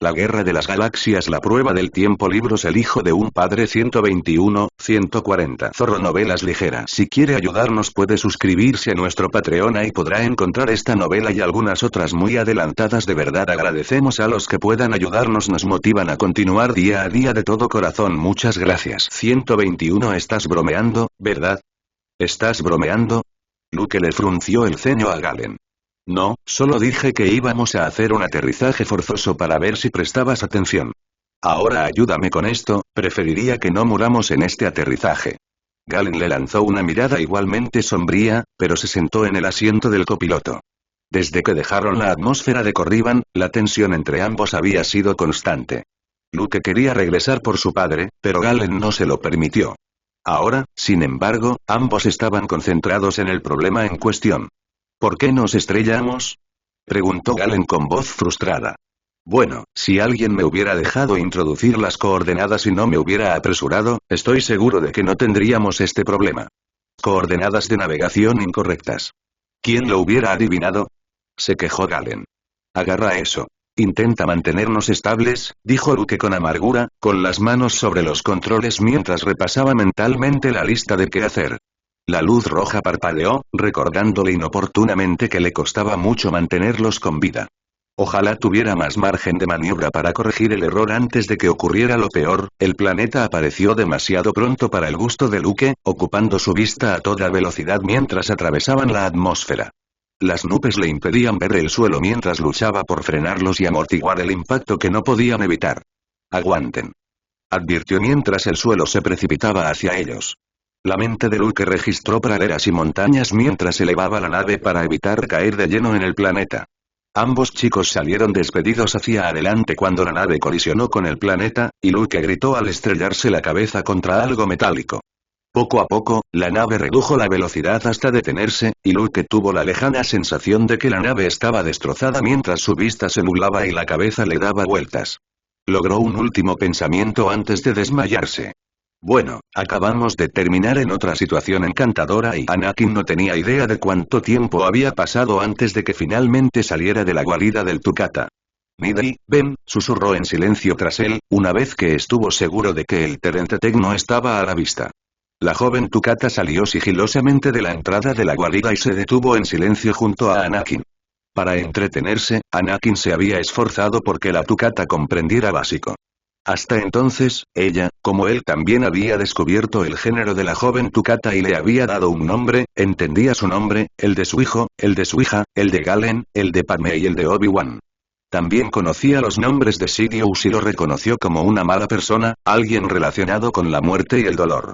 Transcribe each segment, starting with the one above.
La Guerra de las Galaxias, la prueba del tiempo, libros El hijo de un padre, 121, 140. Zorro, novelas ligeras. Si quiere ayudarnos puede suscribirse a nuestro Patreon, y podrá encontrar esta novela y algunas otras muy adelantadas. De verdad agradecemos a los que puedan ayudarnos, nos motivan a continuar día a día de todo corazón, muchas gracias. 121. Estás bromeando, ¿verdad? ¿Estás bromeando? Luke le frunció el ceño a Galen. No, solo dije que íbamos a hacer un aterrizaje forzoso para ver si prestabas atención. Ahora ayúdame con esto, preferiría que no muramos en este aterrizaje. Galen le lanzó una mirada igualmente sombría, pero se sentó en el asiento del copiloto. Desde que dejaron la atmósfera de Corriban, la tensión entre ambos había sido constante. Luke quería regresar por su padre, pero Galen no se lo permitió. Ahora, sin embargo, ambos estaban concentrados en el problema en cuestión. ¿Por qué nos estrellamos?, preguntó Galen con voz frustrada. Bueno, si alguien me hubiera dejado introducir las coordenadas y no me hubiera apresurado, estoy seguro de que no tendríamos este problema. Coordenadas de navegación incorrectas. ¿Quién lo hubiera adivinado?, se quejó Galen. Agarra eso. Intenta mantenernos estables, dijo Luke con amargura, con las manos sobre los controles mientras repasaba mentalmente la lista de qué hacer. La luz roja parpadeó, recordándole inoportunamente que le costaba mucho mantenerlos con vida. Ojalá tuviera más margen de maniobra para corregir el error antes de que ocurriera lo peor. El planeta apareció demasiado pronto para el gusto de Luke, ocupando su vista a toda velocidad mientras atravesaban la atmósfera. Las nubes le impedían ver el suelo mientras luchaba por frenarlos y amortiguar el impacto que no podían evitar. Aguanten, advirtió mientras el suelo se precipitaba hacia ellos. La mente de Luke registró praderas y montañas mientras elevaba la nave para evitar caer de lleno en el planeta. Ambos chicos salieron despedidos hacia adelante cuando la nave colisionó con el planeta, y Luke gritó al estrellarse la cabeza contra algo metálico. Poco a poco, la nave redujo la velocidad hasta detenerse, y Luke tuvo la lejana sensación de que la nave estaba destrozada mientras su vista se nublaba y la cabeza le daba vueltas. Logró un último pensamiento antes de desmayarse. Bueno, acabamos de terminar en otra situación encantadora y Anakin no tenía idea de cuánto tiempo había pasado antes de que finalmente saliera de la guarida del Tukata. Nidri, ven, susurró en silencio tras él, una vez que estuvo seguro de que el Terentech no estaba a la vista. La joven Tukata salió sigilosamente de la entrada de la guarida y se detuvo en silencio junto a Anakin. Para entretenerse, Anakin se había esforzado porque la Tukata comprendiera básico. Hasta entonces, ella, como él también había descubierto el género de la joven Tukata y le había dado un nombre, entendía su nombre, el de su hijo, el de su hija, el de Galen, el de Padmé y el de Obi-Wan. También conocía los nombres de Sidious y lo reconoció como una mala persona, alguien relacionado con la muerte y el dolor.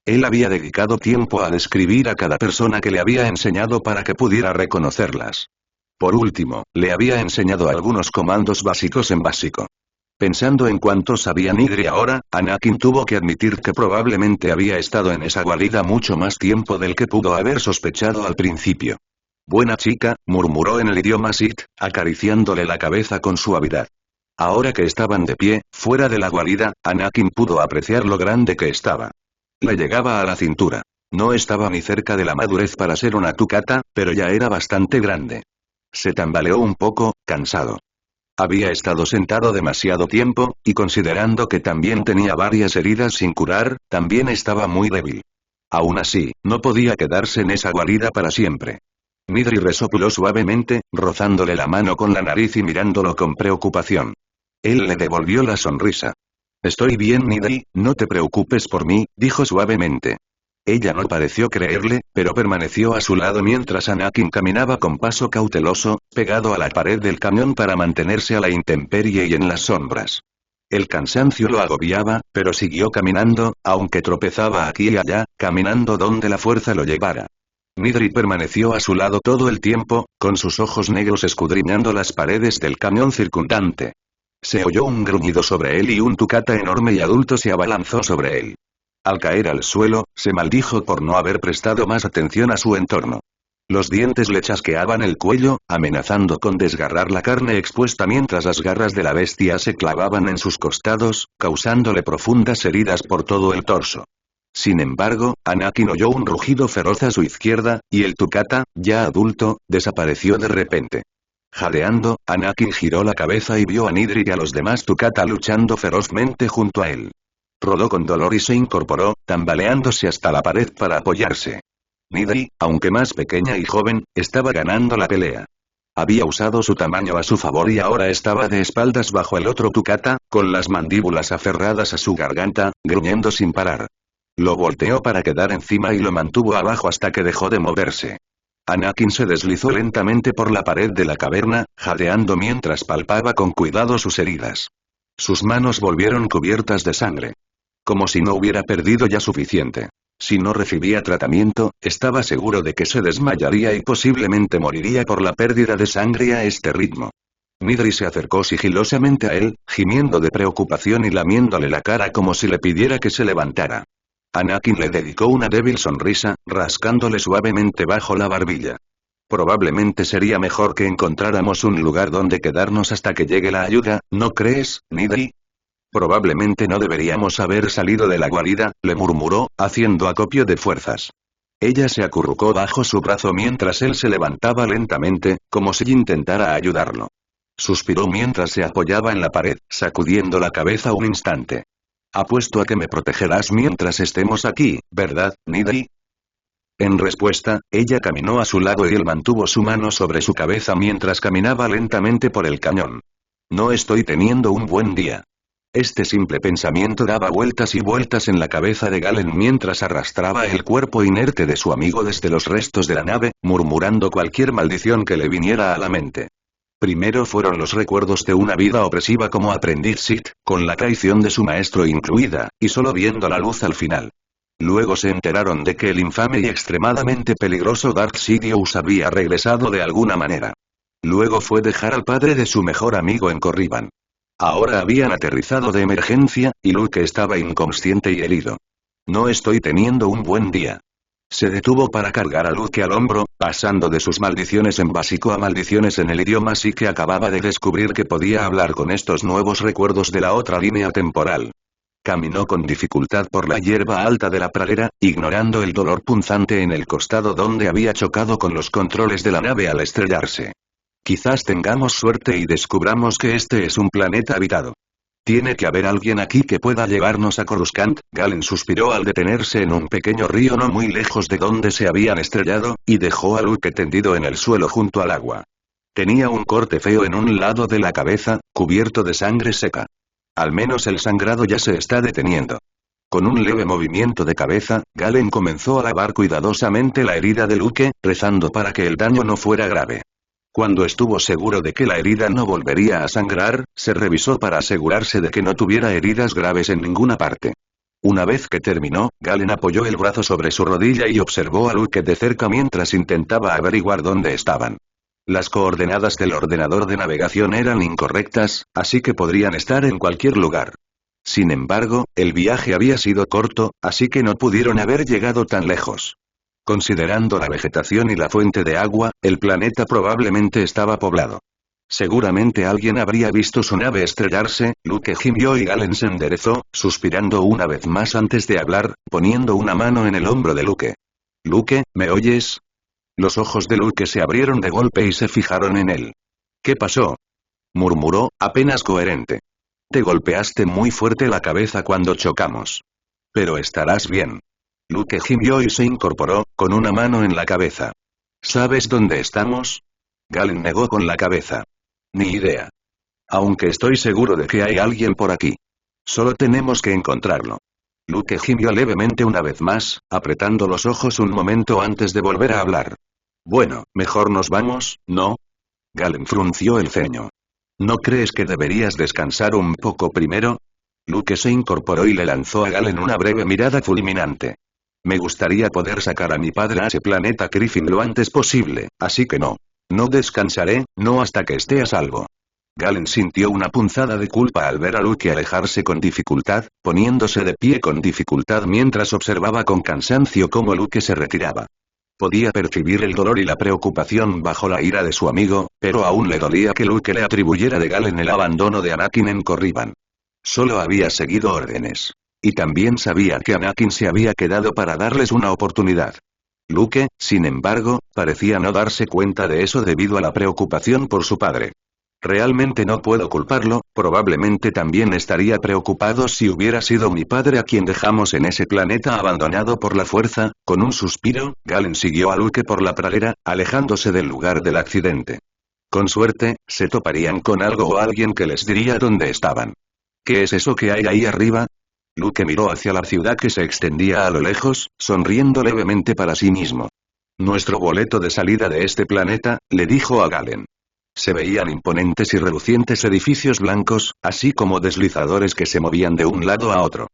Él había dedicado tiempo a describir a cada persona que le había enseñado para que pudiera reconocerlas. Por último, le había enseñado algunos comandos básicos en básico. Pensando en cuánto sabía Nidri ahora, Anakin tuvo que admitir que probablemente había estado en esa guarida mucho más tiempo del que pudo haber sospechado al principio. Buena chica, murmuró en el idioma Sith, acariciándole la cabeza con suavidad. Ahora que estaban de pie, fuera de la guarida, Anakin pudo apreciar lo grande que estaba. Le llegaba a la cintura. No estaba ni cerca de la madurez para ser una Tukata, pero ya era bastante grande. Se tambaleó un poco, cansado. Había estado sentado demasiado tiempo, y considerando que también tenía varias heridas sin curar, también estaba muy débil. Aún así, no podía quedarse en esa guarida para siempre. Nidri resopló suavemente, rozándole la mano con la nariz y mirándolo con preocupación. Él le devolvió la sonrisa. Estoy bien, Nidri, no te preocupes por mí, dijo suavemente. Ella no pareció creerle, pero permaneció a su lado mientras Anakin caminaba con paso cauteloso, pegado a la pared del camión para mantenerse a la intemperie y en las sombras. El cansancio lo agobiaba, pero siguió caminando, aunque tropezaba aquí y allá, caminando donde la fuerza lo llevara. Nidri permaneció a su lado todo el tiempo, con sus ojos negros escudriñando las paredes del camión circundante. Se oyó un gruñido sobre él y un Tukata enorme y adulto se abalanzó sobre él. Al caer al suelo, se maldijo por no haber prestado más atención a su entorno. Los dientes le chasqueaban el cuello, amenazando con desgarrar la carne expuesta mientras las garras de la bestia se clavaban en sus costados, causándole profundas heridas por todo el torso. Sin embargo, Anakin oyó un rugido feroz a su izquierda, y el Tukata, ya adulto, desapareció de repente. Jadeando, Anakin giró la cabeza y vio a Nidri y a los demás Tukata luchando ferozmente junto a él. Rodó con dolor y se incorporó, tambaleándose hasta la pared para apoyarse. Nidri, aunque más pequeña y joven, estaba ganando la pelea. Había usado su tamaño a su favor y ahora estaba de espaldas bajo el otro Tukata, con las mandíbulas aferradas a su garganta, gruñendo sin parar. Lo volteó para quedar encima y lo mantuvo abajo hasta que dejó de moverse. Anakin se deslizó lentamente por la pared de la caverna, jadeando mientras palpaba con cuidado sus heridas. Sus manos volvieron cubiertas de sangre. Como si no hubiera perdido ya suficiente. Si no recibía tratamiento, estaba seguro de que se desmayaría y posiblemente moriría por la pérdida de sangre a este ritmo. Nidri se acercó sigilosamente a él, gimiendo de preocupación y lamiéndole la cara como si le pidiera que se levantara. Anakin le dedicó una débil sonrisa, rascándole suavemente bajo la barbilla. Probablemente sería mejor que encontráramos un lugar donde quedarnos hasta que llegue la ayuda, ¿no crees, Nidri? Probablemente no deberíamos haber salido de la guarida, le murmuró, haciendo acopio de fuerzas. Ella se acurrucó bajo su brazo mientras él se levantaba lentamente, como si intentara ayudarlo. Suspiró mientras se apoyaba en la pared, sacudiendo la cabeza un instante. Apuesto a que me protegerás mientras estemos aquí, ¿verdad, Nidri? En respuesta, ella caminó a su lado y él mantuvo su mano sobre su cabeza mientras caminaba lentamente por el cañón. No estoy teniendo un buen día. Este simple pensamiento daba vueltas y vueltas en la cabeza de Galen mientras arrastraba el cuerpo inerte de su amigo desde los restos de la nave, murmurando cualquier maldición que le viniera a la mente. Primero fueron los recuerdos de una vida opresiva como aprendiz Sith, con la traición de su maestro incluida, y solo viendo la luz al final. Luego se enteraron de que el infame y extremadamente peligroso Darth Sidious había regresado de alguna manera. Luego fue dejar al padre de su mejor amigo en Corriban. Ahora habían aterrizado de emergencia, y Luke estaba inconsciente y herido. No estoy teniendo un buen día. Se detuvo para cargar a Luke al hombro, pasando de sus maldiciones en básico a maldiciones en el idioma así que acababa de descubrir que podía hablar con estos nuevos recuerdos de la otra línea temporal. Caminó con dificultad por la hierba alta de la pradera, ignorando el dolor punzante en el costado donde había chocado con los controles de la nave al estrellarse. Quizás tengamos suerte y descubramos que este es un planeta habitado. Tiene que haber alguien aquí que pueda llevarnos a Coruscant. Galen suspiró al detenerse en un pequeño río no muy lejos de donde se habían estrellado, y dejó a Luke tendido en el suelo junto al agua. Tenía un corte feo en un lado de la cabeza, cubierto de sangre seca. Al menos el sangrado ya se está deteniendo. Con un leve movimiento de cabeza, Galen comenzó a lavar cuidadosamente la herida de Luke, rezando para que el daño no fuera grave. Cuando estuvo seguro de que la herida no volvería a sangrar, se revisó para asegurarse de que no tuviera heridas graves en ninguna parte. Una vez que terminó, Galen apoyó el brazo sobre su rodilla y observó a Luke de cerca mientras intentaba averiguar dónde estaban. Las coordenadas del ordenador de navegación eran incorrectas, así que podrían estar en cualquier lugar. Sin embargo, el viaje había sido corto, así que no pudieron haber llegado tan lejos. Considerando la vegetación y la fuente de agua, el planeta probablemente estaba poblado. Seguramente alguien habría visto su nave estrellarse. Luke gimió y Galen se enderezó, suspirando una vez más antes de hablar, poniendo una mano en el hombro de Luke. Luke, ¿me oyes? Los ojos de Luke se abrieron de golpe y se fijaron en él. ¿Qué pasó? Murmuró, apenas coherente. Te golpeaste muy fuerte la cabeza cuando chocamos. Pero estarás bien. Luke gimió y se incorporó, con una mano en la cabeza. ¿Sabes dónde estamos? Galen negó con la cabeza. Ni idea. Aunque estoy seguro de que hay alguien por aquí. Solo tenemos que encontrarlo. Luke gimió levemente una vez más, apretando los ojos un momento antes de volver a hablar. Bueno, mejor nos vamos, ¿no? Galen frunció el ceño. ¿No crees que deberías descansar un poco primero? Luke se incorporó y le lanzó a Galen una breve mirada fulminante. Me gustaría poder sacar a mi padre a ese planeta Griffin lo antes posible, así que no. No descansaré, no hasta que esté a salvo. Galen sintió una punzada de culpa al ver a Luke alejarse con dificultad, poniéndose de pie con dificultad mientras observaba con cansancio cómo Luke se retiraba. Podía percibir el dolor y la preocupación bajo la ira de su amigo, pero aún le dolía que Luke le atribuyera de Galen el abandono de Anakin en Corriban. Solo había seguido órdenes. Y también sabía que Anakin se había quedado para darles una oportunidad. Luke, sin embargo, parecía no darse cuenta de eso debido a la preocupación por su padre. Realmente no puedo culparlo, probablemente también estaría preocupado si hubiera sido mi padre a quien dejamos en ese planeta abandonado por la fuerza. Con un suspiro, Galen siguió a Luke por la pradera, alejándose del lugar del accidente. Con suerte, se toparían con algo o alguien que les diría dónde estaban. ¿Qué es eso que hay ahí arriba? Luke miró hacia la ciudad que se extendía a lo lejos, sonriendo levemente para sí mismo. Nuestro boleto de salida de este planeta, le dijo a Galen. Se veían imponentes y relucientes edificios blancos, así como deslizadores que se movían de un lado a otro.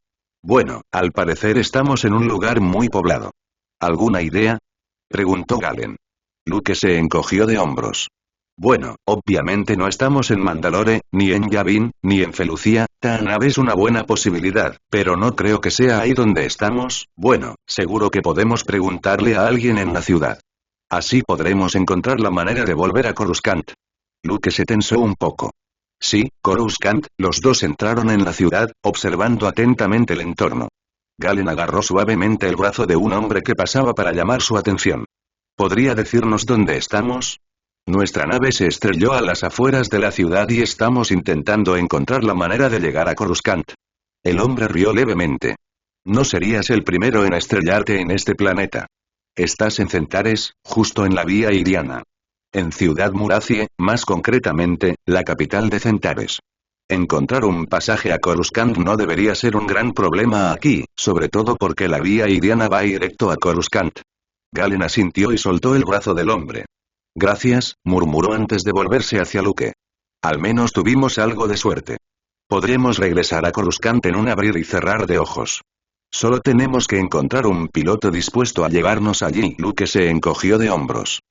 Bueno, al parecer estamos en un lugar muy poblado. ¿Alguna idea? Preguntó Galen. Luke se encogió de hombros. Bueno, obviamente no estamos en Mandalore, ni en Yavin, ni en Felucia. Tanab es una buena posibilidad, pero no creo que sea ahí donde estamos. Bueno, seguro que podemos preguntarle a alguien en la ciudad. Así podremos encontrar la manera de volver a Coruscant. Luke se tensó un poco. Sí, Coruscant. Los dos entraron en la ciudad, observando atentamente el entorno. Galen agarró suavemente el brazo de un hombre que pasaba para llamar su atención. ¿Podría decirnos dónde estamos? Nuestra nave se estrelló a las afueras de la ciudad y estamos intentando encontrar la manera de llegar a Coruscant. El hombre rió levemente. No serías el primero en estrellarte en este planeta. Estás en Centares, justo en la vía Iriana. En Ciudad Muracie, más concretamente, la capital de Centares. Encontrar un pasaje a Coruscant no debería ser un gran problema aquí, sobre todo porque la vía Iriana va directo a Coruscant. Galen asintió y soltó el brazo del hombre. Gracias, murmuró antes de volverse hacia Luke. Al menos tuvimos algo de suerte. Podremos regresar a Coruscant en un abrir y cerrar de ojos. Solo tenemos que encontrar un piloto dispuesto a llevarnos allí. Luke se encogió de hombros.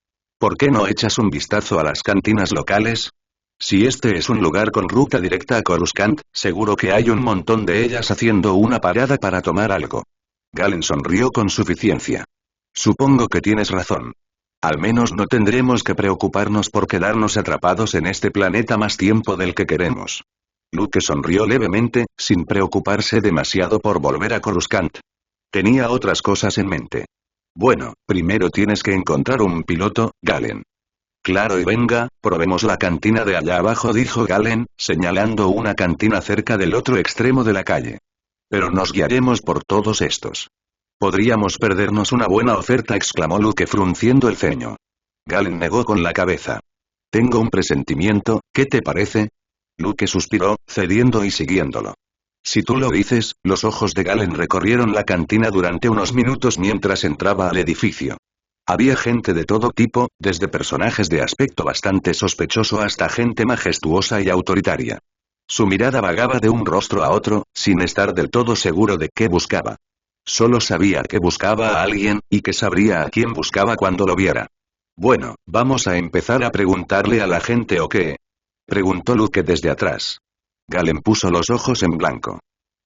¿Por qué no echas un vistazo a las cantinas locales? Si este es un lugar con ruta directa a Coruscant, seguro que hay un montón de ellas haciendo una parada para tomar algo. Galen sonrió con suficiencia. Supongo que tienes razón. Al menos no tendremos que preocuparnos por quedarnos atrapados en este planeta más tiempo del que queremos. Luke sonrió levemente, sin preocuparse demasiado por volver a Coruscant. Tenía otras cosas en mente. Bueno, primero tienes que encontrar un piloto, Galen. Claro y venga, probemos la cantina de allá abajo, dijo Galen, señalando una cantina cerca del otro extremo de la calle. Pero nos guiaremos por todos estos. Podríamos perdernos una buena oferta, exclamó Luke frunciendo el ceño. Galen negó con la cabeza. Tengo un presentimiento, ¿qué te parece? Luke suspiró, cediendo y siguiéndolo. Si tú lo dices. Los ojos de Galen recorrieron la cantina durante unos minutos mientras entraba al edificio. Había gente de todo tipo, desde personajes de aspecto bastante sospechoso hasta gente majestuosa y autoritaria. Su mirada vagaba de un rostro a otro, sin estar del todo seguro de qué buscaba. Solo sabía que buscaba a alguien, y que sabría a quién buscaba cuando lo viera. Bueno, ¿vamos a empezar a preguntarle a la gente o qué? Preguntó Luke desde atrás. Galen puso los ojos en blanco.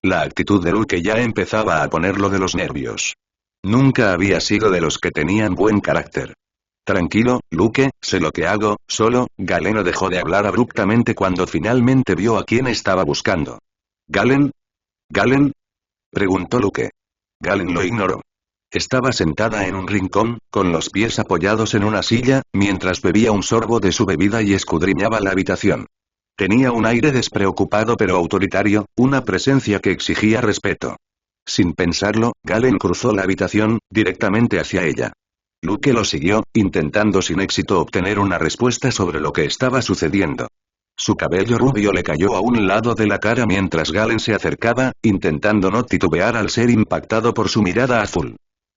La actitud de Luke ya empezaba a ponerlo de los nervios. Nunca había sido de los que tenían buen carácter. Tranquilo, Luke, sé lo que hago. Solo. Galen dejó de hablar abruptamente cuando finalmente vio a quién estaba buscando. ¿Galen? ¿Galen? Preguntó Luke. Galen lo ignoró. Estaba sentada en un rincón, con los pies apoyados en una silla, mientras bebía un sorbo de su bebida y escudriñaba la habitación. Tenía un aire despreocupado pero autoritario, una presencia que exigía respeto. Sin pensarlo, Galen cruzó la habitación, directamente hacia ella. Luke lo siguió, intentando sin éxito obtener una respuesta sobre lo que estaba sucediendo. Su cabello rubio le cayó a un lado de la cara mientras Galen se acercaba, intentando no titubear al ser impactado por su mirada azul.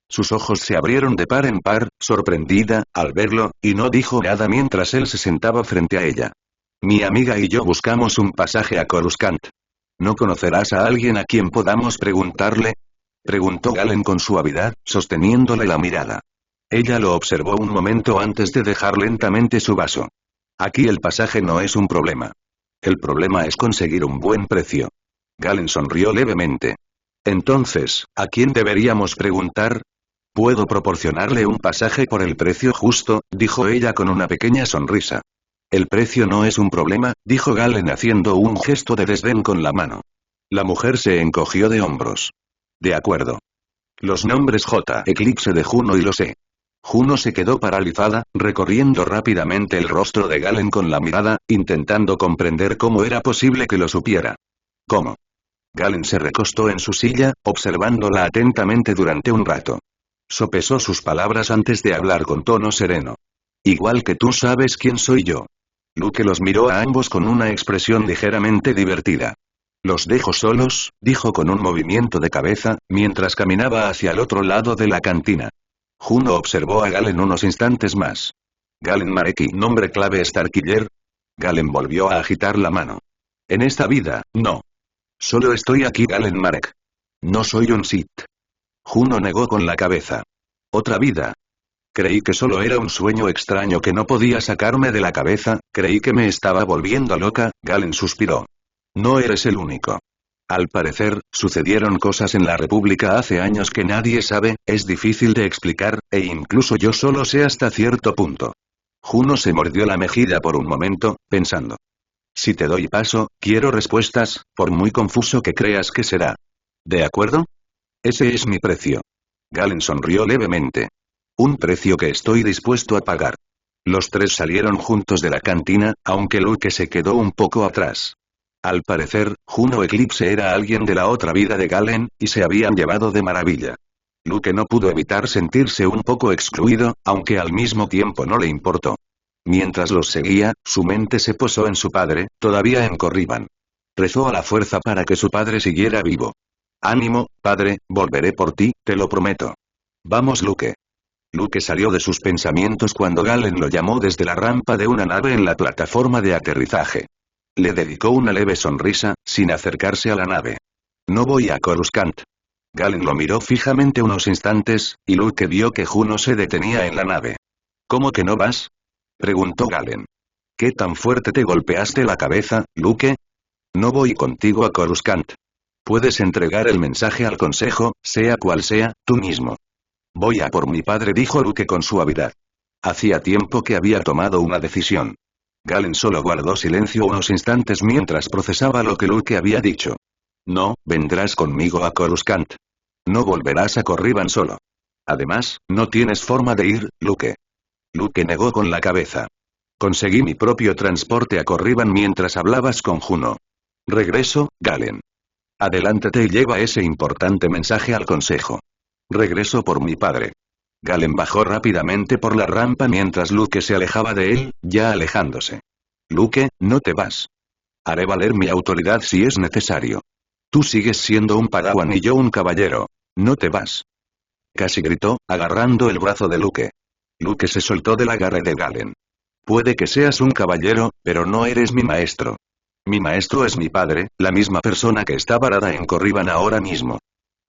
Sus ojos se abrieron de par en par, sorprendida, al verlo, y no dijo nada mientras él se sentaba frente a ella. Mi amiga y yo buscamos un pasaje a Coruscant. ¿No conocerás a alguien a quien podamos preguntarle? Preguntó Galen con suavidad, sosteniéndole la mirada. Ella lo observó un momento antes de dejar lentamente su vaso. Aquí el pasaje no es un problema. El problema es conseguir un buen precio. Galen sonrió levemente. Entonces, ¿a quién deberíamos preguntar? Puedo proporcionarle un pasaje por el precio justo, dijo ella con una pequeña sonrisa. El precio no es un problema, dijo Galen haciendo un gesto de desdén con la mano. La mujer se encogió de hombros. De acuerdo. Los nombres J. Eclipse de Juno y lo sé. Juno se quedó paralizada, recorriendo rápidamente el rostro de Galen con la mirada, intentando comprender cómo era posible que lo supiera. ¿Cómo? Galen se recostó en su silla, observándola atentamente durante un rato. Sopesó sus palabras antes de hablar con tono sereno. Igual que tú sabes quién soy yo. Luke los miró a ambos con una expresión ligeramente divertida. Los dejo solos, dijo con un movimiento de cabeza, mientras caminaba hacia el otro lado de la cantina. Juno observó a Galen unos instantes más. Galen Mareki, nombre clave Starkiller. Galen volvió a agitar la mano. En esta vida, no. Solo estoy aquí Galen Marek. No soy un Sith. Juno negó con la cabeza. ¿Otra vida? Creí que solo era un sueño extraño que no podía sacarme de la cabeza, creí que me estaba volviendo loca, Galen suspiró. No eres el único. Al parecer, sucedieron cosas en la República hace años que nadie sabe, es difícil de explicar, e incluso yo solo sé hasta cierto punto. Juno se mordió la mejilla por un momento, pensando. Si te doy paso, quiero respuestas, por muy confuso que creas que será. ¿De acuerdo? Ese es mi precio. Galen sonrió levemente. Un precio que estoy dispuesto a pagar. Los tres salieron juntos de la cantina, aunque Luke se quedó un poco atrás. Al parecer, Juno Eclipse era alguien de la otra vida de Galen, y se habían llevado de maravilla. Luke no pudo evitar sentirse un poco excluido, aunque al mismo tiempo no le importó. Mientras los seguía, su mente se posó en su padre, todavía en Corriban. Rezó a la fuerza para que su padre siguiera vivo. Ánimo, padre, volveré por ti, te lo prometo. Vamos Luke. Luke salió de sus pensamientos cuando Galen lo llamó desde la rampa de una nave en la plataforma de aterrizaje. Le dedicó una leve sonrisa, sin acercarse a la nave. No voy a Coruscant. Galen lo miró fijamente unos instantes, y Luke vio que Juno se detenía en la nave. ¿Cómo que no vas? Preguntó Galen. ¿Qué tan fuerte te golpeaste la cabeza, Luke? No voy contigo a Coruscant. Puedes entregar el mensaje al consejo, sea cual sea, tú mismo. Voy a por mi padre, dijo Luke con suavidad. Hacía tiempo que había tomado una decisión. Galen solo guardó silencio unos instantes mientras procesaba lo que Luke había dicho. No, vendrás conmigo a Coruscant. No volverás a Corriban solo. Además, no tienes forma de ir, Luke. Luke negó con la cabeza. Conseguí mi propio transporte a Corriban mientras hablabas con Juno. Regreso, Galen. Adelántate y lleva ese importante mensaje al consejo. Regreso por mi padre. Galen bajó rápidamente por la rampa mientras Luke se alejaba de él, ya alejándose. Luke, no te vas. Haré valer mi autoridad si es necesario. Tú sigues siendo un padawan y yo un caballero. No te vas. Casi gritó, agarrando el brazo de Luke. Luke se soltó del agarre de Galen. Puede que seas un caballero, pero no eres mi maestro. Mi maestro es mi padre, la misma persona que está varada en Corriban ahora mismo.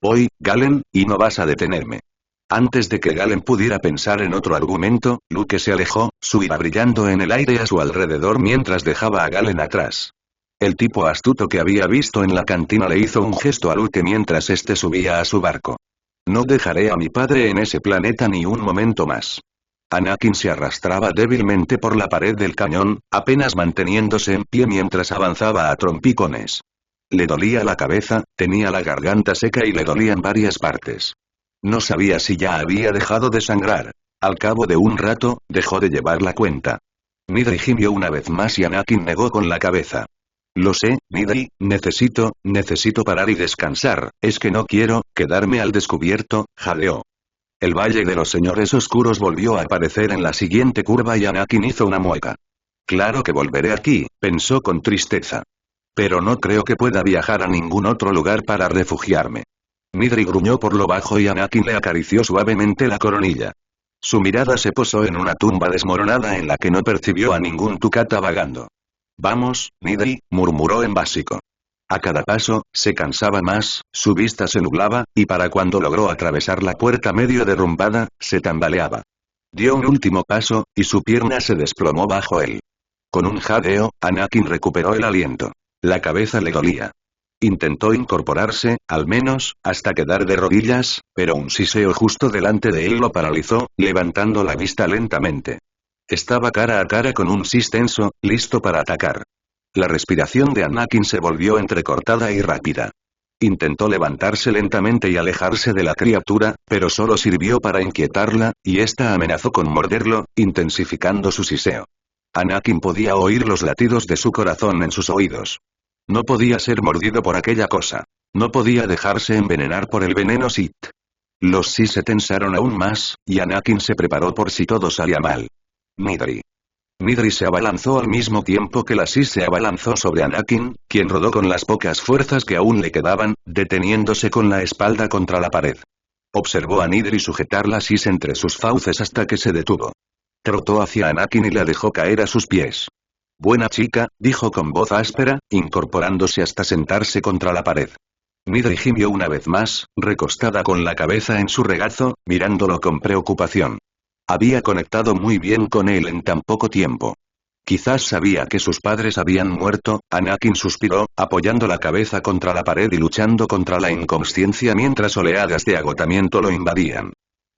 Voy, Galen, y no vas a detenerme. Antes de que Galen pudiera pensar en otro argumento, Luke se alejó, su ira brillando en el aire a su alrededor mientras dejaba a Galen atrás. El tipo astuto que había visto en la cantina le hizo un gesto a Luke mientras este subía a su barco. No dejaré a mi padre en ese planeta ni un momento más. Anakin se arrastraba débilmente por la pared del cañón, apenas manteniéndose en pie mientras avanzaba a trompicones. Le dolía la cabeza, tenía la garganta seca y le dolían varias partes. No sabía si ya había dejado de sangrar. Al cabo de un rato, dejó de llevar la cuenta. Nidri gimió una vez más y Anakin negó con la cabeza. Lo sé, Nidri, necesito parar y descansar, es que no quiero quedarme al descubierto, jadeó. El Valle de los Señores Oscuros volvió a aparecer en la siguiente curva y Anakin hizo una mueca. Claro que volveré aquí, pensó con tristeza. Pero no creo que pueda viajar a ningún otro lugar para refugiarme. Nidri gruñó por lo bajo y Anakin le acarició suavemente la coronilla. Su mirada se posó en una tumba desmoronada en la que no percibió a ningún Tukata vagando. Vamos, Nidri, murmuró en básico. A cada paso, se cansaba más, su vista se nublaba, y para cuando logró atravesar la puerta medio derrumbada, se tambaleaba. Dio un último paso, y su pierna se desplomó bajo él. Con un jadeo, Anakin recuperó el aliento. La cabeza le dolía. Intentó incorporarse, al menos, hasta quedar de rodillas, pero un siseo justo delante de él lo paralizó, levantando la vista lentamente. Estaba cara a cara con un Sith tenso, listo para atacar. La respiración de Anakin se volvió entrecortada y rápida. Intentó levantarse lentamente y alejarse de la criatura, pero solo sirvió para inquietarla, y ésta amenazó con morderlo, intensificando su siseo. Anakin podía oír los latidos de su corazón en sus oídos. No podía ser mordido por aquella cosa. No podía dejarse envenenar por el veneno Sith. Los Sith se tensaron aún más, y Anakin se preparó por si todo salía mal. Midri. Midri se abalanzó al mismo tiempo que la Sith se abalanzó sobre Anakin, quien rodó con las pocas fuerzas que aún le quedaban, deteniéndose con la espalda contra la pared. Observó a Midri sujetar la Sith entre sus fauces hasta que se detuvo. Trotó hacia Anakin y la dejó caer a sus pies. Buena chica, dijo con voz áspera, incorporándose hasta sentarse contra la pared. Midri gimió una vez más, recostada con la cabeza en su regazo, mirándolo con preocupación. Había conectado muy bien con él en tan poco tiempo. Quizás sabía que sus padres habían muerto. Anakin suspiró, apoyando la cabeza contra la pared y luchando contra la inconsciencia mientras oleadas de agotamiento lo invadían.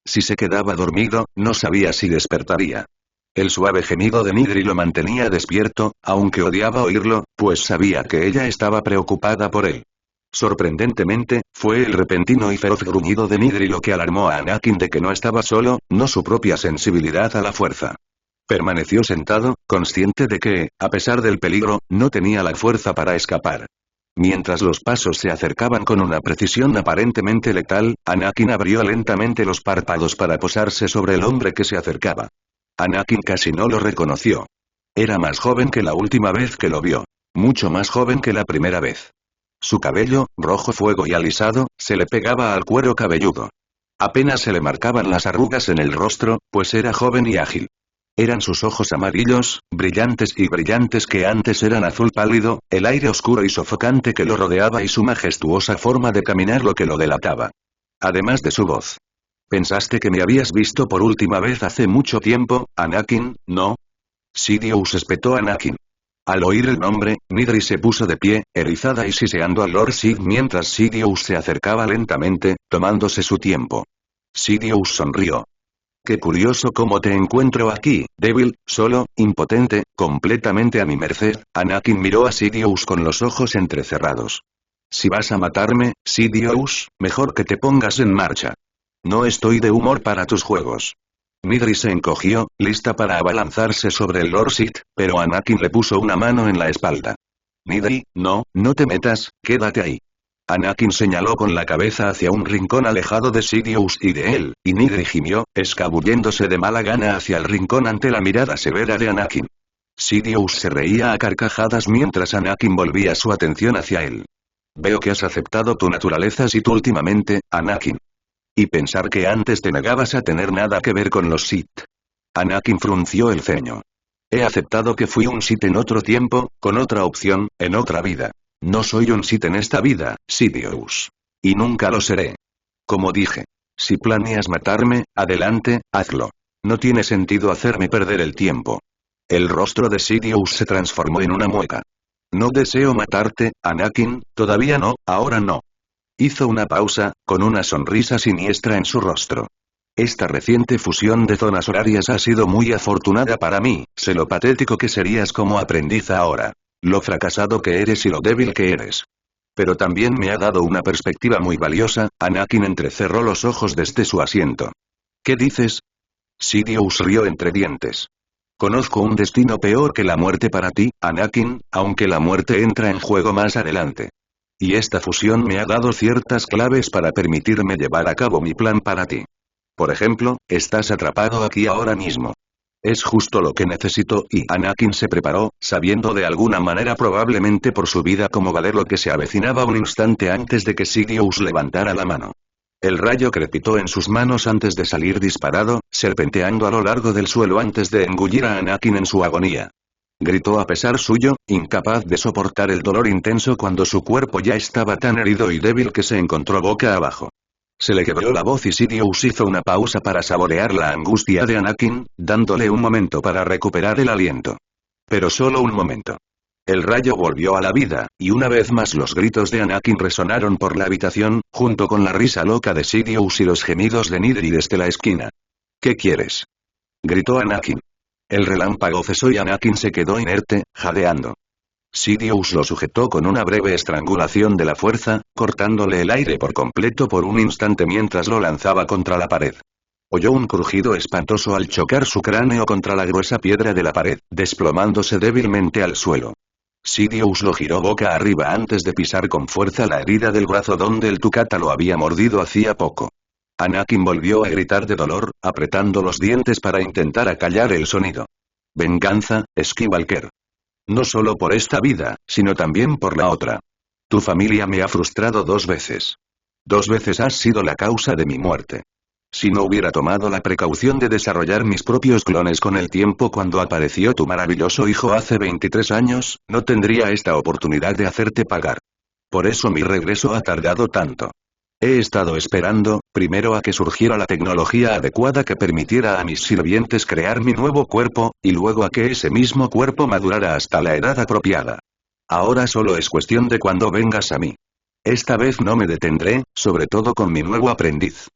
Si se quedaba dormido, no sabía si despertaría. El suave gemido de Midri lo mantenía despierto, aunque odiaba oírlo, pues sabía que ella estaba preocupada por él. Sorprendentemente, fue el repentino y feroz gruñido de Midri lo que alarmó a Anakin de que no estaba solo, no su propia sensibilidad a la fuerza. Permaneció sentado, consciente de que, a pesar del peligro, no tenía la fuerza para escapar. Mientras los pasos se acercaban con una precisión aparentemente letal, Anakin abrió lentamente los párpados para posarse sobre el hombre que se acercaba. Anakin casi no lo reconoció. Era más joven que la última vez que lo vio. Mucho más joven que la primera vez. Su cabello, rojo fuego y alisado, se le pegaba al cuero cabelludo. Apenas se le marcaban las arrugas en el rostro, pues era joven y ágil. Eran sus ojos amarillos, brillantes que antes eran azul pálido, el aire oscuro y sofocante que lo rodeaba y su majestuosa forma de caminar lo que lo delataba. Además de su voz. ¿Pensaste que me habías visto por última vez hace mucho tiempo, Anakin, no? Sidious espetó a Anakin. Al oír el nombre, Midri se puso de pie, erizada y siseando al Lord Sith mientras Sidious se acercaba lentamente, tomándose su tiempo. Sidious sonrió. Qué curioso cómo te encuentro aquí, débil, solo, impotente, completamente a mi merced. Anakin miró a Sidious con los ojos entrecerrados. Si vas a matarme, Sidious, mejor que te pongas en marcha. No estoy de humor para tus juegos. Midri se encogió, lista para abalanzarse sobre el Lord Sith, pero Anakin le puso una mano en la espalda. Midri, no te metas, quédate ahí. Anakin señaló con la cabeza hacia un rincón alejado de Sidious y de él, y Midri gimió, escabulléndose de mala gana hacia el rincón ante la mirada severa de Anakin. Sidious se reía a carcajadas mientras Anakin volvía su atención hacia él. Veo que has aceptado tu naturaleza Sith últimamente, Anakin. Y pensar que antes te negabas a tener nada que ver con los Sith. Anakin frunció el ceño. He aceptado que fui un Sith en otro tiempo, con otra opción, en otra vida. No soy un Sith en esta vida, Sidious. Y nunca lo seré. Como dije. Si planeas matarme, adelante, hazlo. No tiene sentido hacerme perder el tiempo. El rostro de Sidious se transformó en una mueca. No deseo matarte, Anakin, todavía no, ahora no. Hizo una pausa, con una sonrisa siniestra en su rostro. Esta reciente fusión de zonas horarias ha sido muy afortunada para mí, sé lo patético que serías como aprendiz ahora. Lo fracasado que eres y lo débil que eres. Pero también me ha dado una perspectiva muy valiosa. Anakin entrecerró los ojos desde su asiento. ¿Qué dices? Sidious rió entre dientes. Conozco un destino peor que la muerte para ti, Anakin, aunque la muerte entra en juego más adelante. Y esta fusión me ha dado ciertas claves para permitirme llevar a cabo mi plan para ti. Por ejemplo, estás atrapado aquí ahora mismo. Es justo lo que necesito y Anakin se preparó, sabiendo de alguna manera probablemente por su vida como valer lo que se avecinaba un instante antes de que Sidious levantara la mano. El rayo crepitó en sus manos antes de salir disparado, serpenteando a lo largo del suelo antes de engullir a Anakin en su agonía. Gritó a pesar suyo, incapaz de soportar el dolor intenso cuando su cuerpo ya estaba tan herido y débil que se encontró boca abajo. Se le quebró la voz y Sidious hizo una pausa para saborear la angustia de Anakin, dándole un momento para recuperar el aliento. Pero solo un momento. El rayo volvió a la vida, y una vez más los gritos de Anakin resonaron por la habitación, junto con la risa loca de Sidious y los gemidos de Midri desde la esquina. ¿Qué quieres? Gritó Anakin. El relámpago cesó y Anakin se quedó inerte, jadeando. Sidious lo sujetó con una breve estrangulación de la fuerza, cortándole el aire por completo por un instante mientras lo lanzaba contra la pared. Oyó un crujido espantoso al chocar su cráneo contra la gruesa piedra de la pared, desplomándose débilmente al suelo. Sidious lo giró boca arriba antes de pisar con fuerza la herida del brazo donde el Tukata lo había mordido hacía poco. Anakin volvió a gritar de dolor, apretando los dientes para intentar acallar el sonido. Venganza, Skywalker. No solo por esta vida, sino también por la otra. Tu familia me ha frustrado 2 veces. 2 veces has sido la causa de mi muerte. Si no hubiera tomado la precaución de desarrollar mis propios clones con el tiempo cuando apareció tu maravilloso hijo hace 23 años, no tendría esta oportunidad de hacerte pagar. Por eso mi regreso ha tardado tanto. He estado esperando, primero a que surgiera la tecnología adecuada que permitiera a mis sirvientes crear mi nuevo cuerpo, y luego a que ese mismo cuerpo madurara hasta la edad apropiada. Ahora solo es cuestión de cuando vengas a mí. Esta vez no me detendré, sobre todo con mi nuevo aprendiz.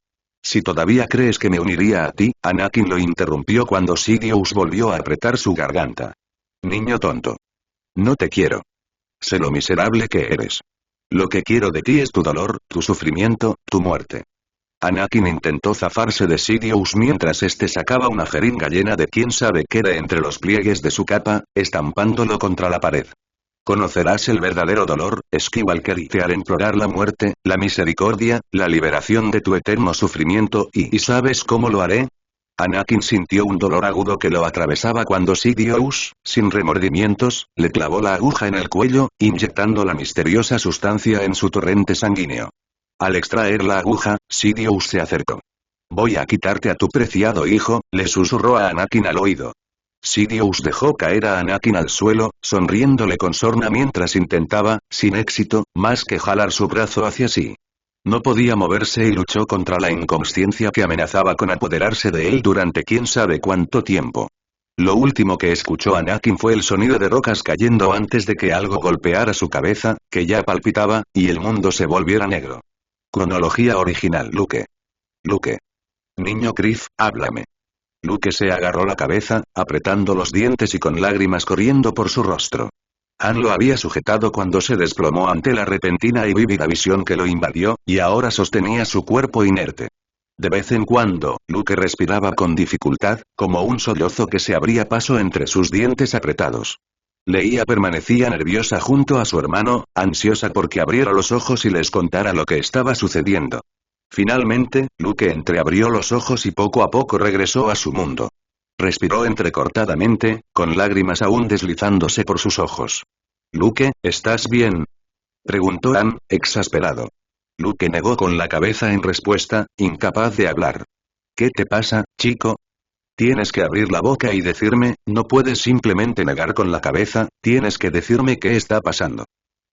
Si todavía crees que me uniría a ti, Anakin lo interrumpió cuando Sidious volvió a apretar su garganta. Niño tonto. No te quiero. Sé lo miserable que eres. Lo que quiero de ti es tu dolor, tu sufrimiento, tu muerte. Anakin intentó zafarse de Sidious mientras este sacaba una jeringa llena de quién sabe qué de entre los pliegues de su capa, estampándolo contra la pared. Conocerás el verdadero dolor, Skywalker, y te haré implorar la muerte, la misericordia, la liberación de tu eterno sufrimiento ¿y sabes cómo lo haré? Anakin sintió un dolor agudo que lo atravesaba cuando Sidious, sin remordimientos, le clavó la aguja en el cuello, inyectando la misteriosa sustancia en su torrente sanguíneo. Al extraer la aguja, Sidious se acercó. Voy a quitarte a tu preciado hijo, le susurró a Anakin al oído. Sidious dejó caer a Anakin al suelo, sonriéndole con sorna mientras intentaba, sin éxito, más que jalar su brazo hacia sí. No podía moverse y luchó contra la inconsciencia que amenazaba con apoderarse de él durante quién sabe cuánto tiempo. Lo último que escuchó Anakin fue el sonido de rocas cayendo antes de que algo golpeara su cabeza, que ya palpitaba, y el mundo se volviera negro. Cronología original. Luke. Luke. Niño Criff, háblame. Luke se agarró la cabeza, apretando los dientes y con lágrimas corriendo por su rostro. Han lo había sujetado cuando se desplomó ante la repentina y vívida visión que lo invadió, y ahora sostenía su cuerpo inerte. De vez en cuando, Luke respiraba con dificultad, como un sollozo que se abría paso entre sus dientes apretados. Leia permanecía nerviosa junto a su hermano, ansiosa porque abriera los ojos y les contara lo que estaba sucediendo. Finalmente, Luke entreabrió los ojos y poco a poco regresó a su mundo. Respiró entrecortadamente, con lágrimas aún deslizándose por sus ojos. «Luke, ¿estás bien?», preguntó Han, exasperado. Luke negó con la cabeza en respuesta, incapaz de hablar. «¿Qué te pasa, chico? Tienes que abrir la boca y decirme, no puedes simplemente negar con la cabeza, tienes que decirme qué está pasando».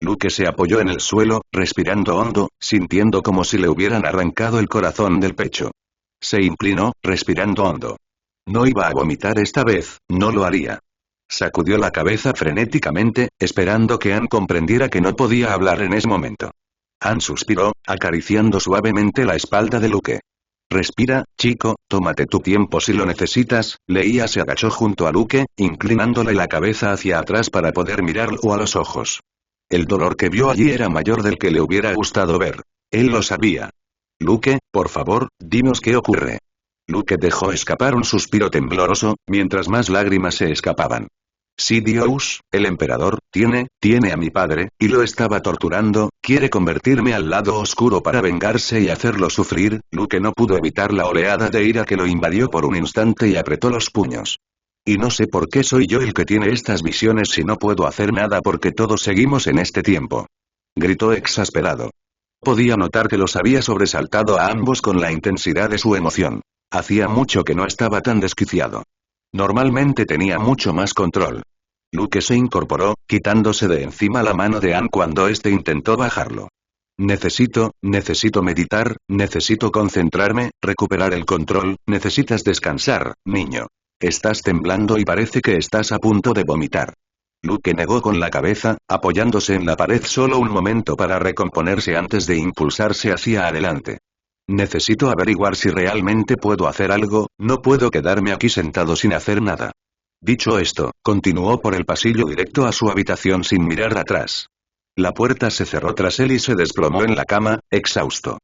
Luke se apoyó en el suelo, respirando hondo, sintiendo como si le hubieran arrancado el corazón del pecho. Se inclinó, respirando hondo. No iba a vomitar esta vez, no lo haría. Sacudió la cabeza frenéticamente, esperando que Han comprendiera que no podía hablar en ese momento. Han suspiró, acariciando suavemente la espalda de Luke. Respira, chico, tómate tu tiempo si lo necesitas. Leia se agachó junto a Luke, inclinándole la cabeza hacia atrás para poder mirarlo a los ojos. El dolor que vio allí era mayor del que le hubiera gustado ver. Él lo sabía. Luke, por favor, dinos qué ocurre. Luke dejó escapar un suspiro tembloroso, mientras más lágrimas se escapaban. Sidious, el emperador, tiene a mi padre, y lo estaba torturando, quiere convertirme al lado oscuro para vengarse y hacerlo sufrir. Luke no pudo evitar la oleada de ira que lo invadió por un instante y apretó los puños. Y no sé por qué soy yo el que tiene estas visiones si no puedo hacer nada porque todos seguimos en este tiempo. Gritó exasperado. Podía notar que los había sobresaltado a ambos con la intensidad de su emoción. Hacía mucho que no estaba tan desquiciado. Normalmente tenía mucho más control. Luke se incorporó, quitándose de encima la mano de Han cuando éste intentó bajarlo. Necesito meditar, necesito concentrarme, recuperar el control, necesitas descansar, niño. Estás temblando y parece que estás a punto de vomitar. Luke negó con la cabeza, apoyándose en la pared solo un momento para recomponerse antes de impulsarse hacia adelante. Necesito averiguar si realmente puedo hacer algo, no puedo quedarme aquí sentado sin hacer nada. Dicho esto, continuó por el pasillo directo a su habitación sin mirar atrás. La puerta se cerró tras él y se desplomó en la cama, exhausto.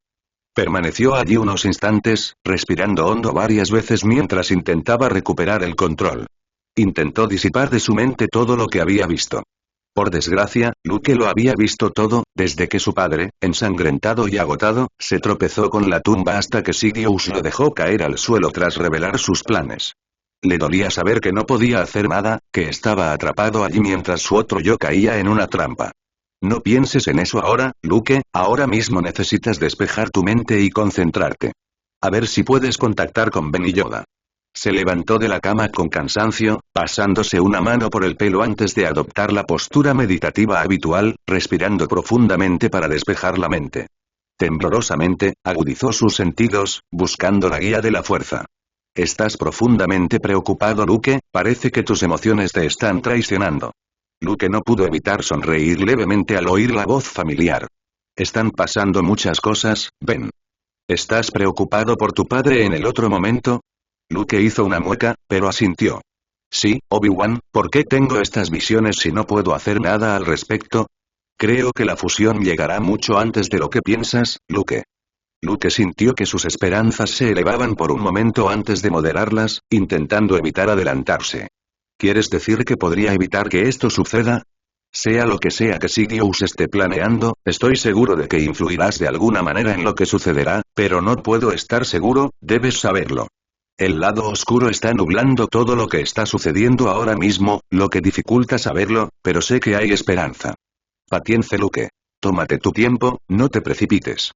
Permaneció allí unos instantes, respirando hondo varias veces mientras intentaba recuperar el control. Intentó disipar de su mente todo lo que había visto. Por desgracia, Luke lo había visto todo, desde que su padre, ensangrentado y agotado, se tropezó con la tumba hasta que Sidious lo dejó caer al suelo tras revelar sus planes. Le dolía saber que no podía hacer nada, que estaba atrapado allí mientras su otro yo caía en una trampa. No pienses en eso ahora, Luke, ahora mismo necesitas despejar tu mente y concentrarte. A ver si puedes contactar con Ben y Yoda. Se levantó de la cama con cansancio, pasándose una mano por el pelo antes de adoptar la postura meditativa habitual, respirando profundamente para despejar la mente. Temblorosamente, agudizó sus sentidos, buscando la guía de la fuerza. Estás profundamente preocupado, Luke, parece que tus emociones te están traicionando. Luke no pudo evitar sonreír levemente al oír la voz familiar. Están pasando muchas cosas, Ben. ¿Estás preocupado por tu padre en el otro momento? Luke hizo una mueca, pero asintió. Sí, Obi-Wan, ¿por qué tengo estas visiones si no puedo hacer nada al respecto? Creo que la fusión llegará mucho antes de lo que piensas, Luke. Luke sintió que sus esperanzas se elevaban por un momento antes de moderarlas, intentando evitar adelantarse. ¿Quieres decir que podría evitar que esto suceda? Sea lo que sea que Sidious esté planeando, estoy seguro de que influirás de alguna manera en lo que sucederá, pero no puedo estar seguro, debes saberlo. El lado oscuro está nublando todo lo que está sucediendo ahora mismo, lo que dificulta saberlo, pero sé que hay esperanza. Paciencia, Luke. Tómate tu tiempo, no te precipites.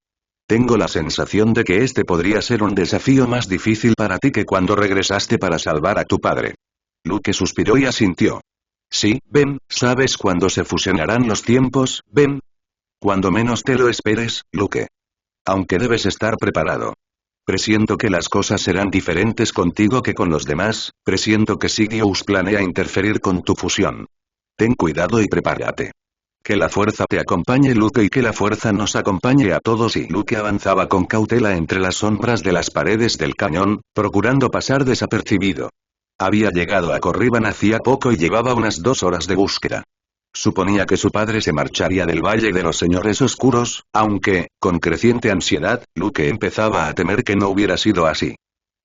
Tengo la sensación de que este podría ser un desafío más difícil para ti que cuando regresaste para salvar a tu padre. Luke suspiró y asintió. Sí, Ben, ¿sabes cuándo se fusionarán los tiempos, Ben? Cuando menos te lo esperes, Luke. Aunque debes estar preparado. Presiento que las cosas serán diferentes contigo que con los demás, presiento que Sidious planea interferir con tu fusión. Ten cuidado y prepárate. Que la fuerza te acompañe, Luke, y que la fuerza nos acompañe a todos. Y Luke avanzaba con cautela entre las sombras de las paredes del cañón, procurando pasar desapercibido. Había llegado a Corriban hacía poco y llevaba unas 2 horas de búsqueda. Suponía que su padre se marcharía del Valle de los Señores Oscuros, aunque, con creciente ansiedad, Luke empezaba a temer que no hubiera sido así.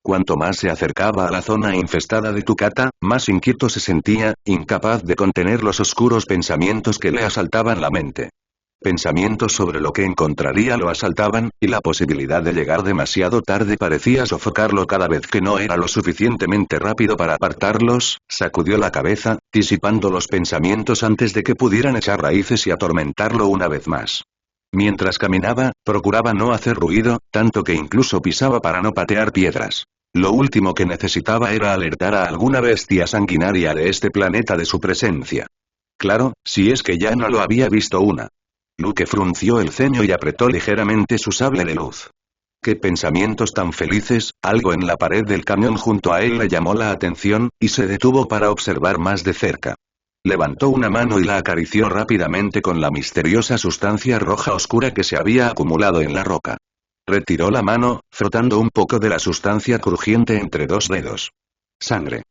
Cuanto más se acercaba a la zona infestada de Tukata, más inquieto se sentía, incapaz de contener los oscuros pensamientos que le asaltaban la mente. Pensamientos sobre lo que encontraría lo asaltaban, y la posibilidad de llegar demasiado tarde parecía sofocarlo cada vez que no era lo suficientemente rápido para apartarlos. Sacudió la cabeza, disipando los pensamientos antes de que pudieran echar raíces y atormentarlo una vez más. Mientras caminaba, procuraba no hacer ruido, tanto que incluso pisaba para no patear piedras. Lo último que necesitaba era alertar a alguna bestia sanguinaria de este planeta de su presencia. Claro, si es que ya no lo había visto una. Luke frunció el ceño y apretó ligeramente su sable de luz. ¡Qué pensamientos tan felices! Algo en la pared del cañón junto a él le llamó la atención, y se detuvo para observar más de cerca. Levantó una mano y la acarició rápidamente con la misteriosa sustancia roja oscura que se había acumulado en la roca. Retiró la mano, frotando un poco de la sustancia crujiente entre 2 dedos. Sangre.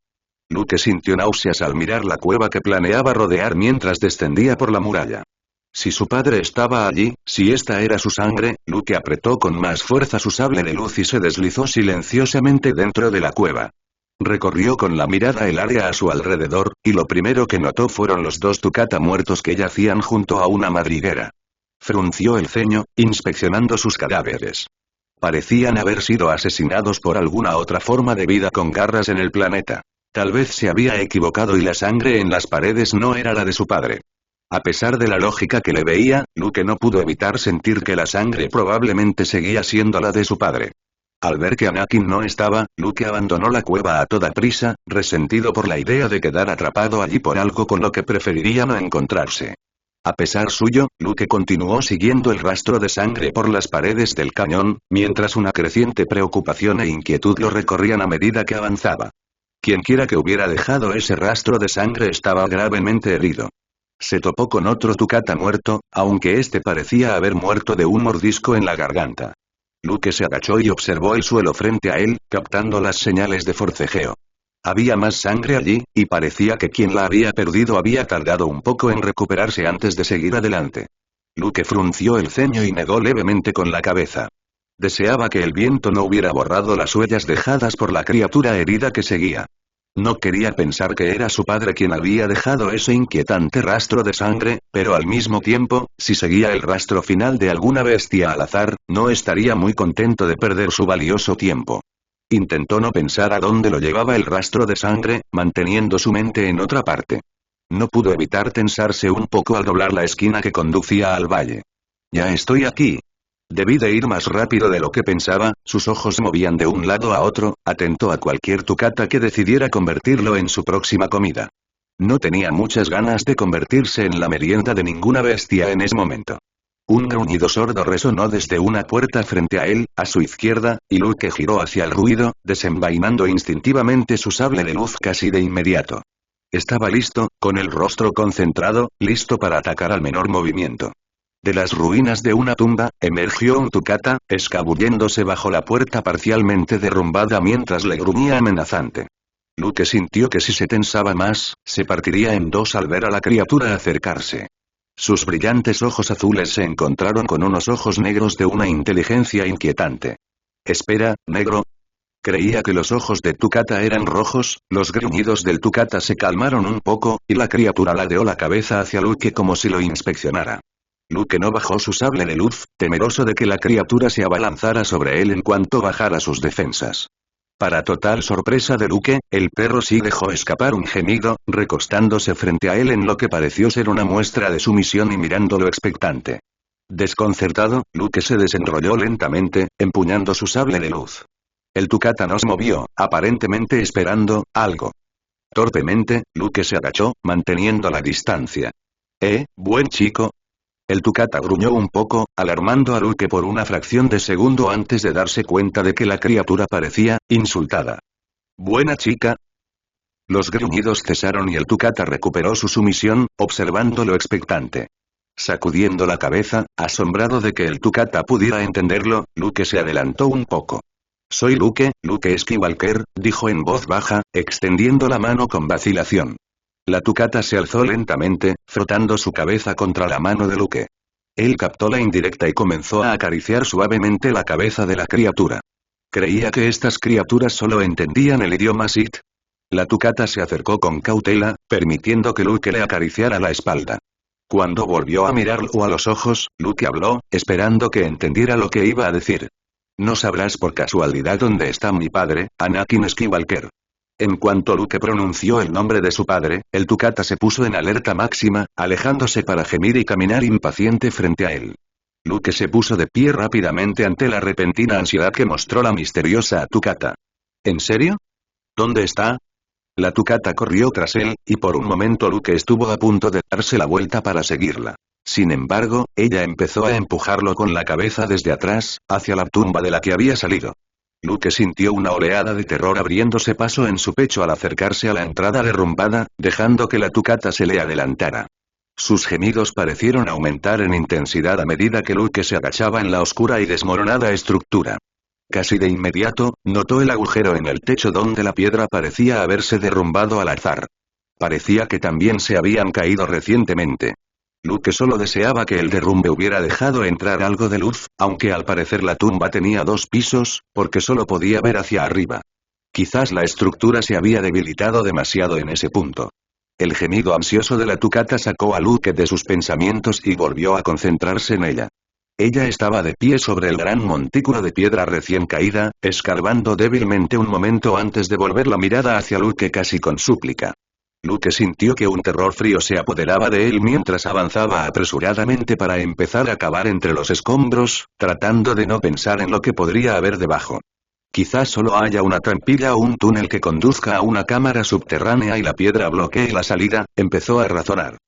Luke sintió náuseas al mirar la cueva que planeaba rodear mientras descendía por la muralla. Si su padre estaba allí, si esta era su sangre, Luke apretó con más fuerza su sable de luz y se deslizó silenciosamente dentro de la cueva. Recorrió con la mirada el área a su alrededor, y lo primero que notó fueron los 2 Tukata muertos que yacían junto a una madriguera. Frunció el ceño, inspeccionando sus cadáveres. Parecían haber sido asesinados por alguna otra forma de vida con garras en el planeta. Tal vez se había equivocado y la sangre en las paredes no era la de su padre. A pesar de la lógica que le veía, Luke no pudo evitar sentir que la sangre probablemente seguía siendo la de su padre. Al ver que Anakin no estaba, Luke abandonó la cueva a toda prisa, resentido por la idea de quedar atrapado allí por algo con lo que preferiría no encontrarse. A pesar suyo, Luke continuó siguiendo el rastro de sangre por las paredes del cañón, mientras una creciente preocupación e inquietud lo recorrían a medida que avanzaba. Quienquiera que hubiera dejado ese rastro de sangre estaba gravemente herido. Se topó con otro Tukata muerto, aunque este parecía haber muerto de un mordisco en la garganta. Luke se agachó y observó el suelo frente a él, captando las señales de forcejeo. Había más sangre allí, y parecía que quien la había perdido había tardado un poco en recuperarse antes de seguir adelante. Luke frunció el ceño y negó levemente con la cabeza. Deseaba que el viento no hubiera borrado las huellas dejadas por la criatura herida que seguía. No quería pensar que era su padre quien había dejado ese inquietante rastro de sangre, pero al mismo tiempo, si seguía el rastro final de alguna bestia al azar, no estaría muy contento de perder su valioso tiempo. Intentó no pensar a dónde lo llevaba el rastro de sangre, manteniendo su mente en otra parte. No pudo evitar tensarse un poco al doblar la esquina que conducía al valle. Ya estoy aquí. Debí de ir más rápido de lo que pensaba, sus ojos se movían de un lado a otro, atento a cualquier tucata que decidiera convertirlo en su próxima comida. No tenía muchas ganas de convertirse en la merienda de ninguna bestia en ese momento. Un gruñido sordo resonó desde una puerta frente a él, a su izquierda, y Luke giró hacia el ruido, desenvainando instintivamente su sable de luz casi de inmediato. Estaba listo, con el rostro concentrado, listo para atacar al menor movimiento. De las ruinas de una tumba, emergió un tucata, escabulléndose bajo la puerta parcialmente derrumbada mientras le gruñía amenazante. Luke sintió que si se tensaba más, se partiría en dos al ver a la criatura acercarse. Sus brillantes ojos azules se encontraron con unos ojos negros de una inteligencia inquietante. «Espera, negro». Creía que los ojos de Tucata eran rojos, los gruñidos del Tucata se calmaron un poco, y la criatura ladeó la cabeza hacia Luke como si lo inspeccionara. Luke no bajó su sable de luz, temeroso de que la criatura se abalanzara sobre él en cuanto bajara sus defensas. Para total sorpresa de Luke, el perro sí dejó escapar un gemido, recostándose frente a él en lo que pareció ser una muestra de sumisión y mirándolo expectante. Desconcertado, Luke se desenrolló lentamente, empuñando su sable de luz. El tucata no se movió, aparentemente esperando algo. Torpemente, Luke se agachó, manteniendo la distancia. Buen chico. El tucata gruñó un poco, alarmando a Luke por una fracción de segundo antes de darse cuenta de que la criatura parecía insultada. Buena chica. Los gruñidos cesaron y el tucata recuperó su sumisión, observándolo expectante. Sacudiendo la cabeza, asombrado de que el tucata pudiera entenderlo, Luke se adelantó un poco. Soy Luke Skywalker, dijo en voz baja, extendiendo la mano con vacilación. La tucata se alzó lentamente, frotando su cabeza contra la mano de Luke. Él captó la indirecta y comenzó a acariciar suavemente la cabeza de la criatura. Creía que estas criaturas solo entendían el idioma Sith. La tucata se acercó con cautela, permitiendo que Luke le acariciara la espalda. Cuando volvió a mirarlo a los ojos, Luke habló, esperando que entendiera lo que iba a decir. No sabrás por casualidad dónde está mi padre, Anakin Skywalker. En cuanto Luke pronunció el nombre de su padre, el tucata se puso en alerta máxima, alejándose para gemir y caminar impaciente frente a él. Luke se puso de pie rápidamente ante la repentina ansiedad que mostró la misteriosa tucata. ¿En serio? ¿Dónde está? La tucata corrió tras él, y por un momento Luke estuvo a punto de darse la vuelta para seguirla. Sin embargo, ella empezó a empujarlo con la cabeza desde atrás, hacia la tumba de la que había salido. Luke sintió una oleada de terror abriéndose paso en su pecho al acercarse a la entrada derrumbada, dejando que la tucata se le adelantara. Sus gemidos parecieron aumentar en intensidad a medida que Luke se agachaba en la oscura y desmoronada estructura. Casi de inmediato, notó el agujero en el techo donde la piedra parecía haberse derrumbado al azar. Parecía que también se habían caído recientemente. Luke solo deseaba que el derrumbe hubiera dejado entrar algo de luz, aunque al parecer la tumba tenía 2 pisos, porque solo podía ver hacia arriba. Quizás la estructura se había debilitado demasiado en ese punto. El gemido ansioso de la tucata sacó a Luke de sus pensamientos y volvió a concentrarse en ella. Ella estaba de pie sobre el gran montículo de piedra recién caída, escarbando débilmente un momento antes de volver la mirada hacia Luke casi con súplica. Luke sintió que un terror frío se apoderaba de él mientras avanzaba apresuradamente para empezar a cavar entre los escombros, tratando de no pensar en lo que podría haber debajo. Quizás solo haya una trampilla o un túnel que conduzca a una cámara subterránea y la piedra bloquee la salida, empezó a razonar.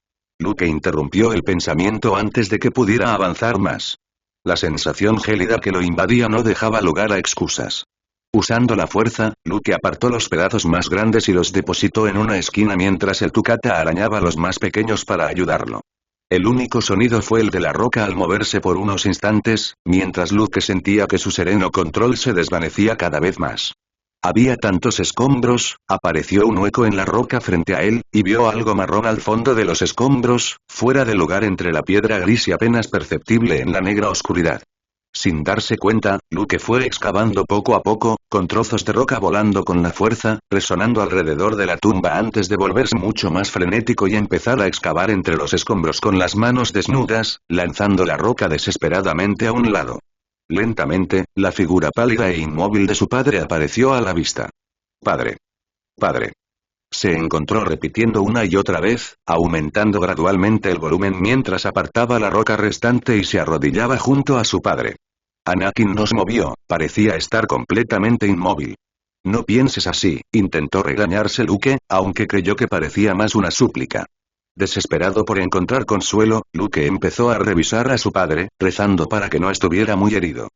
Luke interrumpió el pensamiento antes de que pudiera avanzar más. La sensación gélida que lo invadía no dejaba lugar a excusas. Usando la fuerza, Luke apartó los pedazos más grandes y los depositó en una esquina mientras el tucata arañaba los más pequeños para ayudarlo. El único sonido fue el de la roca al moverse por unos instantes, mientras Luke sentía que su sereno control se desvanecía cada vez más. Había tantos escombros, apareció un hueco en la roca frente a él, y vio algo marrón al fondo de los escombros, fuera de lugar entre la piedra gris y apenas perceptible en la negra oscuridad. Sin darse cuenta, Luke fue excavando poco a poco, con trozos de roca volando con la fuerza, resonando alrededor de la tumba antes de volverse mucho más frenético y empezar a excavar entre los escombros con las manos desnudas, lanzando la roca desesperadamente a un lado. Lentamente, la figura pálida e inmóvil de su padre apareció a la vista. Padre. Padre. Se encontró repitiendo una y otra vez, aumentando gradualmente el volumen mientras apartaba la roca restante y se arrodillaba junto a su padre. Anakin no se movió, parecía estar completamente inmóvil. No pienses así, intentó regañarse Luke, aunque creyó que parecía más una súplica. Desesperado por encontrar consuelo, Luke empezó a revisar a su padre, rezando para que no estuviera muy herido.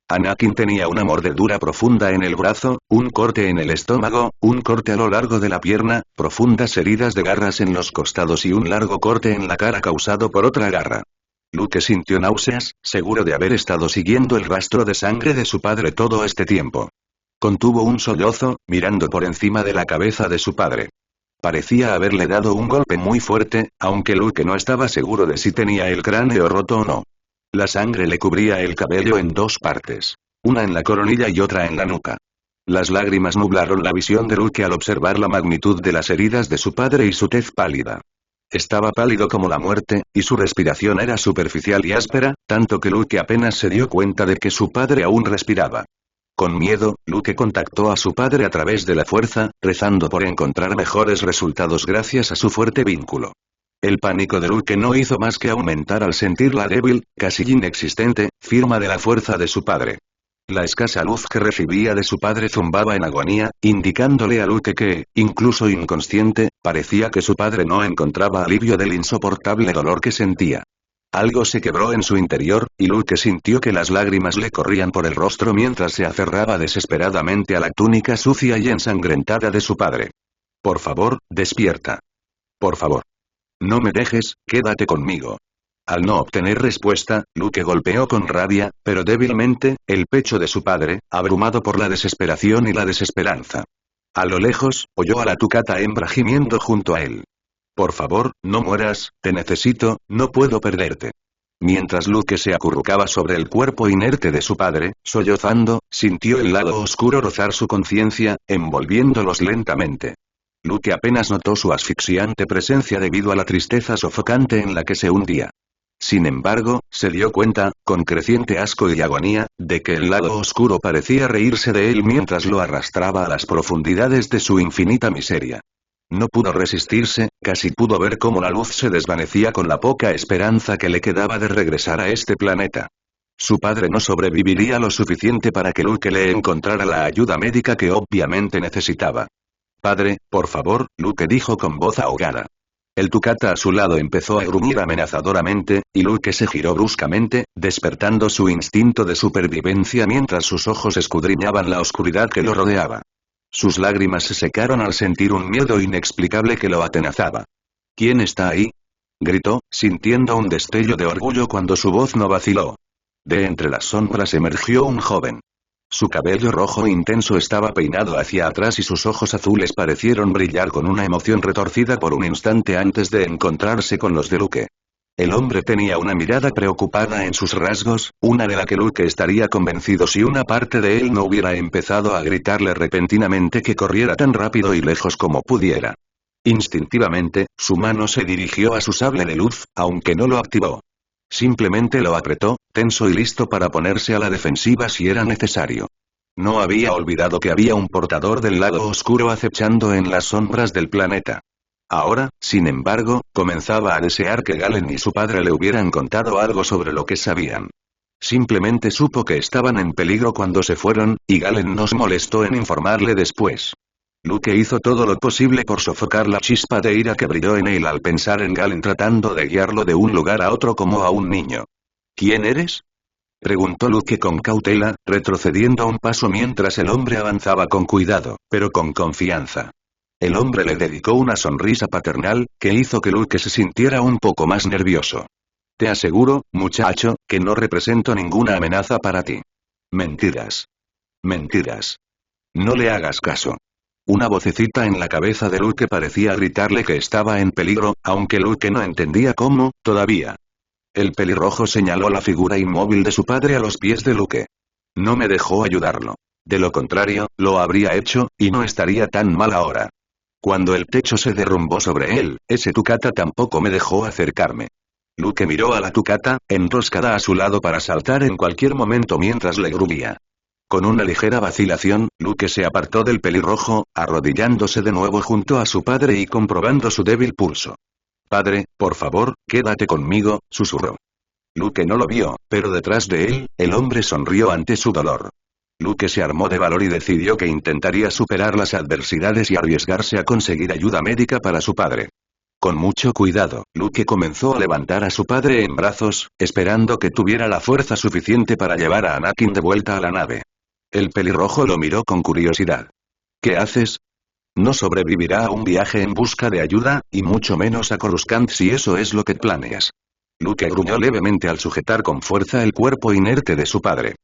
Anakin tenía una mordedura profunda en el brazo, un corte en el estómago, un corte a lo largo de la pierna, profundas heridas de garras en los costados y un largo corte en la cara causado por otra garra. Luke sintió náuseas, seguro de haber estado siguiendo el rastro de sangre de su padre todo este tiempo. Contuvo un sollozo, mirando por encima de la cabeza de su padre. Parecía haberle dado un golpe muy fuerte, aunque Luke no estaba seguro de si tenía el cráneo roto o no. La sangre le cubría el cabello en dos partes. Una en la coronilla y otra en la nuca. Las lágrimas nublaron la visión de Luke al observar la magnitud de las heridas de su padre y su tez pálida. Estaba pálido como la muerte, y su respiración era superficial y áspera, tanto que Luke apenas se dio cuenta de que su padre aún respiraba. Con miedo, Luke contactó a su padre a través de la fuerza, rezando por encontrar mejores resultados gracias a su fuerte vínculo. El pánico de Luke no hizo más que aumentar al sentir la débil, casi inexistente, firma de la fuerza de su padre. La escasa luz que recibía de su padre zumbaba en agonía, indicándole a Luke que, incluso inconsciente, parecía que su padre no encontraba alivio del insoportable dolor que sentía. Algo se quebró en su interior, y Luke sintió que las lágrimas le corrían por el rostro mientras se aferraba desesperadamente a la túnica sucia y ensangrentada de su padre. Por favor, despierta. Por favor. No me dejes, quédate conmigo. Al no obtener respuesta, Luke golpeó con rabia, pero débilmente, el pecho de su padre, abrumado por la desesperación y la desesperanza. A lo lejos, oyó a la tucata hembra gimiendo junto a él. Por favor, no mueras, te necesito, no puedo perderte. Mientras Luke se acurrucaba sobre el cuerpo inerte de su padre, sollozando, sintió el lado oscuro rozar su conciencia, envolviéndolos lentamente. Luke apenas notó su asfixiante presencia debido a la tristeza sofocante en la que se hundía. Sin embargo, se dio cuenta, con creciente asco y agonía, de que el lado oscuro parecía reírse de él mientras lo arrastraba a las profundidades de su infinita miseria. No pudo resistirse, casi pudo ver cómo la luz se desvanecía con la poca esperanza que le quedaba de regresar a este planeta. Su padre no sobreviviría lo suficiente para que Luke le encontrara la ayuda médica que obviamente necesitaba. Padre, por favor, Luke dijo con voz ahogada. El tucata a su lado empezó a gruñir amenazadoramente, y Luke se giró bruscamente, despertando su instinto de supervivencia mientras sus ojos escudriñaban la oscuridad que lo rodeaba. Sus lágrimas se secaron al sentir un miedo inexplicable que lo atenazaba. ¿Quién está ahí? Gritó, sintiendo un destello de orgullo cuando su voz no vaciló. De entre las sombras emergió un joven. Su cabello rojo intenso estaba peinado hacia atrás y sus ojos azules parecieron brillar con una emoción retorcida por un instante antes de encontrarse con los de Luke. El hombre tenía una mirada preocupada en sus rasgos, una de la que Luke estaría convencido si una parte de él no hubiera empezado a gritarle repentinamente que corriera tan rápido y lejos como pudiera. Instintivamente, su mano se dirigió a su sable de luz, aunque no lo activó. Simplemente lo apretó, tenso y listo para ponerse a la defensiva si era necesario. No había olvidado que había un portador del lado oscuro acechando en las sombras del planeta. Ahora, sin embargo, comenzaba a desear que Galen y su padre le hubieran contado algo sobre lo que sabían. Simplemente supo que estaban en peligro cuando se fueron, y Galen no se molestó en informarle después. Luke hizo todo lo posible por sofocar la chispa de ira que brilló en él al pensar en Galen tratando de guiarlo de un lugar a otro como a un niño. ¿Quién eres? Preguntó Luke con cautela, retrocediendo un paso mientras el hombre avanzaba con cuidado, pero con confianza. El hombre le dedicó una sonrisa paternal, que hizo que Luke se sintiera un poco más nervioso. Te aseguro, muchacho, que no represento ninguna amenaza para ti. Mentiras. Mentiras. No le hagas caso. Una vocecita en la cabeza de Luke parecía gritarle que estaba en peligro, aunque Luke no entendía cómo, todavía. El pelirrojo señaló la figura inmóvil de su padre a los pies de Luke. No me dejó ayudarlo. De lo contrario, lo habría hecho, y no estaría tan mal ahora. Cuando el techo se derrumbó sobre él, ese Tukata tampoco me dejó acercarme. Luke miró a la Tukata, enroscada a su lado para saltar en cualquier momento mientras le gruñía. Con una ligera vacilación, Luke se apartó del pelirrojo, arrodillándose de nuevo junto a su padre y comprobando su débil pulso. «Padre, por favor, quédate conmigo», susurró. Luke no lo vio, pero detrás de él, el hombre sonrió ante su dolor. Luke se armó de valor y decidió que intentaría superar las adversidades y arriesgarse a conseguir ayuda médica para su padre. Con mucho cuidado, Luke comenzó a levantar a su padre en brazos, esperando que tuviera la fuerza suficiente para llevar a Anakin de vuelta a la nave. El pelirrojo lo miró con curiosidad. «¿Qué haces? No sobrevivirá a un viaje en busca de ayuda, y mucho menos a Coruscant si eso es lo que planeas». Luke gruñó levemente al sujetar con fuerza el cuerpo inerte de su padre.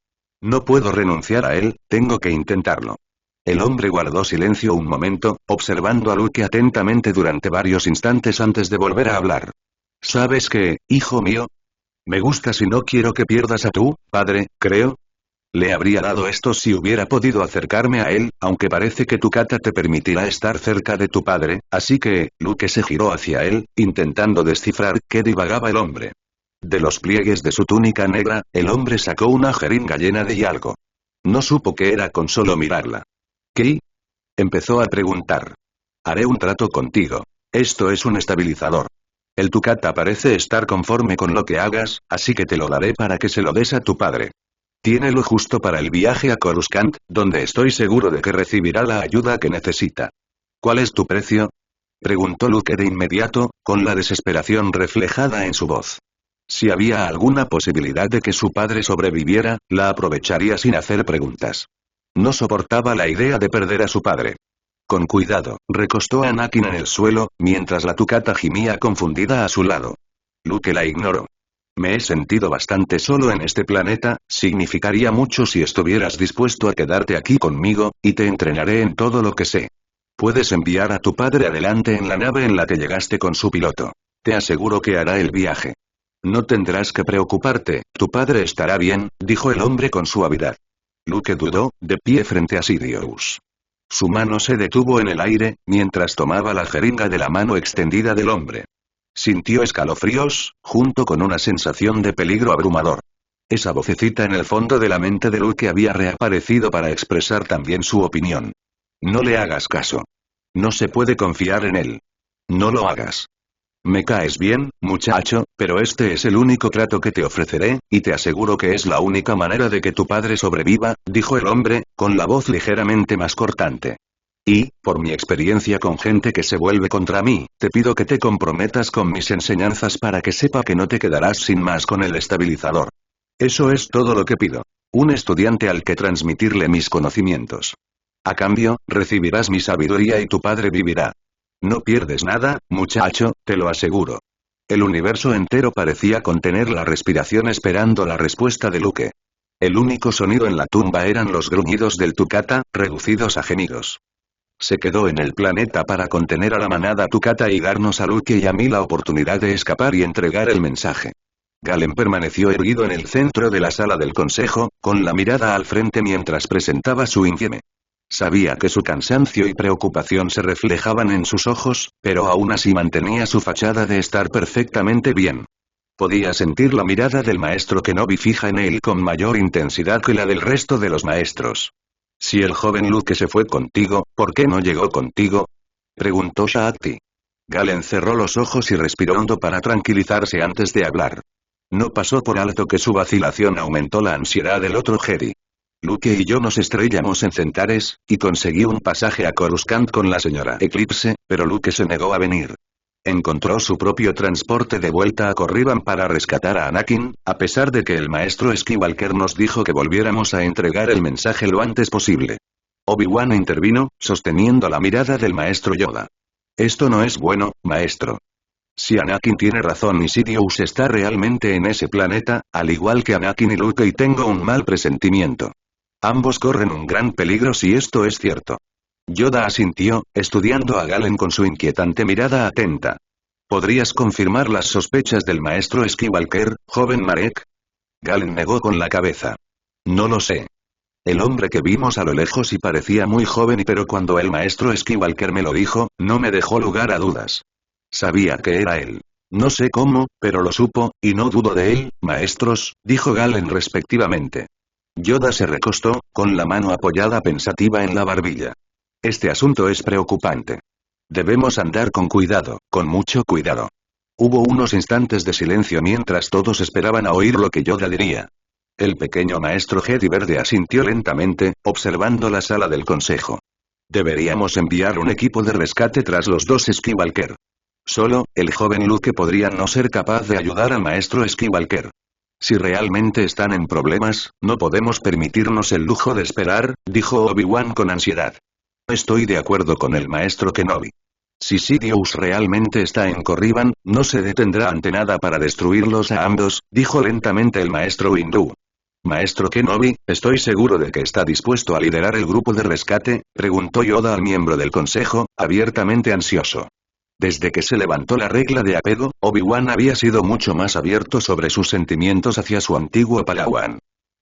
«No puedo renunciar a él, tengo que intentarlo». El hombre guardó silencio un momento, observando a Luke atentamente durante varios instantes antes de volver a hablar. «¿Sabes qué, hijo mío? Me gustas y no quiero que pierdas a tu padre, creo. Le habría dado esto si hubiera podido acercarme a él, aunque parece que tu kata te permitirá estar cerca de tu padre, así que...». Luke se giró hacia él, intentando descifrar qué divagaba el hombre. De los pliegues de su túnica negra, el hombre sacó una jeringa llena de algo. No supo qué era con solo mirarla. «¿Qué?», empezó a preguntar. «Haré un trato contigo. Esto es un estabilizador. El Tukata parece estar conforme con lo que hagas, así que te lo daré para que se lo des a tu padre. Tiene lo justo para el viaje a Coruscant, donde estoy seguro de que recibirá la ayuda que necesita». «¿Cuál es tu precio?», preguntó Luke de inmediato, con la desesperación reflejada en su voz. Si había alguna posibilidad de que su padre sobreviviera, la aprovecharía sin hacer preguntas. No soportaba la idea de perder a su padre. Con cuidado, recostó a Anakin en el suelo, mientras la Tukata gimía confundida a su lado. Luke la ignoró. «Me he sentido bastante solo en este planeta, significaría mucho si estuvieras dispuesto a quedarte aquí conmigo, y te entrenaré en todo lo que sé. Puedes enviar a tu padre adelante en la nave en la que llegaste con su piloto. Te aseguro que hará el viaje. No tendrás que preocuparte, tu padre estará bien», dijo el hombre con suavidad. Luke dudó, de pie frente a Sidious. Su mano se detuvo en el aire, mientras tomaba la jeringa de la mano extendida del hombre. Sintió escalofríos, junto con una sensación de peligro abrumador. Esa vocecita en el fondo de la mente de Luke había reaparecido para expresar también su opinión. «No le hagas caso. No se puede confiar en él. No lo hagas. Me caes bien, muchacho, pero este es el único trato que te ofreceré, y te aseguro que es la única manera de que tu padre sobreviva», dijo el hombre, con la voz ligeramente más cortante. «Y, por mi experiencia con gente que se vuelve contra mí, te pido que te comprometas con mis enseñanzas para que sepa que no te quedarás sin más con el estabilizador. Eso es todo lo que pido. Un estudiante al que transmitirle mis conocimientos. A cambio, recibirás mi sabiduría y tu padre vivirá. No pierdes nada, muchacho, te lo aseguro». El universo entero parecía contener la respiración esperando la respuesta de Luke. El único sonido en la tumba eran los gruñidos del Tukata, reducidos a gemidos. Se quedó en el planeta para contener a la manada Tukata y darnos a Luke y a mí la oportunidad de escapar y entregar el mensaje. Galen permaneció erguido en el centro de la sala del consejo, con la mirada al frente mientras presentaba su informe. Sabía que su cansancio y preocupación se reflejaban en sus ojos, pero aún así mantenía su fachada de estar perfectamente bien. Podía sentir la mirada del maestro Kenobi fija en él con mayor intensidad que la del resto de los maestros. «Si el joven Luke se fue contigo, ¿por qué no llegó contigo?», preguntó Shakti. Galen cerró los ojos y respiró hondo para tranquilizarse antes de hablar. No pasó por alto que su vacilación aumentó la ansiedad del otro Jedi. «Luke y yo nos estrellamos en Centares, y conseguí un pasaje a Coruscant con la señora Eclipse, pero Luke se negó a venir. Encontró su propio transporte de vuelta a Corriban para rescatar a Anakin, a pesar de que el maestro Skywalker nos dijo que volviéramos a entregar el mensaje lo antes posible». Obi-Wan intervino, sosteniendo la mirada del maestro Yoda. «Esto no es bueno, maestro. Si Anakin tiene razón y Sidious está realmente en ese planeta, al igual que Anakin y Luke, y tengo un mal presentimiento. Ambos corren un gran peligro si esto es cierto. Yoda asintió, estudiando a Galen con su inquietante mirada atenta. ¿Podrías confirmar las sospechas del maestro Skywalker, joven Marek? Galen negó con la cabeza. No lo sé. El hombre que vimos a lo lejos y parecía muy joven, pero cuando el maestro Skywalker me lo dijo, no me dejó lugar a dudas. Sabía que era él. No sé cómo, pero lo supo, y no dudo de él, maestros, dijo Galen respectivamente. Yoda se recostó, con la mano apoyada pensativa en la barbilla. Este asunto es preocupante. Debemos andar con cuidado, con mucho cuidado. Hubo unos instantes de silencio mientras todos esperaban a oír lo que Yoda diría. El pequeño maestro Jedi verde asintió lentamente, observando la sala del consejo. Deberíamos enviar un equipo de rescate tras los dos Skywalker. Solo, el joven Luke podría no ser capaz de ayudar al maestro Skywalker. Si realmente están en problemas, no podemos permitirnos el lujo de esperar, dijo Obi-Wan con ansiedad. Estoy de acuerdo con el maestro Kenobi. Si Sidious realmente está en Corriban, no se detendrá ante nada para destruirlos a ambos, dijo lentamente el maestro Windu. Maestro Kenobi, ¿estoy seguro de que está dispuesto a liderar el grupo de rescate?, preguntó Yoda al miembro del consejo, abiertamente ansioso. Desde que se levantó la regla de apego, Obi-Wan había sido mucho más abierto sobre sus sentimientos hacia su antiguo Padawan.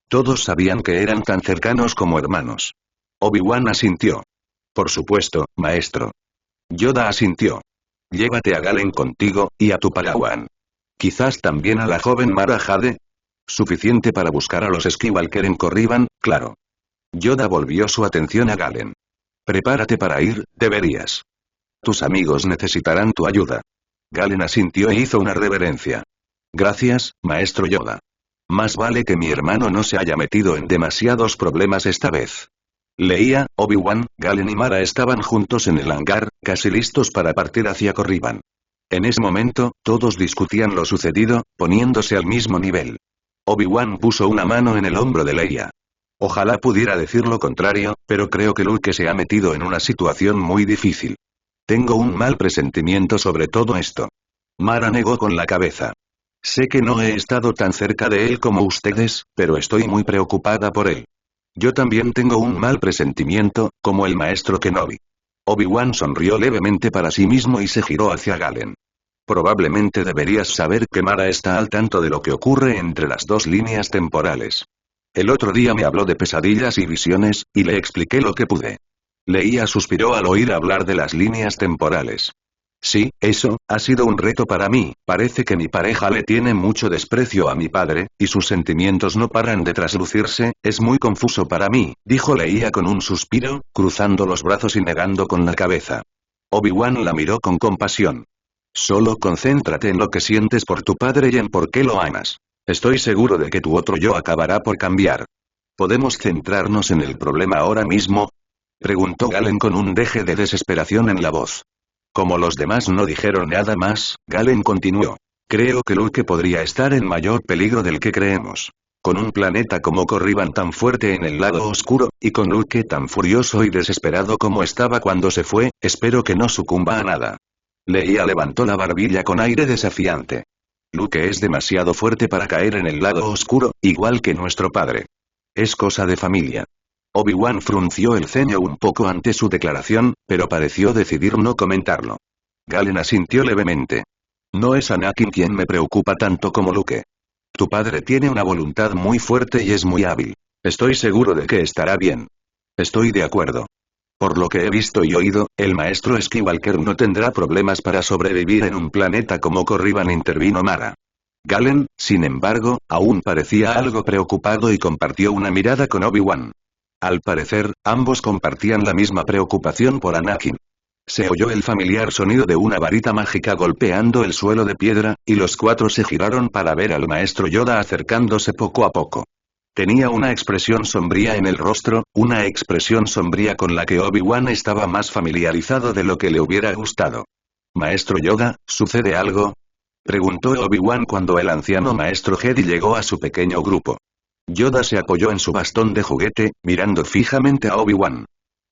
Todos sabían que eran tan cercanos como hermanos. Obi-Wan asintió. Por supuesto, maestro. Yoda asintió. Llévate a Galen contigo, y a tu Padawan. Quizás también a la joven Mara Jade. Suficiente para buscar a los Skywalker en Corriban, claro. Yoda volvió su atención a Galen. Prepárate para ir, deberías. Tus amigos necesitarán tu ayuda. Galen asintió e hizo una reverencia. Gracias, maestro Yoda. Más vale que mi hermano no se haya metido en demasiados problemas esta vez. Leía, Obi-Wan, Galen y Mara estaban juntos en el hangar, casi listos para partir hacia Corriban. En ese momento, todos discutían lo sucedido, poniéndose al mismo nivel. Obi-Wan puso una mano en el hombro de Leia. Ojalá pudiera decir lo contrario, pero creo que Luke se ha metido en una situación muy difícil. Tengo un mal presentimiento sobre todo esto. Mara negó con la cabeza. Sé que no he estado tan cerca de él como ustedes, pero estoy muy preocupada por él. Yo también tengo un mal presentimiento, como el maestro Kenobi. Obi-Wan sonrió levemente para sí mismo y se giró hacia Galen. Probablemente deberías saber que Mara está al tanto de lo que ocurre entre las dos líneas temporales. El otro día me habló de pesadillas y visiones, y le expliqué lo que pude. Leia suspiró al oír hablar de las líneas temporales. Sí, eso, ha sido un reto para mí, parece que mi pareja le tiene mucho desprecio a mi padre, y sus sentimientos no paran de traslucirse, es muy confuso para mí, dijo Leia con un suspiro, cruzando los brazos y negando con la cabeza. Obi-Wan la miró con compasión. Solo concéntrate en lo que sientes por tu padre y en por qué lo amas. Estoy seguro de que tu otro yo acabará por cambiar. ¿Podemos centrarnos en el problema ahora mismo?, preguntó Galen con un deje de desesperación en la voz. Como los demás no dijeron nada más, Galen continuó. Creo que Luke podría estar en mayor peligro del que creemos. Con un planeta como Corriban tan fuerte en el lado oscuro, y con Luke tan furioso y desesperado como estaba cuando se fue, espero que no sucumba a nada. Leia levantó la barbilla con aire desafiante. Luke es demasiado fuerte para caer en el lado oscuro, igual que nuestro padre. Es cosa de familia. Obi-Wan frunció el ceño un poco ante su declaración, pero pareció decidir no comentarlo. Galen asintió levemente. No es Anakin quien me preocupa tanto como Luke. Tu padre tiene una voluntad muy fuerte y es muy hábil. Estoy seguro de que estará bien. Estoy de acuerdo. Por lo que he visto y oído, el maestro Skywalker no tendrá problemas para sobrevivir en un planeta como Corriban, intervino Mara. Galen, sin embargo, aún parecía algo preocupado y compartió una mirada con Obi-Wan. Al parecer, ambos compartían la misma preocupación por Anakin. Se oyó el familiar sonido de una varita mágica golpeando el suelo de piedra, y los cuatro se giraron para ver al maestro Yoda acercándose poco a poco. Tenía una expresión sombría en el rostro, una expresión sombría con la que Obi-Wan estaba más familiarizado de lo que le hubiera gustado. «Maestro Yoda, ¿sucede algo?», preguntó Obi-Wan cuando el anciano maestro Jedi llegó a su pequeño grupo. Yoda se apoyó en su bastón de juguete, mirando fijamente a Obi-Wan.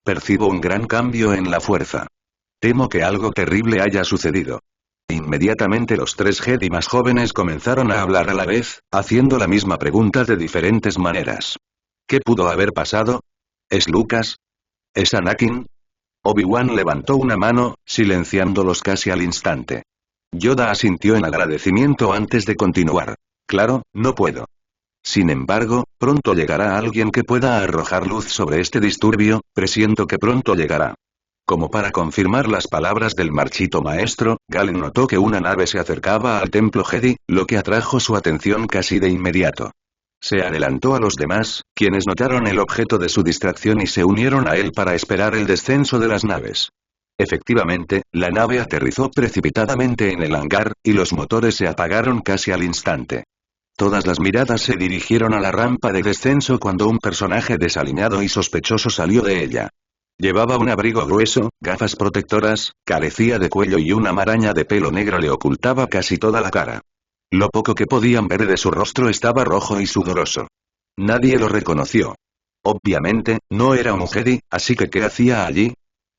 «Percibo un gran cambio en la fuerza. Temo que algo terrible haya sucedido». Inmediatamente los tres Jedi más jóvenes comenzaron a hablar a la vez, haciendo la misma pregunta de diferentes maneras. ¿Qué pudo haber pasado? ¿Es Lucas? ¿Es Anakin? Obi-Wan levantó una mano, silenciándolos casi al instante. Yoda asintió en agradecimiento antes de continuar. Claro, no puedo. Sin embargo, pronto llegará alguien que pueda arrojar luz sobre este disturbio, presiento que pronto llegará. Como para confirmar las palabras del marchito maestro, Galen notó que una nave se acercaba al templo Jedi, lo que atrajo su atención casi de inmediato. Se adelantó a los demás, quienes notaron el objeto de su distracción y se unieron a él para esperar el descenso de las naves. Efectivamente, la nave aterrizó precipitadamente en el hangar, y los motores se apagaron casi al instante. Todas las miradas se dirigieron a la rampa de descenso cuando un personaje desaliñado y sospechoso salió de ella. Llevaba un abrigo grueso, gafas protectoras, carecía de cuello y una maraña de pelo negro le ocultaba casi toda la cara. Lo poco que podían ver de su rostro estaba rojo y sudoroso. Nadie lo reconoció. Obviamente, no era un Jedi, así que ¿qué hacía allí?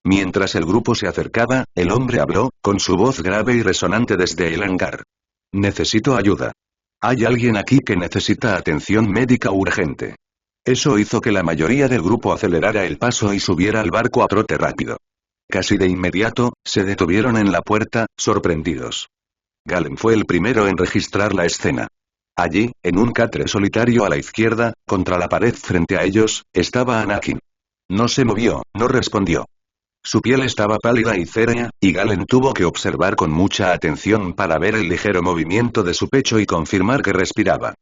Mientras el grupo se acercaba, el hombre habló, con su voz grave y resonante desde el hangar. Necesito ayuda. Hay alguien aquí que necesita atención médica urgente. Eso hizo que la mayoría del grupo acelerara el paso y subiera al barco a trote rápido. Casi de inmediato, se detuvieron en la puerta, sorprendidos. Galen fue el primero en registrar la escena. Allí, en un catre solitario a la izquierda, contra la pared frente a ellos, estaba Anakin. No se movió, no respondió. Su piel estaba pálida y cérea, y Galen tuvo que observar con mucha atención para ver el ligero movimiento de su pecho y confirmar que respiraba.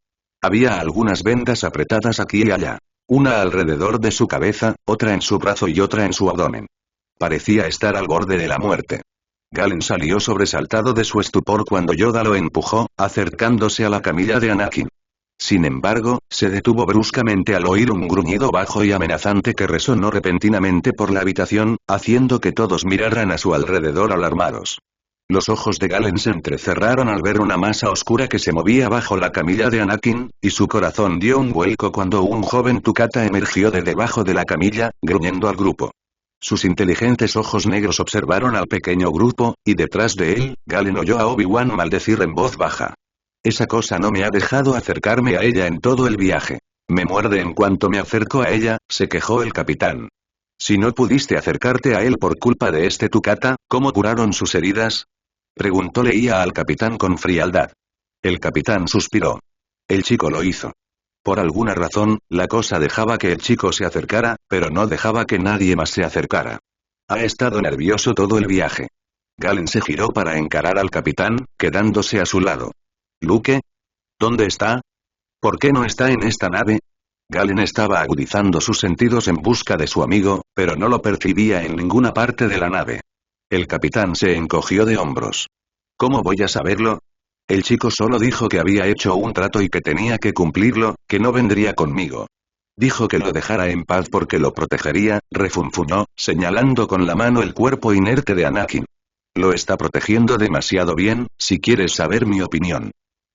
Había algunas vendas apretadas aquí y allá. Una alrededor de su cabeza, otra en su brazo y otra en su abdomen. Parecía estar al borde de la muerte. Galen salió sobresaltado de su estupor cuando Yoda lo empujó, acercándose a la camilla de Anakin. Sin embargo, se detuvo bruscamente al oír un gruñido bajo y amenazante que resonó repentinamente por la habitación, haciendo que todos miraran a su alrededor alarmados. Los ojos de Galen se entrecerraron al ver una masa oscura que se movía bajo la camilla de Anakin, y su corazón dio un vuelco cuando un joven Tukata emergió de debajo de la camilla, gruñendo al grupo. Sus inteligentes ojos negros observaron al pequeño grupo, y detrás de él, Galen oyó a Obi-Wan maldecir en voz baja. Esa cosa no me ha dejado acercarme a ella en todo el viaje. Me muerde en cuanto me acerco a ella, se quejó el capitán. Si no pudiste acercarte a él por culpa de este Tukata, ¿cómo curaron sus heridas? Preguntó Leia al capitán con frialdad. El capitán suspiró. El chico lo hizo. Por alguna razón, la cosa dejaba que el chico se acercara, pero no dejaba que nadie más se acercara. Ha estado nervioso todo el viaje. Galen se giró para encarar al capitán, quedándose a su lado. ¿Luke? ¿Dónde está? ¿Por qué no está en esta nave? Galen estaba agudizando sus sentidos en busca de su amigo, pero no lo percibía en ninguna parte de la nave. El capitán se encogió de hombros. ¿Cómo voy a saberlo? El chico solo dijo que había hecho un trato y que tenía que cumplirlo, que no vendría conmigo. Dijo que lo dejara en paz porque lo protegería, refunfuñó, señalando con la mano el cuerpo inerte de Anakin. Lo está protegiendo demasiado bien, si quieres saber mi opinión.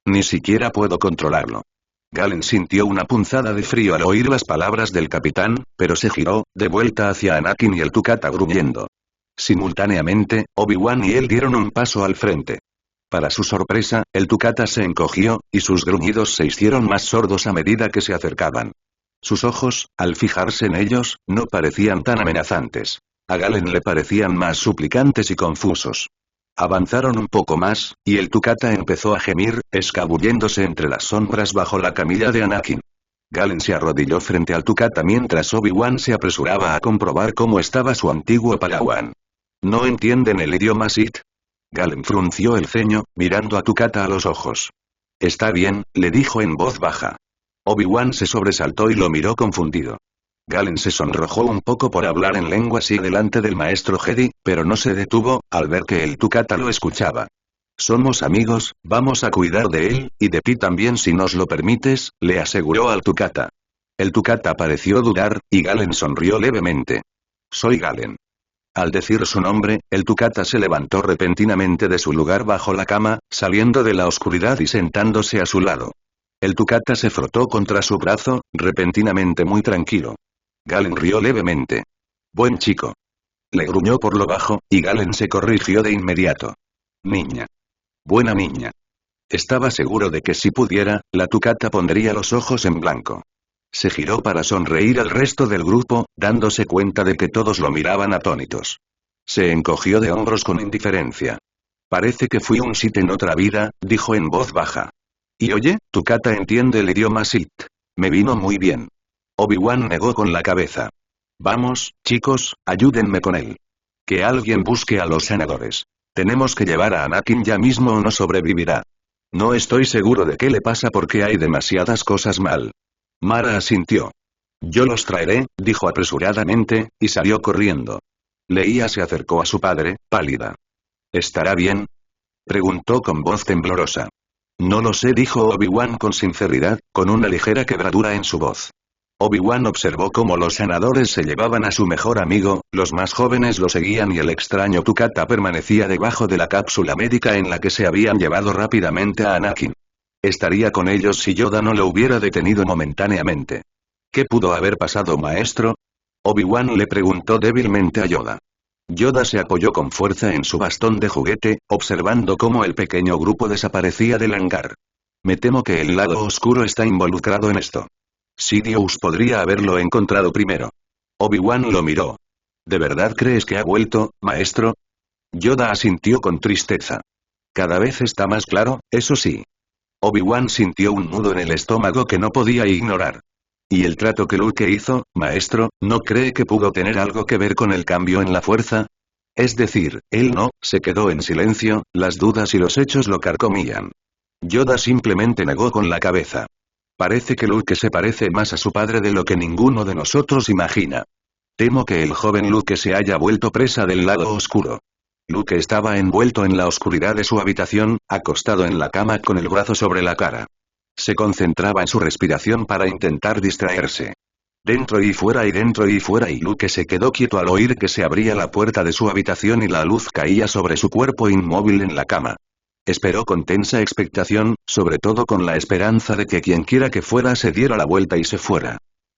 Ni siquiera puedo controlarlo. Galen sintió una punzada de frío al oír las palabras del capitán, pero se giró, de vuelta hacia Anakin y el Tukata gruñendo. Simultáneamente, Obi-Wan y él dieron un paso al frente. Para su sorpresa, el Tukata se encogió, y sus gruñidos se hicieron más sordos a medida que se acercaban. Sus ojos, al fijarse en ellos, no parecían tan amenazantes. A Galen le parecían más suplicantes y confusos. Avanzaron un poco más, y el Tukata empezó a gemir, escabulléndose entre las sombras bajo la camilla de Anakin. Galen se arrodilló frente al Tukata mientras Obi-Wan se apresuraba a comprobar cómo estaba su antiguo Padawan. ¿No entienden el idioma Sith? Galen frunció el ceño, mirando a Tukata a los ojos. Está bien, le dijo en voz baja. Obi-Wan se sobresaltó y lo miró confundido. Galen se sonrojó un poco por hablar en lengua Sith delante del maestro Jedi, pero no se detuvo, al ver que el Tukata lo escuchaba. Somos amigos, vamos a cuidar de él, y de ti también si nos lo permites, le aseguró al Tukata. El Tukata pareció dudar, y Galen sonrió levemente. Soy Galen. Al decir su nombre, el Tukata se levantó repentinamente de su lugar bajo la cama, saliendo de la oscuridad y sentándose a su lado. El Tukata se frotó contra su brazo, repentinamente muy tranquilo. Galen rió levemente. Buen chico. Le gruñó por lo bajo, y Galen se corrigió de inmediato. Niña. Buena niña. Estaba seguro de que si pudiera, la Tukata pondría los ojos en blanco. Se giró para sonreír al resto del grupo, dándose cuenta de que todos lo miraban atónitos. Se encogió de hombros con indiferencia. Parece que fui un Sith en otra vida, dijo en voz baja. Y oye, tu kata entiende el idioma Sith. Me vino muy bien. Obi-Wan negó con la cabeza. Vamos, chicos, ayúdenme con él. Que alguien busque a los sanadores. Tenemos que llevar a Anakin ya mismo o no sobrevivirá. No estoy seguro de qué le pasa porque hay demasiadas cosas mal. Mara asintió. Yo los traeré, dijo apresuradamente, y salió corriendo. Leia se acercó a su padre, pálida. ¿Estará bien?, preguntó con voz temblorosa. No lo sé, dijo Obi-Wan con sinceridad, con una ligera quebradura en su voz. Obi-Wan observó cómo los sanadores se llevaban a su mejor amigo, los más jóvenes lo seguían y el extraño Tukata permanecía debajo de la cápsula médica en la que se habían llevado rápidamente a Anakin. Estaría con ellos si Yoda no lo hubiera detenido momentáneamente. ¿Qué pudo haber pasado, maestro? Obi-Wan le preguntó débilmente a Yoda. Yoda se apoyó con fuerza en su bastón de juguete, observando cómo el pequeño grupo desaparecía del hangar. Me temo que el lado oscuro está involucrado en esto. Sidious podría haberlo encontrado primero. Obi-Wan lo miró. ¿De verdad crees que ha vuelto, maestro? Yoda asintió con tristeza. Cada vez está más claro, eso sí. Obi-Wan sintió un nudo en el estómago que no podía ignorar. ¿Y el trato que Luke hizo, maestro, no cree que pudo tener algo que ver con el cambio en la fuerza? Es decir, él no, se quedó en silencio, las dudas y los hechos lo carcomían. Yoda simplemente negó con la cabeza. Parece que Luke se parece más a su padre de lo que ninguno de nosotros imagina. Temo que el joven Luke se haya vuelto presa del lado oscuro. Luke estaba envuelto en la oscuridad de su habitación, acostado en la cama con el brazo sobre la cara. Se concentraba en su respiración para intentar distraerse. Dentro y fuera y Luke se quedó quieto al oír que se abría la puerta de su habitación y la luz caía sobre su cuerpo inmóvil en la cama. Esperó con tensa expectación, sobre todo con la esperanza de que quienquiera que fuera se diera la vuelta y se fuera.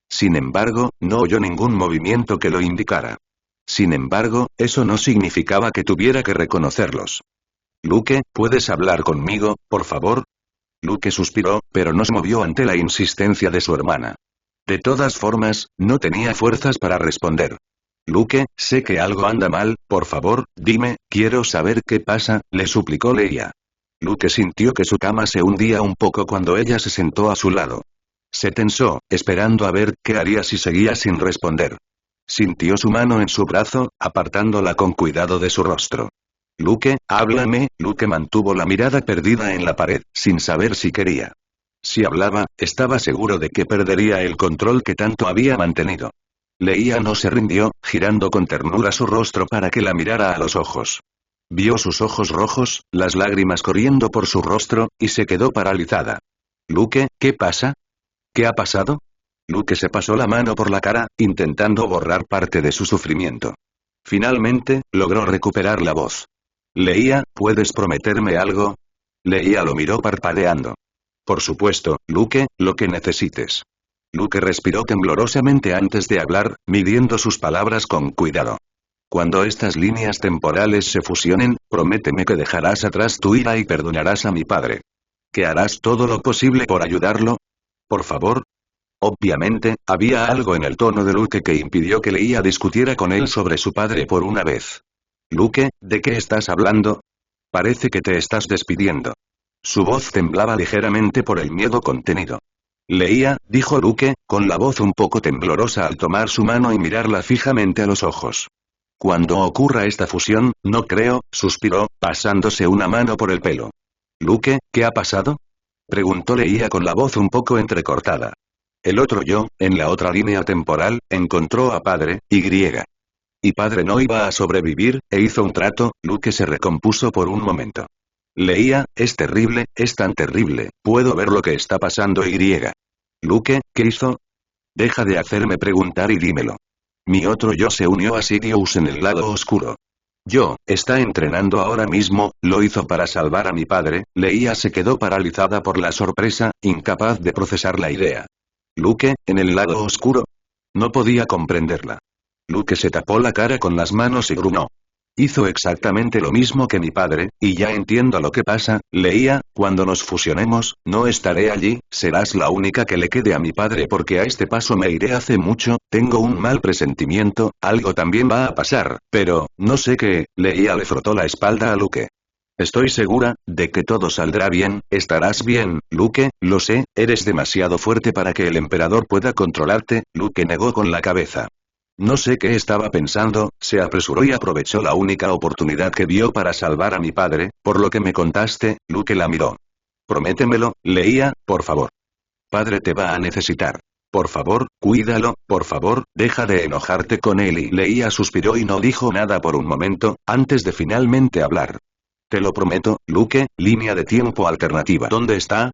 Sin embargo, no oyó ningún movimiento que lo indicara. Sin embargo, eso no significaba que tuviera que reconocerlos. Luke, ¿puedes hablar conmigo, por favor? Luke suspiró, pero no se movió ante la insistencia de su hermana. De todas formas, no tenía fuerzas para responder. Luke, sé que algo anda mal, por favor, dime, quiero saber qué pasa, le suplicó Leia. Luke sintió que su cama se hundía un poco cuando ella se sentó a su lado. Se tensó, esperando a ver qué haría si seguía sin responder. Sintió su mano en su brazo, apartándola con cuidado de su rostro. Luke, háblame, Luke mantuvo la mirada perdida en la pared, sin saber si quería. Si hablaba, estaba seguro de que perdería el control que tanto había mantenido. Leia no se rindió, girando con ternura su rostro para que la mirara a los ojos. Vio sus ojos rojos, las lágrimas corriendo por su rostro, y se quedó paralizada. Luke, ¿qué pasa? ¿Qué ha pasado? Luke se pasó la mano por la cara, intentando borrar parte de su sufrimiento. Finalmente, logró recuperar la voz. Leia, ¿puedes prometerme algo? Leia lo miró parpadeando. Por supuesto, Luke, lo que necesites. Luke respiró temblorosamente antes de hablar, midiendo sus palabras con cuidado. Cuando estas líneas temporales se fusionen, prométeme que dejarás atrás tu ira y perdonarás a mi padre. ¿Que harás todo lo posible por ayudarlo? Por favor. Obviamente, había algo en el tono de Luke que impidió que Leia discutiera con él sobre su padre por una vez. Luke, ¿de qué estás hablando? Parece que te estás despidiendo. Su voz temblaba ligeramente por el miedo contenido. Leia, dijo Luke, con la voz un poco temblorosa al tomar su mano y mirarla fijamente a los ojos. Cuando ocurra esta fusión, no creo, suspiró, pasándose una mano por el pelo. Luke, ¿qué ha pasado? Preguntó Leia con la voz un poco entrecortada. El otro yo, en la otra línea temporal, encontró a Padre, Y. Y Padre no iba a sobrevivir, e hizo un trato. Luke se recompuso por un momento. Leia, es terrible, es tan terrible, puedo ver lo que está pasando Y. Luke, ¿qué hizo? Deja de hacerme preguntar y dímelo. Mi otro yo se unió a Sidious en el lado oscuro. Yo, está entrenando ahora mismo, lo hizo para salvar a mi padre. Leia se quedó paralizada por la sorpresa, incapaz de procesar la idea. Luke, ¿en el lado oscuro? No podía comprenderla. Luke se tapó la cara con las manos y gruñó. Hizo exactamente lo mismo que mi padre, y ya entiendo lo que pasa, Leía, cuando nos fusionemos, no estaré allí, serás la única que le quede a mi padre porque a este paso me iré hace mucho, tengo un mal presentimiento, algo también va a pasar, pero, no sé qué, Leía le frotó la espalda a Luke. Estoy segura, de que todo saldrá bien, estarás bien, Luke, lo sé, eres demasiado fuerte para que el emperador pueda controlarte, Luke negó con la cabeza. No sé qué estaba pensando, se apresuró y aprovechó la única oportunidad que vio para salvar a mi padre, por lo que me contaste, Luke la miró. Prométemelo, Leía, por favor. Padre te va a necesitar. Por favor, cuídalo, por favor, deja de enojarte con él y Leía suspiró y no dijo nada por un momento, antes de finalmente hablar. Te lo prometo, Luke, línea de tiempo alternativa. ¿Dónde está?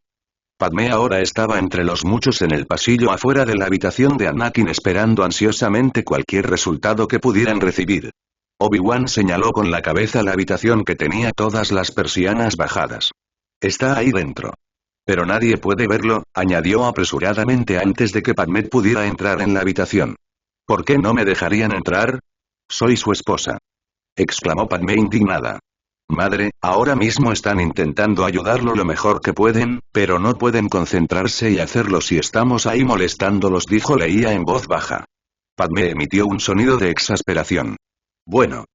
Padmé ahora estaba entre los muchos en el pasillo afuera de la habitación de Anakin esperando ansiosamente cualquier resultado que pudieran recibir. Obi-Wan señaló con la cabeza la habitación que tenía todas las persianas bajadas. Está ahí dentro. Pero nadie puede verlo, añadió apresuradamente antes de que Padmé pudiera entrar en la habitación. ¿Por qué no me dejarían entrar? Soy su esposa. Exclamó Padmé indignada. Madre, ahora mismo están intentando ayudarlo lo mejor que pueden, pero no pueden concentrarse y hacerlo si estamos ahí molestándolos, dijo Leía en voz baja. Padmé emitió un sonido de exasperación. Bueno,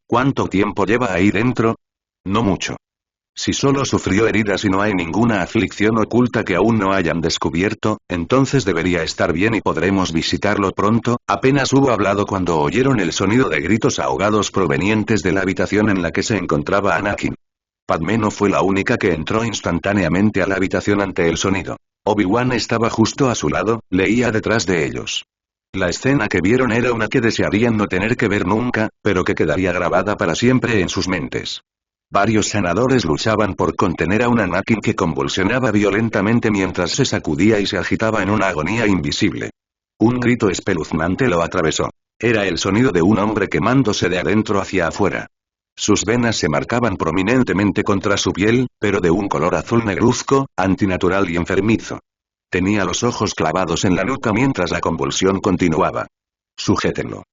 ¿cuánto tiempo lleva ahí dentro? No mucho. Si solo sufrió heridas y no hay ninguna aflicción oculta que aún no hayan descubierto, entonces debería estar bien y podremos visitarlo pronto. Apenas hubo hablado cuando oyeron el sonido de gritos ahogados provenientes de la habitación en la que se encontraba Anakin. Padmé no fue la única que entró instantáneamente a la habitación ante el sonido. Obi-Wan estaba justo a su lado, Leía detrás de ellos. La escena que vieron era una que desearían no tener que ver nunca, pero que quedaría grabada para siempre en sus mentes. Varios senadores luchaban por contener a un Anakin que convulsionaba violentamente mientras se sacudía y se agitaba en una agonía invisible. Un grito espeluznante lo atravesó. Era el sonido de un hombre quemándose de adentro hacia afuera. Sus venas se marcaban prominentemente contra su piel, pero de un color azul negruzco, antinatural y enfermizo. Tenía los ojos clavados en la nuca mientras la convulsión continuaba. Sujétenlo.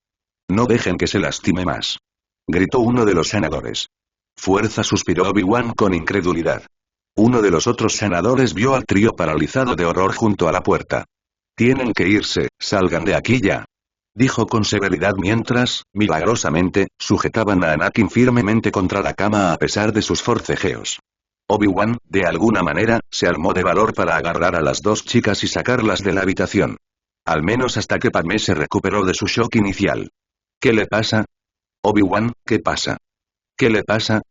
No dejen que se lastime más. Gritó uno de los senadores. Fuerza, suspiró Obi-Wan con incredulidad. Uno de los otros senadores vio al trío paralizado de horror junto a la puerta. Tienen que irse, salgan de aquí ya. Dijo con severidad mientras, milagrosamente, sujetaban a Anakin firmemente contra la cama a pesar de sus forcejeos. Obi-Wan, de alguna manera, se armó de valor para agarrar a las dos chicas y sacarlas de la habitación. Al menos hasta que Padmé se recuperó de su shock inicial. ¿Qué le pasa? Obi-Wan, ¿qué pasa? ¿Qué le pasa?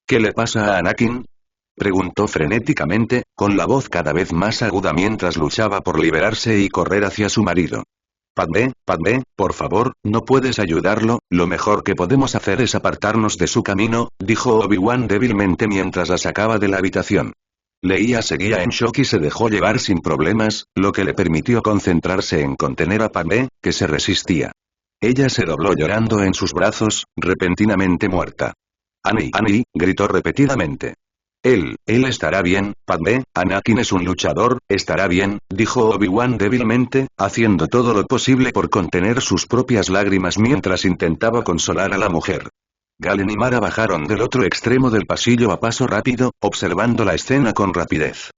¿Qué le pasa a Anakin? Preguntó frenéticamente, con la voz cada vez más aguda mientras luchaba por liberarse y correr hacia su marido. Padmé, por favor, no puedes ayudarlo, lo mejor que podemos hacer es apartarnos de su camino, dijo Obi-Wan débilmente mientras la sacaba de la habitación. Leía seguía en shock y se dejó llevar sin problemas, lo que le permitió concentrarse en contener a Padmé, que se resistía. Ella se dobló llorando en sus brazos, repentinamente muerta. Annie, gritó repetidamente. Él estará bien, Padmé, Anakin es un luchador, estará bien, dijo Obi-Wan débilmente, haciendo todo lo posible por contener sus propias lágrimas mientras intentaba consolar a la mujer. Galen y Mara bajaron del otro extremo del pasillo a paso rápido, observando la escena con rapidez.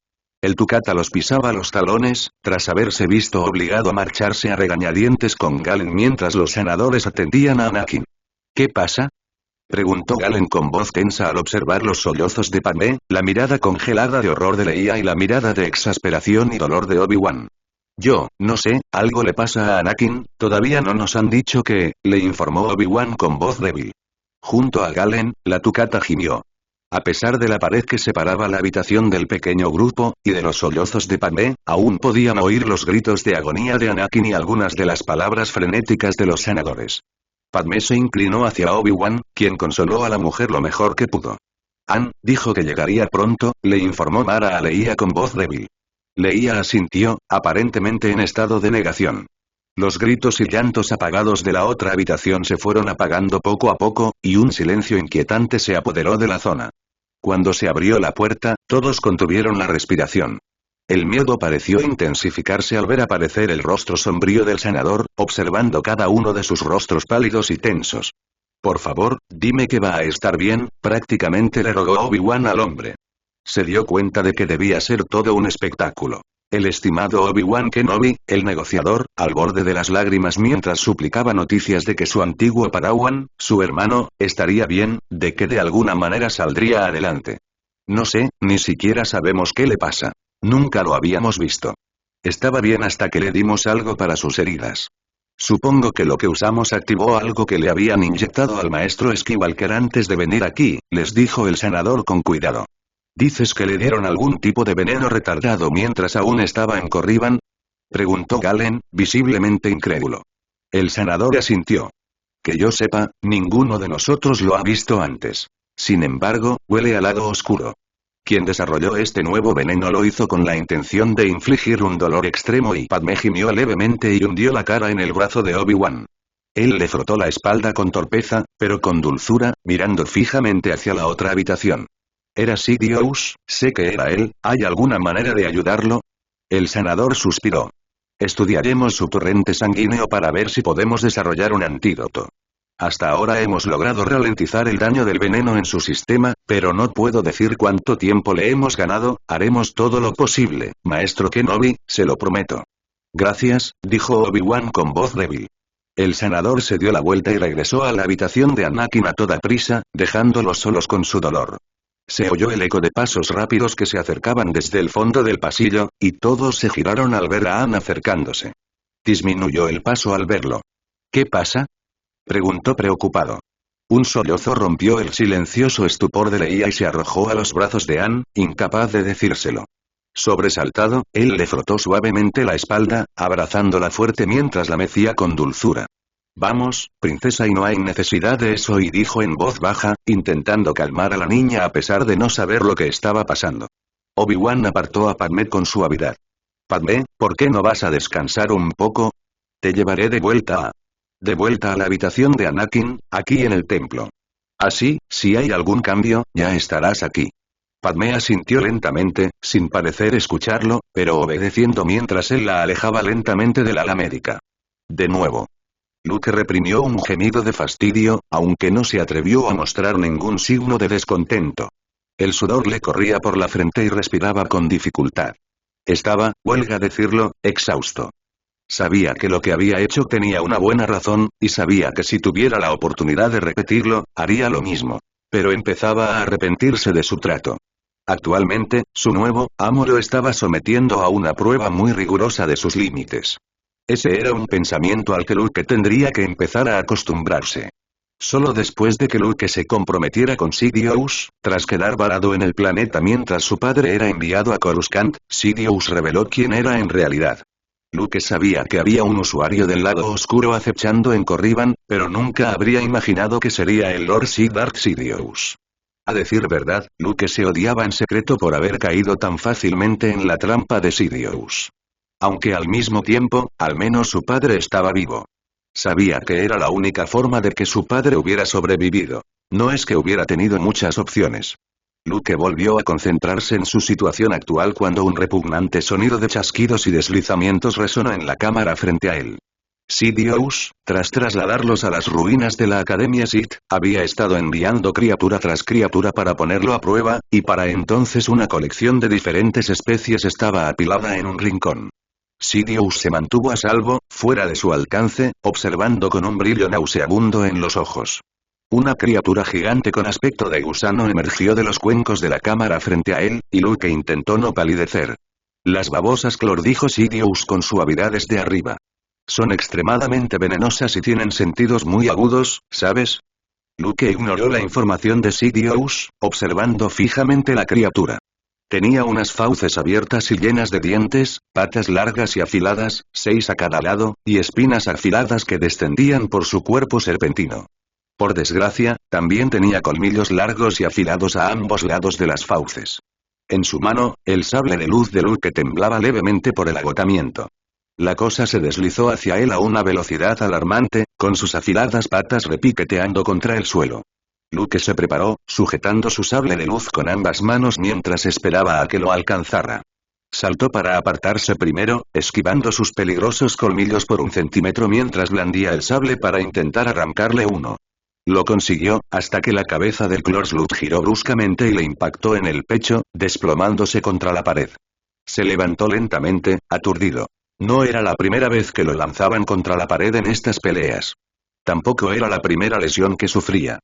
El Tukata los pisaba los talones, tras haberse visto obligado a marcharse a regañadientes con Galen mientras los senadores atendían a Anakin. ¿Qué pasa? Preguntó Galen con voz tensa al observar los sollozos de Padmé, la mirada congelada de horror de Leia y la mirada de exasperación y dolor de Obi-Wan. Yo, no sé, algo le pasa a Anakin, todavía no nos han dicho qué, le informó Obi-Wan con voz débil. Junto a Galen, la Tukata gimió. A pesar de la pared que separaba la habitación del pequeño grupo, y de los sollozos de Padmé, aún podían oír los gritos de agonía de Anakin y algunas de las palabras frenéticas de los senadores. Padmé se inclinó hacia Obi-Wan, quien consoló a la mujer lo mejor que pudo. Dijo que llegaría pronto, le informó Mara a Leia con voz débil. Leia asintió, aparentemente en estado de negación. Los gritos y llantos apagados de la otra habitación se fueron apagando poco a poco, y un silencio inquietante se apoderó de la zona. Cuando se abrió la puerta, todos contuvieron la respiración. El miedo pareció intensificarse al ver aparecer el rostro sombrío del senador, observando cada uno de sus rostros pálidos y tensos. Por favor, dime que va a estar bien, prácticamente le rogó Obi-Wan al hombre. Se dio cuenta de que debía ser todo un espectáculo. El estimado Obi-Wan Kenobi, el negociador, al borde de las lágrimas mientras suplicaba noticias de que su antiguo Padawan, su hermano, estaría bien, de que de alguna manera saldría adelante. No sé, ni siquiera sabemos qué le pasa. Nunca lo habíamos visto. Estaba bien hasta que le dimos algo para sus heridas. Supongo que lo que usamos activó algo que le habían inyectado al maestro Skywalker antes de venir aquí, les dijo el senador con cuidado. ¿Dices que le dieron algún tipo de veneno retardado mientras aún estaba en Corriban? Preguntó Galen, visiblemente incrédulo. El senador asintió. Que yo sepa, ninguno de nosotros lo ha visto antes. Sin embargo, huele al lado oscuro. Quien desarrolló este nuevo veneno lo hizo con la intención de infligir un dolor extremo y Padmé gimió levemente y hundió la cara en el brazo de Obi-Wan. Él le frotó la espalda con torpeza, pero con dulzura, mirando fijamente hacia la otra habitación. ¿Era Sidious? Sé que era él, ¿hay alguna manera de ayudarlo? El senador suspiró. Estudiaremos su torrente sanguíneo para ver si podemos desarrollar un antídoto. Hasta ahora hemos logrado ralentizar el daño del veneno en su sistema, pero no puedo decir cuánto tiempo le hemos ganado, haremos todo lo posible, maestro Kenobi, se lo prometo. Gracias, dijo Obi-Wan con voz débil. El senador se dio la vuelta y regresó a la habitación de Anakin a toda prisa, dejándolos solos con su dolor. Se oyó el eco de pasos rápidos que se acercaban desde el fondo del pasillo, y todos se giraron al ver a Ann acercándose. Disminuyó el paso al verlo. ¿Qué pasa? Preguntó preocupado. Un sollozo rompió el silencioso estupor de Leia y se arrojó a los brazos de Ann, incapaz de decírselo. Sobresaltado, él le frotó suavemente la espalda, abrazándola fuerte mientras la mecía con dulzura. Vamos, princesa, y no hay necesidad de eso, y dijo en voz baja, intentando calmar a la niña a pesar de no saber lo que estaba pasando. Obi-Wan apartó a Padmé con suavidad. Padmé, ¿por qué no vas a descansar un poco? Te llevaré de vuelta a la habitación de Anakin, aquí en el templo. Así, si hay algún cambio, ya estarás aquí. Padmé asintió lentamente, sin parecer escucharlo, pero obedeciendo mientras él la alejaba lentamente del ala médica. De nuevo. Luke reprimió un gemido de fastidio, aunque no se atrevió a mostrar ningún signo de descontento. El sudor le corría por la frente y respiraba con dificultad. Estaba, huelga decirlo, exhausto. Sabía que lo que había hecho tenía una buena razón, y sabía que si tuviera la oportunidad de repetirlo, haría lo mismo. Pero empezaba a arrepentirse de su trato. Actualmente, su nuevo amo lo estaba sometiendo a una prueba muy rigurosa de sus límites. Ese era un pensamiento al que Luke tendría que empezar a acostumbrarse. Solo después de que Luke se comprometiera con Sidious, tras quedar varado en el planeta mientras su padre era enviado a Coruscant, Sidious reveló quién era en realidad. Luke sabía que había un usuario del lado oscuro acechando en Corriban, pero nunca habría imaginado que sería el Lord Darth Sidious. A decir verdad, Luke se odiaba en secreto por haber caído tan fácilmente en la trampa de Sidious. Aunque al mismo tiempo, al menos su padre estaba vivo. Sabía que era la única forma de que su padre hubiera sobrevivido. No es que hubiera tenido muchas opciones. Luke volvió a concentrarse en su situación actual cuando un repugnante sonido de chasquidos y deslizamientos resonó en la cámara frente a él. Sidious, tras trasladarlos a las ruinas de la Academia Sith, había estado enviando criatura tras criatura para ponerlo a prueba, y para entonces una colección de diferentes especies estaba apilada en un rincón. Sidious se mantuvo a salvo, fuera de su alcance, observando con un brillo nauseabundo en los ojos. Una criatura gigante con aspecto de gusano emergió de los cuencos de la cámara frente a él, y Luke intentó no palidecer. Las babosas Clor, dijo Sidious con suavidad desde arriba. Son extremadamente venenosas y tienen sentidos muy agudos, ¿sabes? Luke ignoró la información de Sidious, observando fijamente la criatura. Tenía unas fauces abiertas y llenas de dientes, patas largas y afiladas, 6 a cada lado, y espinas afiladas que descendían por su cuerpo serpentino. Por desgracia, también tenía colmillos largos y afilados a ambos lados de las fauces. En su mano, el sable de luz de Luke temblaba levemente por el agotamiento. La cosa se deslizó hacia él a una velocidad alarmante, con sus afiladas patas repiqueteando contra el suelo. Luke se preparó, sujetando su sable de luz con ambas manos mientras esperaba a que lo alcanzara. Saltó para apartarse primero, esquivando sus peligrosos colmillos por 1 centímetro mientras blandía el sable para intentar arrancarle uno. Lo consiguió, hasta que la cabeza del Clorslut giró bruscamente y le impactó en el pecho, desplomándose contra la pared. Se levantó lentamente, aturdido. No era la primera vez que lo lanzaban contra la pared en estas peleas. Tampoco era la primera lesión que sufría.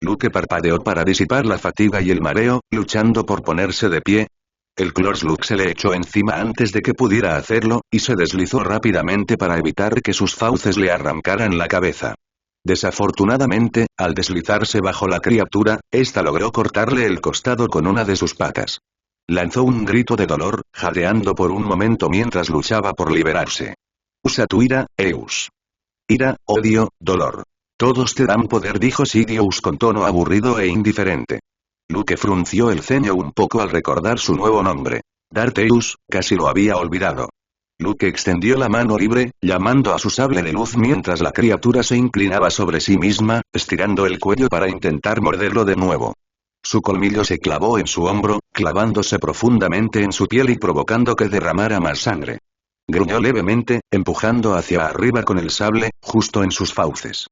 Luke parpadeó para disipar la fatiga y el mareo, luchando por ponerse de pie. El Clorslut se le echó encima antes de que pudiera hacerlo, y se deslizó rápidamente para evitar que sus fauces le arrancaran la cabeza. Desafortunadamente, al deslizarse bajo la criatura, ésta logró cortarle el costado con una de sus patas. Lanzó un grito de dolor, jadeando por un momento mientras luchaba por liberarse. Usa tu ira, Eus. Ira, odio, dolor. Todos te dan poder, dijo Sidious con tono aburrido e indiferente. Luke frunció el ceño un poco al recordar su nuevo nombre. Dartheus, casi lo había olvidado. Luke extendió la mano libre, llamando a su sable de luz mientras la criatura se inclinaba sobre sí misma, estirando el cuello para intentar morderlo de nuevo. Su colmillo se clavó en su hombro, clavándose profundamente en su piel y provocando que derramara más sangre. Gruñó levemente, empujando hacia arriba con el sable, justo en sus fauces.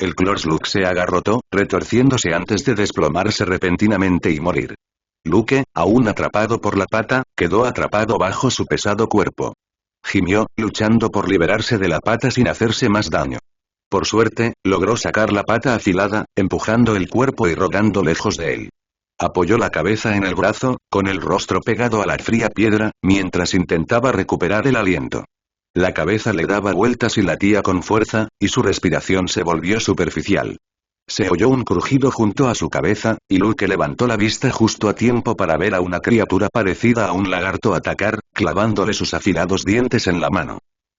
El Clorslut se agarrotó, retorciéndose antes de desplomarse repentinamente y morir. Luke, aún atrapado por la pata, quedó atrapado bajo su pesado cuerpo. Gimió, luchando por liberarse de la pata sin hacerse más daño. Por suerte, logró sacar la pata afilada, empujando el cuerpo y rodando lejos de él. Apoyó la cabeza en el brazo, con el rostro pegado a la fría piedra, mientras intentaba recuperar el aliento. La cabeza le daba vueltas y latía con fuerza, y su respiración se volvió superficial. Se oyó un crujido junto a su cabeza, y Luke levantó la vista justo a tiempo para ver a una criatura parecida a un lagarto atacar, clavándole sus afilados dientes en la mano.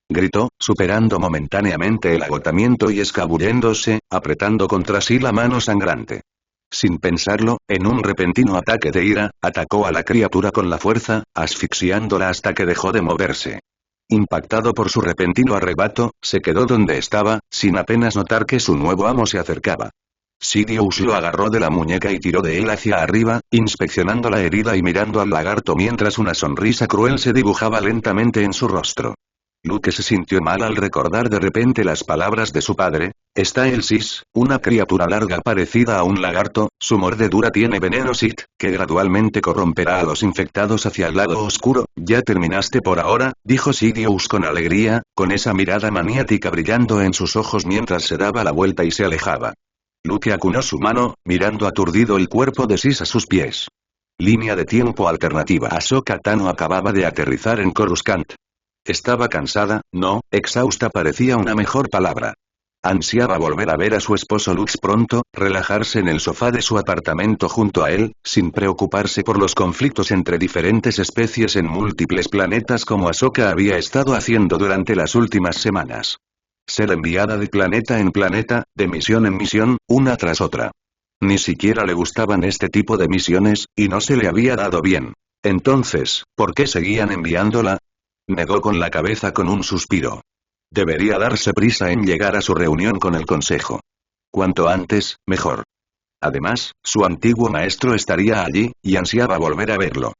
Gritó, superando momentáneamente el agotamiento y escabulléndose, apretando contra sí la mano sangrante. Sin pensarlo, en un repentino ataque de ira, atacó a la criatura con la fuerza, asfixiándola hasta que dejó de moverse. Impactado por su repentino arrebato, se quedó donde estaba, sin apenas notar que su nuevo amo se acercaba. Sidious lo agarró de la muñeca y tiró de él hacia arriba, inspeccionando la herida y mirando al lagarto mientras una sonrisa cruel se dibujaba lentamente en su rostro. Luke se sintió mal al recordar de repente las palabras de su padre. Está el Sis, una criatura larga parecida a un lagarto, su mordedura tiene veneno Sith, que gradualmente corromperá a los infectados hacia el lado oscuro. Ya terminaste por ahora, dijo Sidious con alegría, con esa mirada maniática brillando en sus ojos mientras se daba la vuelta y se alejaba. Luke acunó su mano, mirando aturdido el cuerpo de Sis a sus pies. Línea de tiempo alternativa. Ahsoka Tano acababa de aterrizar en Coruscant. Estaba cansada, no, exhausta parecía una mejor palabra. Ansiaba volver a ver a su esposo Lux pronto, relajarse en el sofá de su apartamento junto a él, sin preocuparse por los conflictos entre diferentes especies en múltiples planetas como Ahsoka había estado haciendo durante las últimas semanas. Ser enviada de planeta en planeta, de misión en misión, una tras otra. Ni siquiera le gustaban este tipo de misiones, y no se le había dado bien. Entonces, ¿por qué seguían enviándola? Negó con la cabeza con un suspiro. Debería darse prisa en llegar a su reunión con el consejo. Cuanto antes, mejor. Además, su antiguo maestro estaría allí, y ansiaba volver a verlo.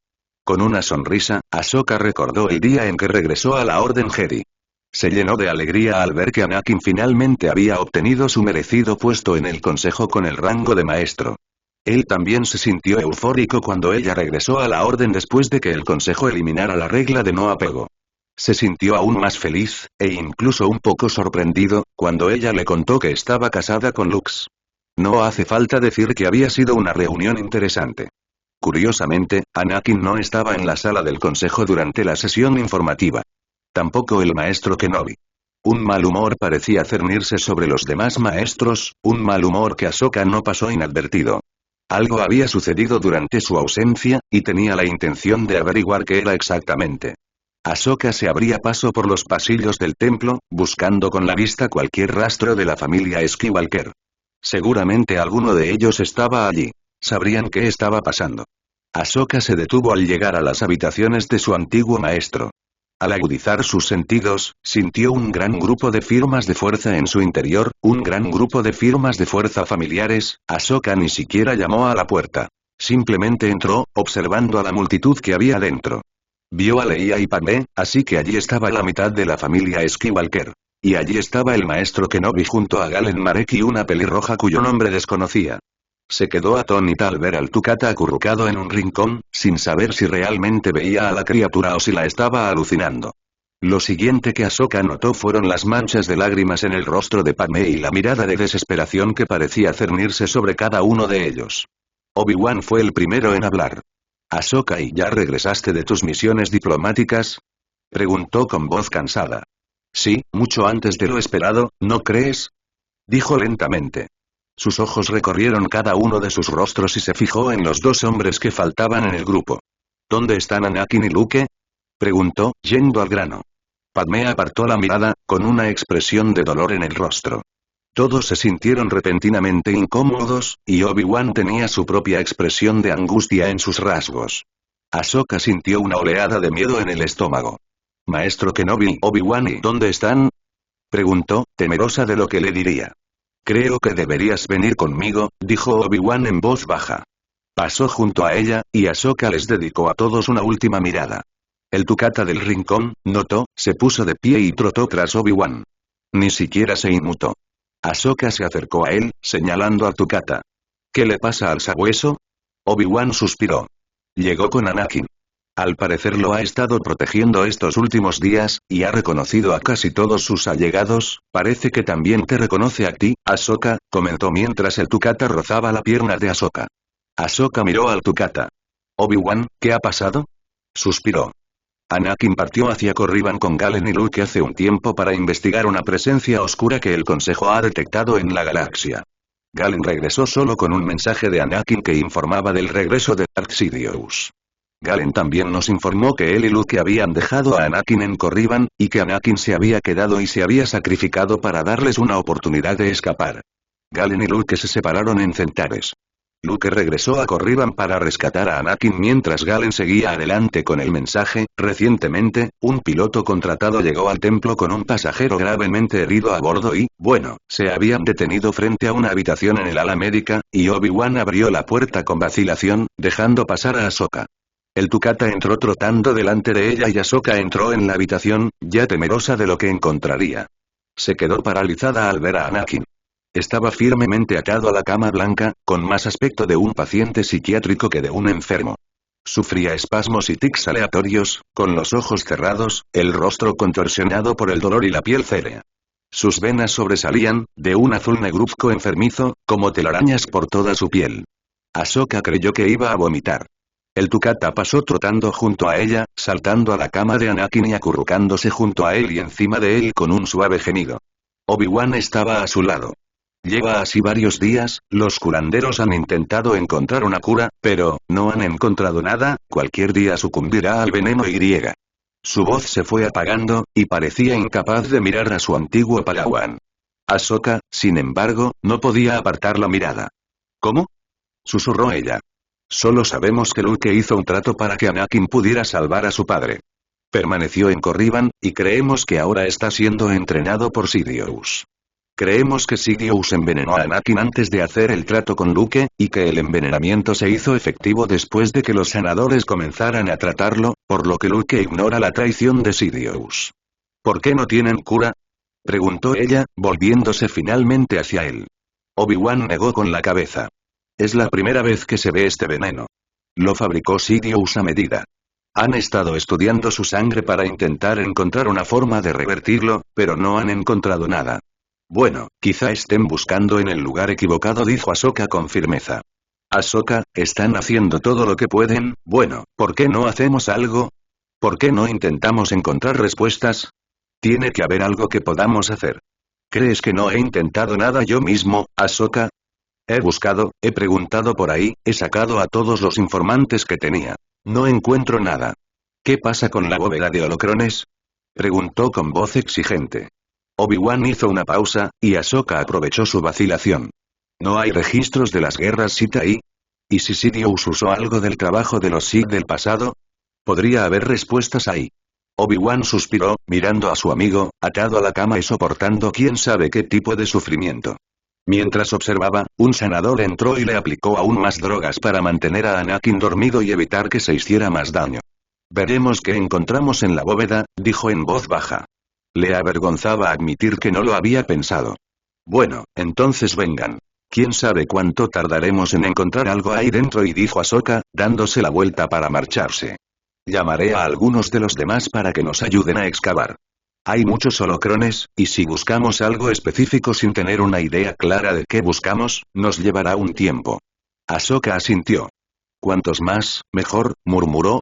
Con una sonrisa, Ahsoka recordó el día en que regresó a la Orden Jedi. Se llenó de alegría al ver que Anakin finalmente había obtenido su merecido puesto en el consejo con el rango de maestro. Él también se sintió eufórico cuando ella regresó a la orden después de que el consejo eliminara la regla de no apego. Se sintió aún más feliz, e incluso un poco sorprendido, cuando ella le contó que estaba casada con Lux. No hace falta decir que había sido una reunión interesante. Curiosamente, Anakin no estaba en la sala del consejo durante la sesión informativa. Tampoco el maestro Kenobi. Un mal humor parecía cernirse sobre los demás maestros, un mal humor que Ahsoka no pasó inadvertido. Algo había sucedido durante su ausencia, y tenía la intención de averiguar qué era exactamente. Ahsoka se abría paso por los pasillos del templo, buscando con la vista cualquier rastro de la familia Skywalker. Seguramente alguno de ellos estaba allí. Sabrían qué estaba pasando. Ahsoka se detuvo al llegar a las habitaciones de su antiguo maestro. Al agudizar sus sentidos, sintió un gran grupo de firmas de fuerza en su interior, un gran grupo de firmas de fuerza familiares. Ahsoka ni siquiera llamó a la puerta. Simplemente entró, observando a la multitud que había dentro. Vio a Leia y Padmé, así que allí estaba la mitad de la familia Skywalker. Y allí estaba el maestro Kenobi junto a Galen Marek y una pelirroja cuyo nombre desconocía. Se quedó atónita al ver al Tukata acurrucado en un rincón, sin saber si realmente veía a la criatura o si la estaba alucinando. Lo siguiente que Ahsoka notó fueron las manchas de lágrimas en el rostro de Padmé y la mirada de desesperación que parecía cernirse sobre cada uno de ellos. Obi-Wan fue el primero en hablar. «Ahsoka, ¿y ya regresaste de tus misiones diplomáticas?», preguntó con voz cansada. «Sí, mucho antes de lo esperado, ¿no crees?», dijo lentamente. Sus ojos recorrieron cada uno de sus rostros y se fijó en los dos hombres que faltaban en el grupo. «¿Dónde están Anakin y Luke?», preguntó, yendo al grano. Padmé apartó la mirada, con una expresión de dolor en el rostro. Todos se sintieron repentinamente incómodos, y Obi-Wan tenía su propia expresión de angustia en sus rasgos. Ahsoka sintió una oleada de miedo en el estómago. «Maestro Kenobi, Obi-Wan, ¿y dónde están?», preguntó, temerosa de lo que le diría. «Creo que deberías venir conmigo», dijo Obi-Wan en voz baja. Pasó junto a ella, y Ahsoka les dedicó a todos una última mirada. El Tukata del rincón, notó, se puso de pie y trotó tras Obi-Wan. Ni siquiera se inmutó. Ahsoka se acercó a él, señalando al Tukata. «¿Qué le pasa al sabueso?», Obi-Wan suspiró. «Llegó con Anakin. Al parecer lo ha estado protegiendo estos últimos días, y ha reconocido a casi todos sus allegados, parece que también te reconoce a ti, Ahsoka», comentó mientras el Tukata rozaba la pierna de Ahsoka. Ahsoka miró al Tukata. «Obi-Wan, ¿qué ha pasado?», suspiró. «Anakin partió hacia Corriban con Galen y Luke hace un tiempo para investigar una presencia oscura que el Consejo ha detectado en la galaxia. Galen regresó solo con un mensaje de Anakin que informaba del regreso de Darth Sidious. Galen también nos informó que él y Luke habían dejado a Anakin en Corriban, y que Anakin se había quedado y se había sacrificado para darles una oportunidad de escapar. Galen y Luke se separaron en Centares. Luke regresó a Corriban para rescatar a Anakin mientras Galen seguía adelante con el mensaje. Recientemente, un piloto contratado llegó al templo con un pasajero gravemente herido a bordo y, bueno, se habían detenido frente a una habitación en el ala médica, y Obi-Wan abrió la puerta con vacilación, dejando pasar a Ahsoka. El Tukata entró trotando delante de ella y Ahsoka entró en la habitación, ya temerosa de lo que encontraría. Se quedó paralizada al ver a Anakin. Estaba firmemente atado a la cama blanca, con más aspecto de un paciente psiquiátrico que de un enfermo. Sufría espasmos y tics aleatorios, con los ojos cerrados, el rostro contorsionado por el dolor y la piel cérea. Sus venas sobresalían, de un azul negruzco enfermizo, como telarañas por toda su piel. Ahsoka creyó que iba a vomitar. El Tukata pasó trotando junto a ella, saltando a la cama de Anakin y acurrucándose junto a él y encima de él con un suave gemido. Obi-Wan estaba a su lado. Lleva así varios días, los curanderos han intentado encontrar una cura, pero, no han encontrado nada, cualquier día sucumbirá al veneno y. Su voz se fue apagando, y parecía incapaz de mirar a su antiguo padawan. Ahsoka, sin embargo, no podía apartar la mirada. «¿Cómo?», susurró ella. «Solo sabemos que Luke hizo un trato para que Anakin pudiera salvar a su padre. Permaneció en Corriban, y creemos que ahora está siendo entrenado por Sidious. Creemos que Sidious envenenó a Anakin antes de hacer el trato con Luke, y que el envenenamiento se hizo efectivo después de que los sanadores comenzaran a tratarlo, por lo que Luke ignora la traición de Sidious». «¿Por qué no tienen cura?», preguntó ella, volviéndose finalmente hacia él. Obi-Wan negó con la cabeza. «Es la primera vez que se ve este veneno. Lo fabricó Sidious a medida. Han estado estudiando su sangre para intentar encontrar una forma de revertirlo, pero no han encontrado nada». «Bueno, quizá estén buscando en el lugar equivocado», dijo Ahsoka con firmeza. «Ahsoka, están haciendo todo lo que pueden, bueno, ¿por qué no hacemos algo? ¿Por qué no intentamos encontrar respuestas? Tiene que haber algo que podamos hacer». «¿Crees que no he intentado nada yo mismo, Ahsoka? He buscado, he preguntado por ahí, he sacado a todos los informantes que tenía. No encuentro nada». «¿Qué pasa con la bóveda de holocrones?», preguntó con voz exigente. Obi-Wan hizo una pausa, y Ahsoka aprovechó su vacilación. «¿No hay registros de las guerras Sith ahí? ¿Y si Sidious usó algo del trabajo de los Sith del pasado? Podría haber respuestas ahí». Obi-Wan suspiró, mirando a su amigo, atado a la cama y soportando quién sabe qué tipo de sufrimiento. Mientras observaba, un sanador entró y le aplicó aún más drogas para mantener a Anakin dormido y evitar que se hiciera más daño. «Veremos qué encontramos en la bóveda», dijo en voz baja. Le avergonzaba admitir que no lo había pensado. Bueno, entonces vengan. ¿Quién sabe cuánto tardaremos en encontrar algo ahí dentro? Y dijo Ahsoka, dándose la vuelta para marcharse. Llamaré a algunos de los demás para que nos ayuden a excavar. Hay muchos holocrones, y si buscamos algo específico sin tener una idea clara de qué buscamos, nos llevará un tiempo. Ahsoka asintió. Cuantos más, mejor, murmuró.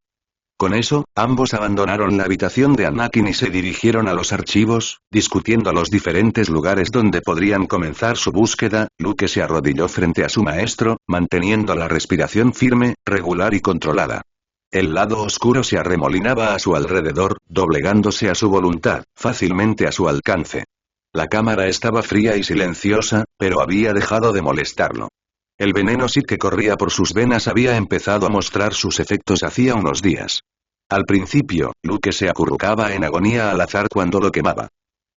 Con eso, ambos abandonaron la habitación de Anakin y se dirigieron a los archivos, discutiendo los diferentes lugares donde podrían comenzar su búsqueda. Luke se arrodilló frente a su maestro, manteniendo la respiración firme, regular y controlada. El lado oscuro se arremolinaba a su alrededor, doblegándose a su voluntad, fácilmente a su alcance. La cámara estaba fría y silenciosa, pero había dejado de molestarlo. El veneno Sith que corría por sus venas había empezado a mostrar sus efectos hacía unos días. Al principio, Luke se acurrucaba en agonía al azar cuando lo quemaba.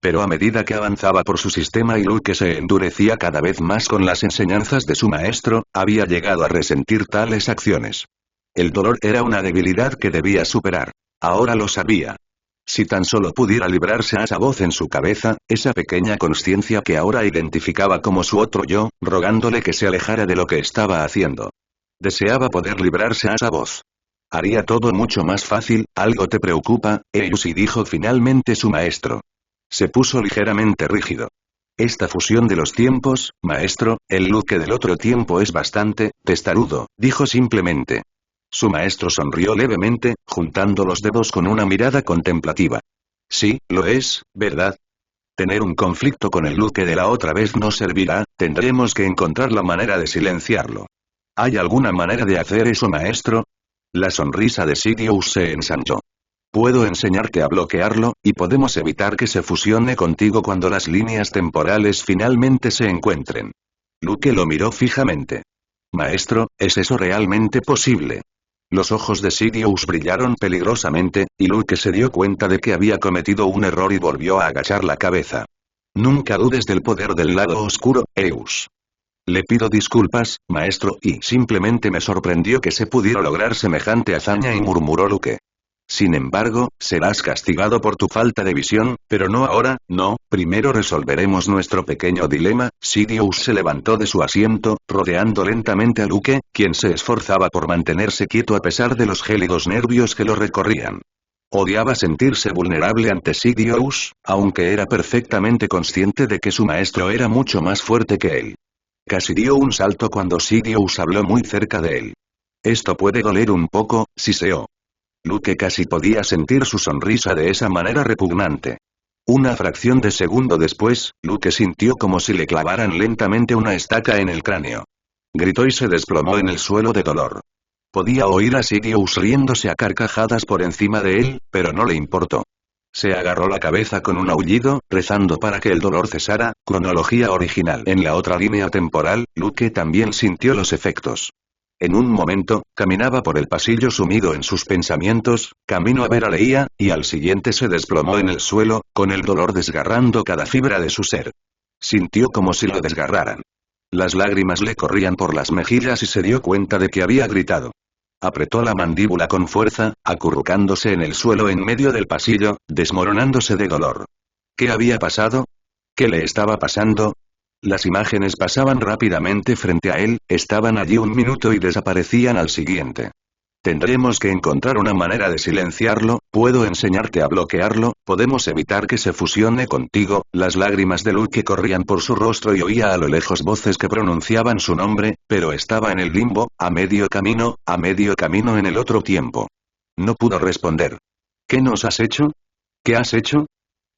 Pero a medida que avanzaba por su sistema y Luke se endurecía cada vez más con las enseñanzas de su maestro, había llegado a resentir tales acciones. El dolor era una debilidad que debía superar. Ahora lo sabía. Si tan solo pudiera librarse a esa voz en su cabeza, esa pequeña consciencia que ahora identificaba como su otro yo, rogándole que se alejara de lo que estaba haciendo. Deseaba poder librarse a esa voz. Haría todo mucho más fácil. ¿Algo te preocupa, Eusi?, dijo finalmente su maestro. Se puso ligeramente rígido. Esta fusión de los tiempos, maestro, el Luke del otro tiempo es bastante testarudo, dijo simplemente. Su maestro sonrió levemente, juntando los dedos con una mirada contemplativa. Sí, lo es, ¿verdad? Tener un conflicto con el Luke de la otra vez no servirá, tendremos que encontrar la manera de silenciarlo. ¿Hay alguna manera de hacer eso, maestro? La sonrisa de Sidious se ensanchó. Puedo enseñarte a bloquearlo, y podemos evitar que se fusione contigo cuando las líneas temporales finalmente se encuentren. Luke lo miró fijamente. Maestro, ¿es eso realmente posible? Los ojos de Sidious brillaron peligrosamente, y Luke se dio cuenta de que había cometido un error y volvió a agachar la cabeza. Nunca dudes del poder del lado oscuro, Eus. Le pido disculpas, maestro, y simplemente me sorprendió que se pudiera lograr semejante hazaña, y murmuró Luke. Sin embargo, serás castigado por tu falta de visión, pero no ahora, no, primero resolveremos nuestro pequeño dilema. Sidious se levantó de su asiento, rodeando lentamente a Luke, quien se esforzaba por mantenerse quieto a pesar de los gélidos nervios que lo recorrían. Odiaba sentirse vulnerable ante Sidious, aunque era perfectamente consciente de que su maestro era mucho más fuerte que él. Casi dio un salto cuando Sidious habló muy cerca de él. Esto puede doler un poco, siseó. Luke casi podía sentir su sonrisa de esa manera repugnante. Una fracción de segundo después, Luke sintió como si le clavaran lentamente una estaca en el cráneo. Gritó y se desplomó en el suelo de dolor. Podía oír a Sidious riéndose a carcajadas por encima de él, pero no le importó. Se agarró la cabeza con un aullido, rezando para que el dolor cesara. Cronología original. En la otra línea temporal, Luke también sintió los efectos. En un momento, caminaba por el pasillo sumido en sus pensamientos, camino a ver a Leia, y al siguiente se desplomó en el suelo, con el dolor desgarrando cada fibra de su ser. Sintió como si lo desgarraran. Las lágrimas le corrían por las mejillas y se dio cuenta de que había gritado. Apretó la mandíbula con fuerza, acurrucándose en el suelo en medio del pasillo, desmoronándose de dolor. ¿Qué había pasado? ¿Qué le estaba pasando? Las imágenes pasaban rápidamente frente a él, estaban allí un minuto y desaparecían al siguiente. Tendremos que encontrar una manera de silenciarlo. Puedo enseñarte a bloquearlo, podemos evitar que se fusione contigo. Las lágrimas de Luke corrían por su rostro y oía a lo lejos voces que pronunciaban su nombre, pero estaba en el limbo, a medio camino en el otro tiempo. No pudo responder. ¿Qué nos has hecho? ¿Qué has hecho?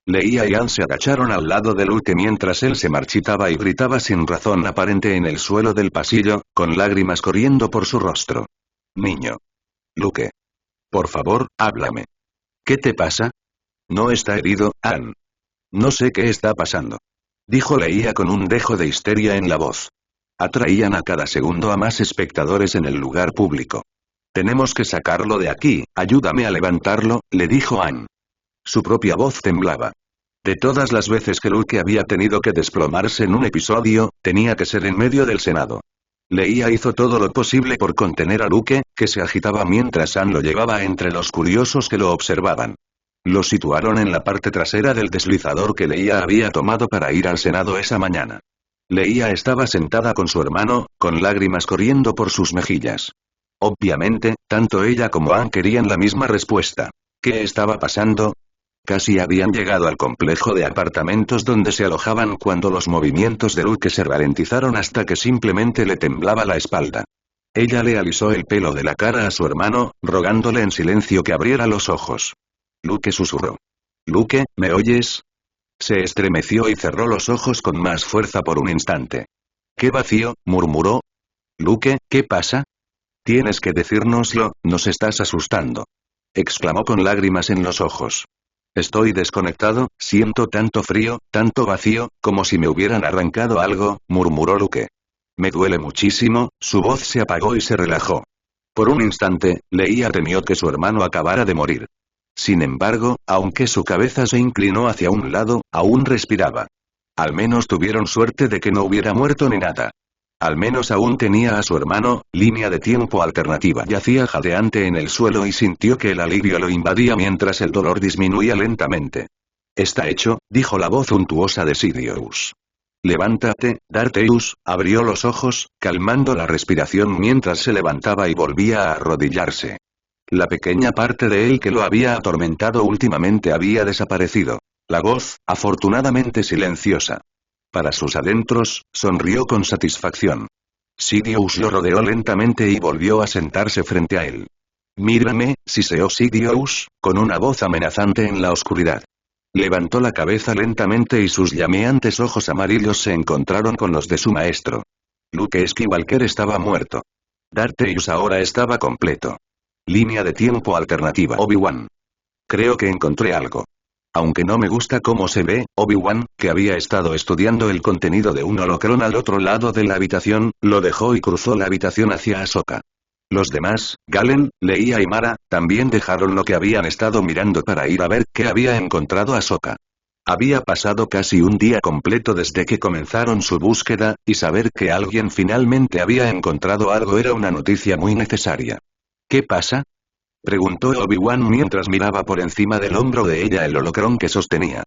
Leia y Ann se agacharon al lado de Luke mientras él se marchitaba y gritaba sin razón aparente en el suelo del pasillo, con lágrimas corriendo por su rostro. Niño. Luke. Por favor, háblame. ¿Qué te pasa? No está herido, Ann. No sé qué está pasando. Dijo Leia con un dejo de histeria en la voz. Atraían a cada segundo a más espectadores en el lugar público. Tenemos que sacarlo de aquí, ayúdame a levantarlo, le dijo Ann. Su propia voz temblaba. De todas las veces que Luke había tenido que desplomarse en un episodio, tenía que ser en medio del Senado. Leia hizo todo lo posible por contener a Luke, que se agitaba mientras Ann lo llevaba entre los curiosos que lo observaban. Lo situaron en la parte trasera del deslizador que Leia había tomado para ir al Senado esa mañana. Leia estaba sentada con su hermano, con lágrimas corriendo por sus mejillas. Obviamente, tanto ella como Ann querían la misma respuesta. ¿Qué estaba pasando? Casi habían llegado al complejo de apartamentos donde se alojaban cuando los movimientos de Luke se ralentizaron hasta que simplemente le temblaba la espalda. Ella le alisó el pelo de la cara a su hermano, rogándole en silencio que abriera los ojos. Luke susurró. «Luke, ¿me oyes?» Se estremeció y cerró los ojos con más fuerza por un instante. «¡Qué vacío!», murmuró. «Luke, ¿qué pasa? Tienes que decírnoslo, nos estás asustando», exclamó con lágrimas en los ojos. «Estoy desconectado, siento tanto frío, tanto vacío, como si me hubieran arrancado algo», murmuró Luke. «Me duele muchísimo», su voz se apagó y se relajó. Por un instante, Leia temió que su hermano acabara de morir. Sin embargo, aunque su cabeza se inclinó hacia un lado, aún respiraba. Al menos tuvieron suerte de que no hubiera muerto ni nada. Al menos aún tenía a su hermano. Línea de tiempo alternativa. Yacía jadeante en el suelo y sintió que el alivio lo invadía mientras el dolor disminuía lentamente. «Está hecho», dijo la voz untuosa de Sidious. «Levántate, Dartheus», abrió los ojos, calmando la respiración mientras se levantaba y volvía a arrodillarse. La pequeña parte de él que lo había atormentado últimamente había desaparecido. La voz, afortunadamente silenciosa. Para sus adentros, sonrió con satisfacción. Sidious lo rodeó lentamente y volvió a sentarse frente a él. «Mírame», siseó Sidious, con una voz amenazante en la oscuridad. Levantó la cabeza lentamente y sus llameantes ojos amarillos se encontraron con los de su maestro. Luke Skywalker estaba muerto. Dartheus ahora estaba completo. Línea de tiempo alternativa. Obi-Wan. Creo que encontré algo. Aunque no me gusta cómo se ve, Obi-Wan, que había estado estudiando el contenido de un holocrón al otro lado de la habitación, lo dejó y cruzó la habitación hacia Ahsoka. Los demás, Galen, Leia y Mara, también dejaron lo que habían estado mirando para ir a ver qué había encontrado Ahsoka. Había pasado casi un día completo desde que comenzaron su búsqueda, y saber que alguien finalmente había encontrado algo era una noticia muy necesaria. «¿Qué pasa?», preguntó Obi-Wan mientras miraba por encima del hombro de ella el holocrón que sostenía.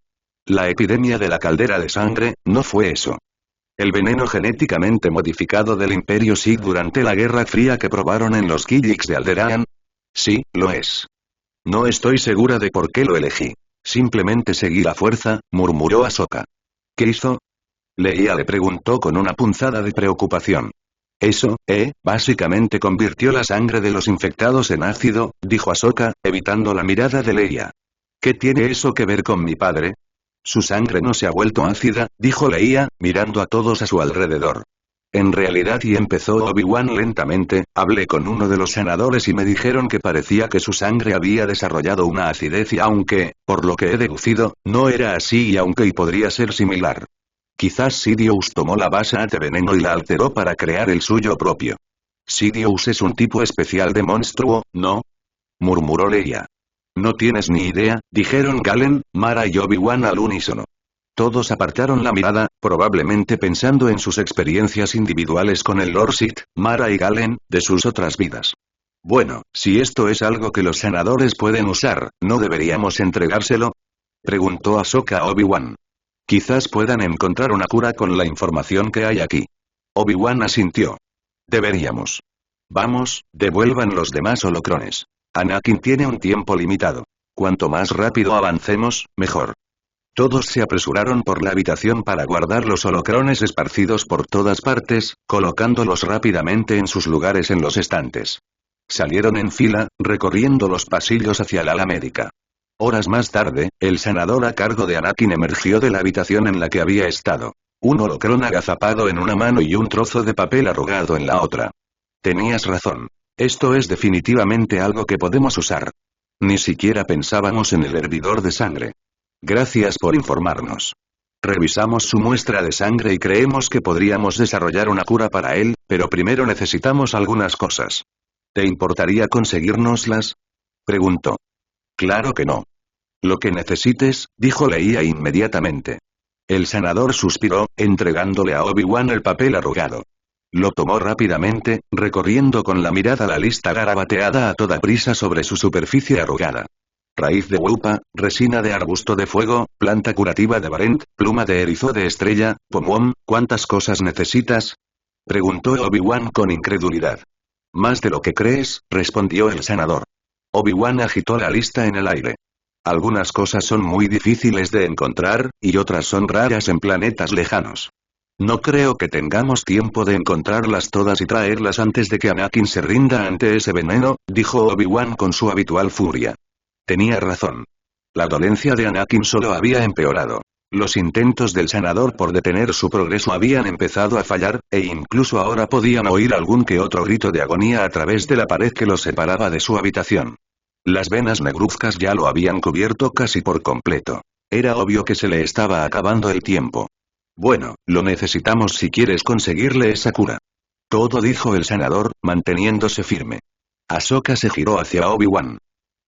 «La epidemia de la caldera de sangre, ¿no fue eso? El veneno genéticamente modificado del Imperio Sith durante la Guerra Fría que probaron en los Killiks de Alderaan». «Sí, lo es. No estoy segura de por qué lo elegí. Simplemente seguí la fuerza», murmuró Ahsoka. «¿Qué hizo?», Leia le preguntó con una punzada de preocupación. «Eso, básicamente convirtió la sangre de los infectados en ácido», dijo Ahsoka, evitando la mirada de Leia. «¿Qué tiene eso que ver con mi padre?». «Su sangre no se ha vuelto ácida», dijo Leia, mirando a todos a su alrededor. «En realidad», y empezó Obi-Wan lentamente, «hablé con uno de los senadores y me dijeron que parecía que su sangre había desarrollado una acidez y aunque, por lo que he deducido, no era así y podría ser similar. Quizás Sidious tomó la base de veneno y la alteró para crear el suyo propio. Sidious es un tipo especial de monstruo, ¿no?», murmuró Leia. «No tienes ni idea», dijeron Galen, Mara y Obi-Wan al unísono. Todos apartaron la mirada, probablemente pensando en sus experiencias individuales con el Lord Sith, Mara y Galen, de sus otras vidas. «Bueno, si esto es algo que los senadores pueden usar, ¿no deberíamos entregárselo?», preguntó Ahsoka a Obi-Wan. «Quizás puedan encontrar una cura con la información que hay aquí». Obi-Wan asintió. «Deberíamos. Vamos, devuelvan los demás holocrones. Anakin tiene un tiempo limitado. Cuanto más rápido avancemos, mejor». Todos se apresuraron por la habitación para guardar los holocrones esparcidos por todas partes, colocándolos rápidamente en sus lugares en los estantes. Salieron en fila, recorriendo los pasillos hacia la ala médica. Horas más tarde, el senador a cargo de Anakin emergió de la habitación en la que había estado. Un holocrón agazapado en una mano y un trozo de papel arrugado en la otra. «Tenías razón. Esto es definitivamente algo que podemos usar. Ni siquiera pensábamos en el hervidor de sangre. Gracias por informarnos. Revisamos su muestra de sangre y creemos que podríamos desarrollar una cura para él, pero primero necesitamos algunas cosas. ¿Te importaría conseguírnoslas?», preguntó. «Claro que no. Lo que necesites», dijo Leia inmediatamente. El senador suspiró, entregándole a Obi-Wan el papel arrugado. Lo tomó rápidamente, recorriendo con la mirada la lista garabateada a toda prisa sobre su superficie arrugada. raíz de Wupa, resina de arbusto de fuego, planta curativa de Barent, pluma de erizo de estrella, pomwom, ¿cuántas cosas necesitas? Preguntó Obi-Wan con incredulidad. Más de lo que crees, respondió el sanador. Obi-Wan agitó la lista en el aire. Algunas cosas son muy difíciles de encontrar, y otras son raras en planetas lejanos. No creo que tengamos tiempo de encontrarlas todas y traerlas antes de que Anakin se rinda ante ese veneno, dijo Obi-Wan con su habitual furia. Tenía razón. La dolencia de Anakin solo había empeorado. Los intentos del sanador por detener su progreso habían empezado a fallar, e incluso ahora podían oír algún que otro grito de agonía a través de la pared que los separaba de su habitación. Las venas negruzcas ya lo habían cubierto casi por completo. Era obvio que se le estaba acabando el tiempo. Bueno, lo necesitamos si quieres conseguirle esa cura. Todo, dijo el sanador, manteniéndose firme. Ahsoka se giró hacia Obi-Wan.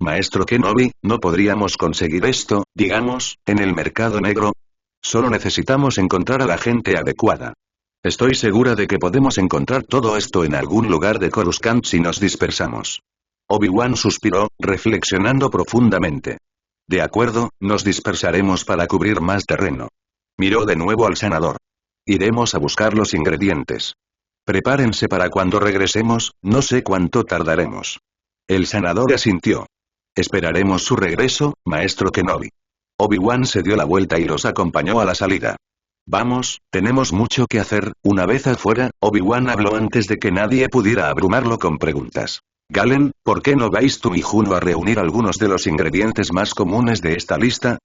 Maestro Kenobi, ¿no podríamos conseguir esto, digamos, en el mercado negro? Solo necesitamos encontrar a la gente adecuada. Estoy segura de que podemos encontrar todo esto en algún lugar de Coruscant si nos dispersamos. Obi-Wan suspiró, reflexionando profundamente. De acuerdo, nos dispersaremos para cubrir más terreno. Miró de nuevo al sanador. Iremos a buscar los ingredientes. Prepárense para cuando regresemos, no sé cuánto tardaremos. El sanador asintió. Esperaremos su regreso, maestro Kenobi. Obi-Wan se dio la vuelta y los acompañó a la salida. Vamos, tenemos mucho que hacer. Una vez afuera, Obi-Wan habló antes de que nadie pudiera abrumarlo con preguntas. Galen, ¿por qué no vais tú y Juno a reunir algunos de los ingredientes más comunes de esta lista?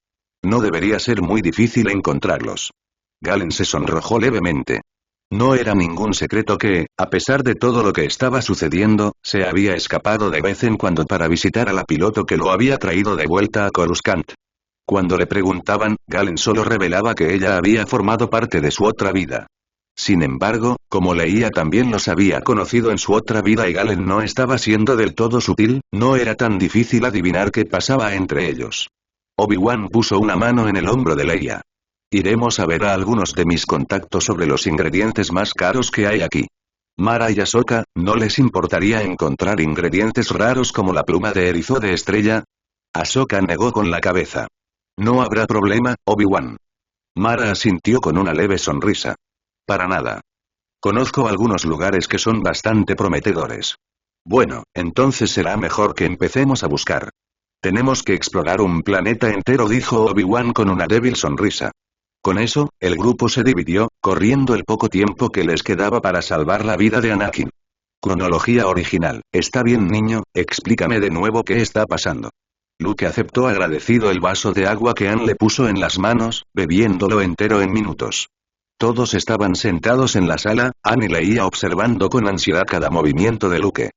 No debería ser muy difícil encontrarlos. Galen se sonrojó levemente. No era ningún secreto que, a pesar de todo lo que estaba sucediendo, se había escapado de vez en cuando para visitar a la piloto que lo había traído de vuelta a Coruscant. Cuando le preguntaban, Galen solo revelaba que ella había formado parte de su otra vida. Sin embargo, como Leia también los había conocido en su otra vida y Galen no estaba siendo del todo sutil, no era tan difícil adivinar qué pasaba entre ellos. Obi-Wan puso una mano en el hombro de Leia. Iremos a ver a algunos de mis contactos sobre los ingredientes más caros que hay aquí. Mara y Ahsoka, ¿no les importaría encontrar ingredientes raros como la pluma de erizo de estrella? Ahsoka negó con la cabeza. No habrá problema, Obi-Wan. Mara asintió con una leve sonrisa. Para nada. Conozco algunos lugares que son bastante prometedores. Bueno, entonces será mejor que empecemos a buscar. Tenemos que explorar un planeta entero, dijo Obi-Wan con una débil sonrisa. Con eso, el grupo se dividió, corriendo el poco tiempo que les quedaba para salvar la vida de Anakin. Cronología original. Está bien, niño, explícame de nuevo qué está pasando. Luke aceptó agradecido el vaso de agua que Han le puso en las manos, bebiéndolo entero en minutos. Todos estaban sentados en la sala, Han y Leia observando con ansiedad cada movimiento de Luke.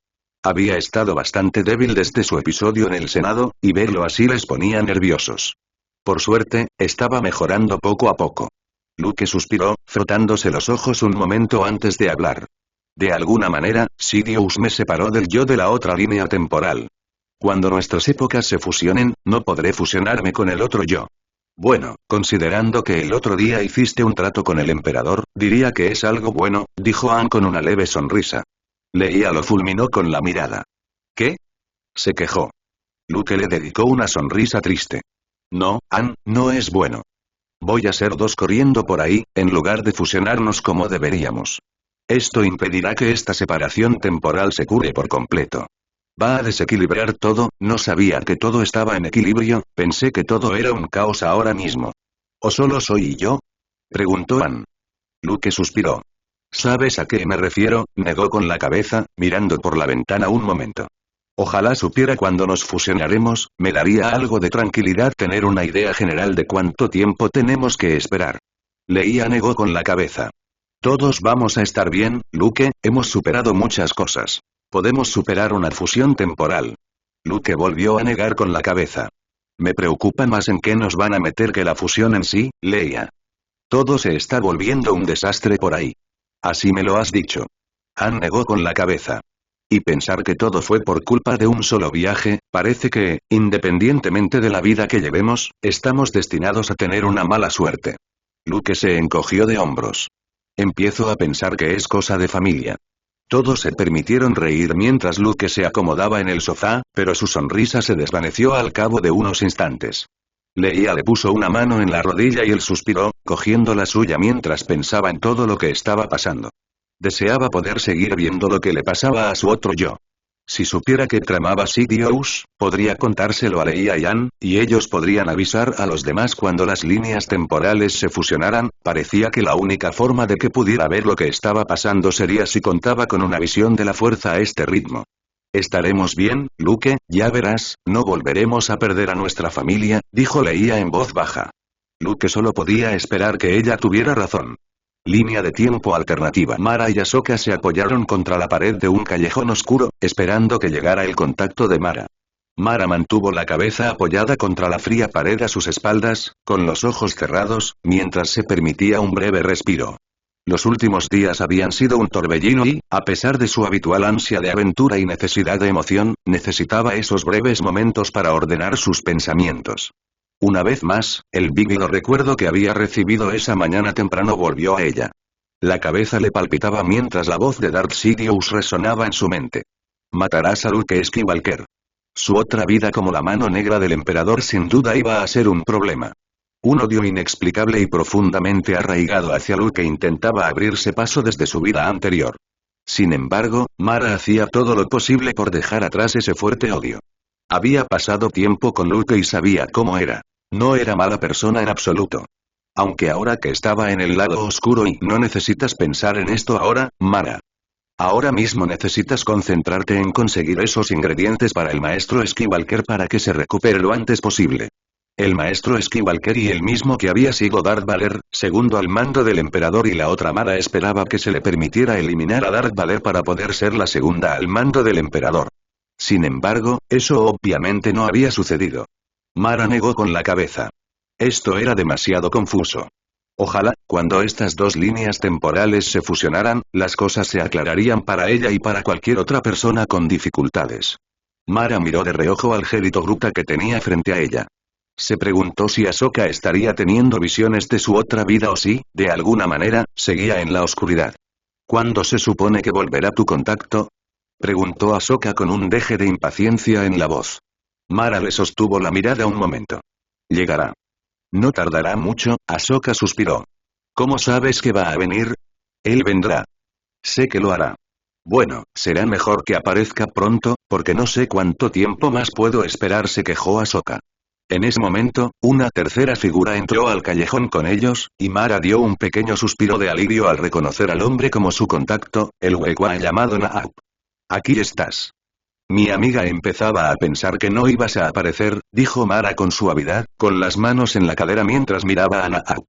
Había estado bastante débil desde su episodio en el Senado, y verlo así les ponía nerviosos. Por suerte, estaba mejorando poco a poco. Luke suspiró, frotándose los ojos un momento antes de hablar. De alguna manera, Sidious me separó del yo de la otra línea temporal. Cuando nuestras épocas se fusionen, no podré fusionarme con el otro yo. Bueno, considerando que el otro día hiciste un trato con el emperador, diría que es algo bueno, dijo Han con una leve sonrisa. Leia lo fulminó con la mirada. ¿Qué? Se quejó. Luke le dedicó una sonrisa triste. No, Han, no es bueno. Voy a ser dos corriendo por ahí, en lugar de fusionarnos como deberíamos. Esto impedirá que esta separación temporal se cure por completo. Va a desequilibrar todo, no sabía que todo estaba en equilibrio, pensé que todo era un caos ahora mismo. ¿O solo soy yo? Preguntó Han. Luke suspiró. ¿Sabes a qué me refiero? Negó con la cabeza, mirando por la ventana un momento. Ojalá supiera cuándo nos fusionaremos, me daría algo de tranquilidad tener una idea general de cuánto tiempo tenemos que esperar. Leia negó con la cabeza. Todos vamos a estar bien, Luke, hemos superado muchas cosas. Podemos superar una fusión temporal. Luke volvió a negar con la cabeza. Me preocupa más en qué nos van a meter que la fusión en sí, Leia. Todo se está volviendo un desastre por ahí. Así me lo has dicho. Han negó con la cabeza. Y pensar que todo fue por culpa de un solo viaje, parece que, independientemente de la vida que llevemos, estamos destinados a tener una mala suerte. Luke se encogió de hombros. Empiezo a pensar que es cosa de familia. Todos se permitieron reír mientras Luke se acomodaba en el sofá, pero su sonrisa se desvaneció al cabo de unos instantes. Leia le puso una mano en la rodilla y él suspiró, cogiendo la suya mientras pensaba en todo lo que estaba pasando. Deseaba poder seguir viendo lo que le pasaba a su otro yo. Si supiera que tramaba Sidious, podría contárselo a Leia y Ann, y ellos podrían avisar a los demás cuando las líneas temporales se fusionaran. Parecía que la única forma de que pudiera ver lo que estaba pasando sería si contaba con una visión de la fuerza a este ritmo. Estaremos bien, Luke, ya verás, no volveremos a perder a nuestra familia, dijo Leia en voz baja. Luke solo podía esperar que ella tuviera razón. Línea de tiempo alternativa. Mara y Ahsoka se apoyaron contra la pared de un callejón oscuro, esperando que llegara el contacto de Mara. Mara mantuvo la cabeza apoyada contra la fría pared a sus espaldas, con los ojos cerrados, mientras se permitía un breve respiro. Los últimos días habían sido un torbellino y, a pesar de su habitual ansia de aventura y necesidad de emoción, necesitaba esos breves momentos para ordenar sus pensamientos. Una vez más, el vívido recuerdo que había recibido esa mañana temprano volvió a ella. La cabeza le palpitaba mientras la voz de Darth Sidious resonaba en su mente. Matarás a Luke Skywalker. Su otra vida como la mano negra del emperador sin duda iba a ser un problema. Un odio inexplicable y profundamente arraigado hacia Luke intentaba abrirse paso desde su vida anterior. Sin embargo, Mara hacía todo lo posible por dejar atrás ese fuerte odio. Había pasado tiempo con Luke y sabía cómo era. No era mala persona en absoluto. Aunque ahora que estaba en el lado oscuro y no necesitas pensar en esto ahora, Mara. Ahora mismo necesitas concentrarte en conseguir esos ingredientes para el maestro Skywalker para que se recupere lo antes posible. El maestro Skywalker y el mismo que había sido Darth Vader, segundo al mando del emperador, y la otra Mara esperaba que se le permitiera eliminar a Darth Vader para poder ser la segunda al mando del emperador. Sin embargo, eso obviamente no había sucedido. Mara negó con la cabeza. Esto era demasiado confuso. Ojalá, cuando estas dos líneas temporales se fusionaran, las cosas se aclararían para ella y para cualquier otra persona con dificultades. Mara miró de reojo al Jedi Togruta que tenía frente a ella. Se preguntó si Ahsoka estaría teniendo visiones de su otra vida o si, de alguna manera, seguía en la oscuridad. ¿Cuándo se supone que volverá tu contacto?, preguntó Ahsoka con un deje de impaciencia en la voz. Mara le sostuvo la mirada un momento. Llegará. No tardará mucho, Ahsoka suspiró. ¿Cómo sabes que va a venir? Él vendrá. Sé que lo hará. Bueno, será mejor que aparezca pronto, porque no sé cuánto tiempo más puedo esperar, se quejó Ahsoka. En ese momento, una tercera figura entró al callejón con ellos, y Mara dio un pequeño suspiro de alivio al reconocer al hombre como su contacto, el Wekwa llamado Naab. Aquí estás. Mi amiga empezaba a pensar que no ibas a aparecer, dijo Mara con suavidad, con las manos en la cadera mientras miraba a Naab.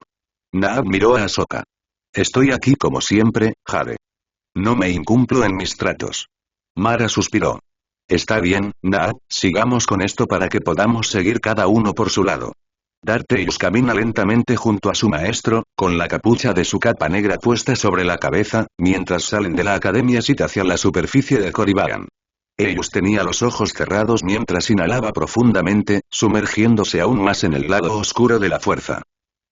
Naab miró a Ahsoka. Estoy aquí como siempre, Jade. No me incumplo en mis tratos. Mara suspiró. Está bien, Naab, sigamos con esto para que podamos seguir cada uno por su lado. Darth Sidious camina lentamente junto a su maestro, con la capucha de su capa negra puesta sobre la cabeza, mientras salen de la academia Sith hacia la superficie de Corriban. Sidious tenía los ojos cerrados mientras inhalaba profundamente, sumergiéndose aún más en el lado oscuro de la fuerza.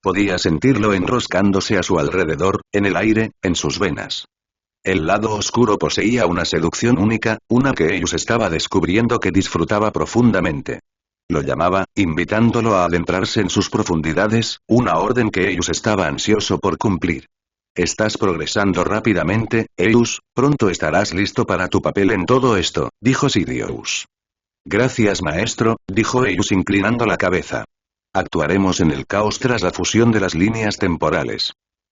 Podía sentirlo enroscándose a su alrededor, en el aire, en sus venas. El lado oscuro poseía una seducción única, una que Sidious estaba descubriendo que disfrutaba profundamente. Lo llamaba, invitándolo a adentrarse en sus profundidades, una orden que Sidious estaba ansioso por cumplir. Estás progresando rápidamente, Sidious, pronto estarás listo para tu papel en todo esto, dijo Sidious. Gracias maestro, dijo Sidious inclinando la cabeza. Actuaremos en el caos tras la fusión de las líneas temporales.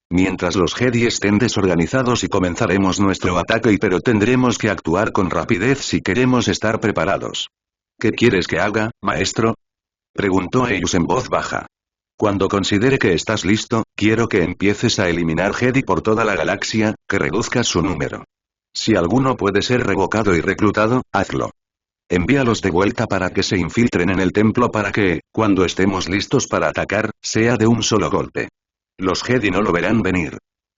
Mientras los Jedi estén desorganizados y comenzaremos nuestro ataque, pero tendremos que actuar con rapidez si queremos estar preparados. ¿Qué quieres que haga, maestro?, preguntó Sidious en voz baja. Cuando considere que estás listo, quiero que empieces a eliminar Jedi por toda la galaxia, que reduzcas su número. Si alguno puede ser revocado y reclutado, hazlo. Envíalos de vuelta para que se infiltren en el templo para que, cuando estemos listos para atacar, sea de un solo golpe. Los Jedi no lo verán venir.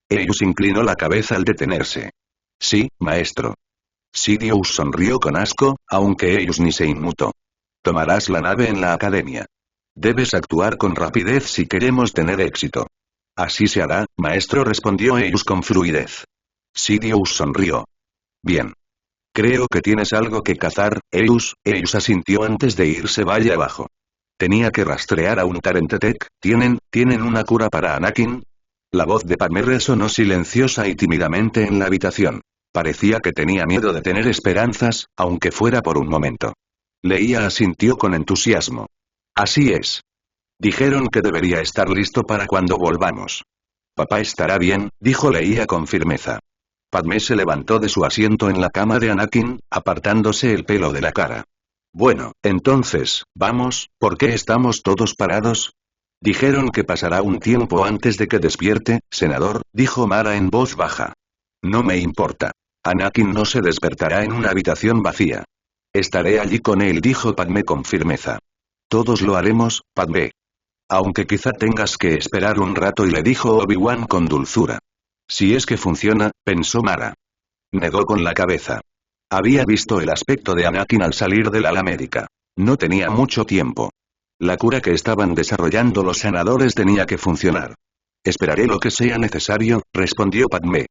Sidious inclinó la cabeza al detenerse. Sí, maestro. Sidious sonrió con asco, aunque Sidious ni se inmutó. Tomarás la nave en la academia. Debes actuar con rapidez si queremos tener éxito. Así se hará, maestro, respondió Sidious con fluidez. Sidious sonrió. Bien. Creo que tienes algo que cazar, Eus. Eus asintió antes de irse valle abajo. Tenía que rastrear a un Tarentetec. ¿Tienen una cura para Anakin? La voz de Padmé resonó silenciosa y tímidamente en la habitación. Parecía que tenía miedo de tener esperanzas, aunque fuera por un momento. Leía asintió con entusiasmo. Así es. Dijeron que debería estar listo para cuando volvamos. Papá estará bien, dijo Leía con firmeza. Padmé se levantó de su asiento en la cama de Anakin, apartándose el pelo de la cara. Bueno, entonces, vamos, ¿por qué estamos todos parados? Dijeron que pasará un tiempo antes de que despierte, senador, dijo Mara en voz baja. No me importa. Anakin no se despertará en una habitación vacía. Estaré allí con él, dijo Padmé con firmeza. Todos lo haremos, Padmé. Aunque quizá tengas que esperar un rato, y le dijo Obi-Wan con dulzura. Si es que funciona, pensó Mara. Negó con la cabeza. Había visto el aspecto de Anakin al salir del ala médica. No tenía mucho tiempo. La cura que estaban desarrollando los senadores tenía que funcionar. Esperaré lo que sea necesario, respondió Padmé.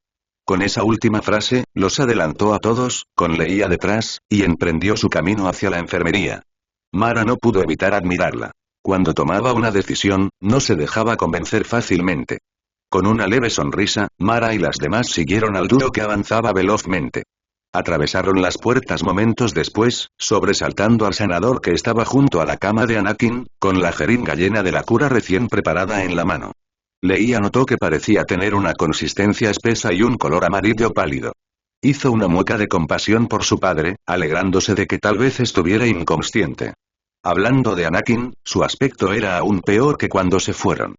Con esa última frase, los adelantó a todos, con Leia detrás, y emprendió su camino hacia la enfermería. Mara no pudo evitar admirarla. Cuando tomaba una decisión, no se dejaba convencer fácilmente. Con una leve sonrisa, Mara y las demás siguieron al dúo que avanzaba velozmente. Atravesaron las puertas momentos después, sobresaltando al senador que estaba junto a la cama de Anakin, con la jeringa llena de la cura recién preparada en la mano. Leia notó que parecía tener una consistencia espesa y un color amarillo pálido. Hizo una mueca de compasión por su padre, alegrándose de que tal vez estuviera inconsciente. Hablando de Anakin, su aspecto era aún peor que cuando se fueron.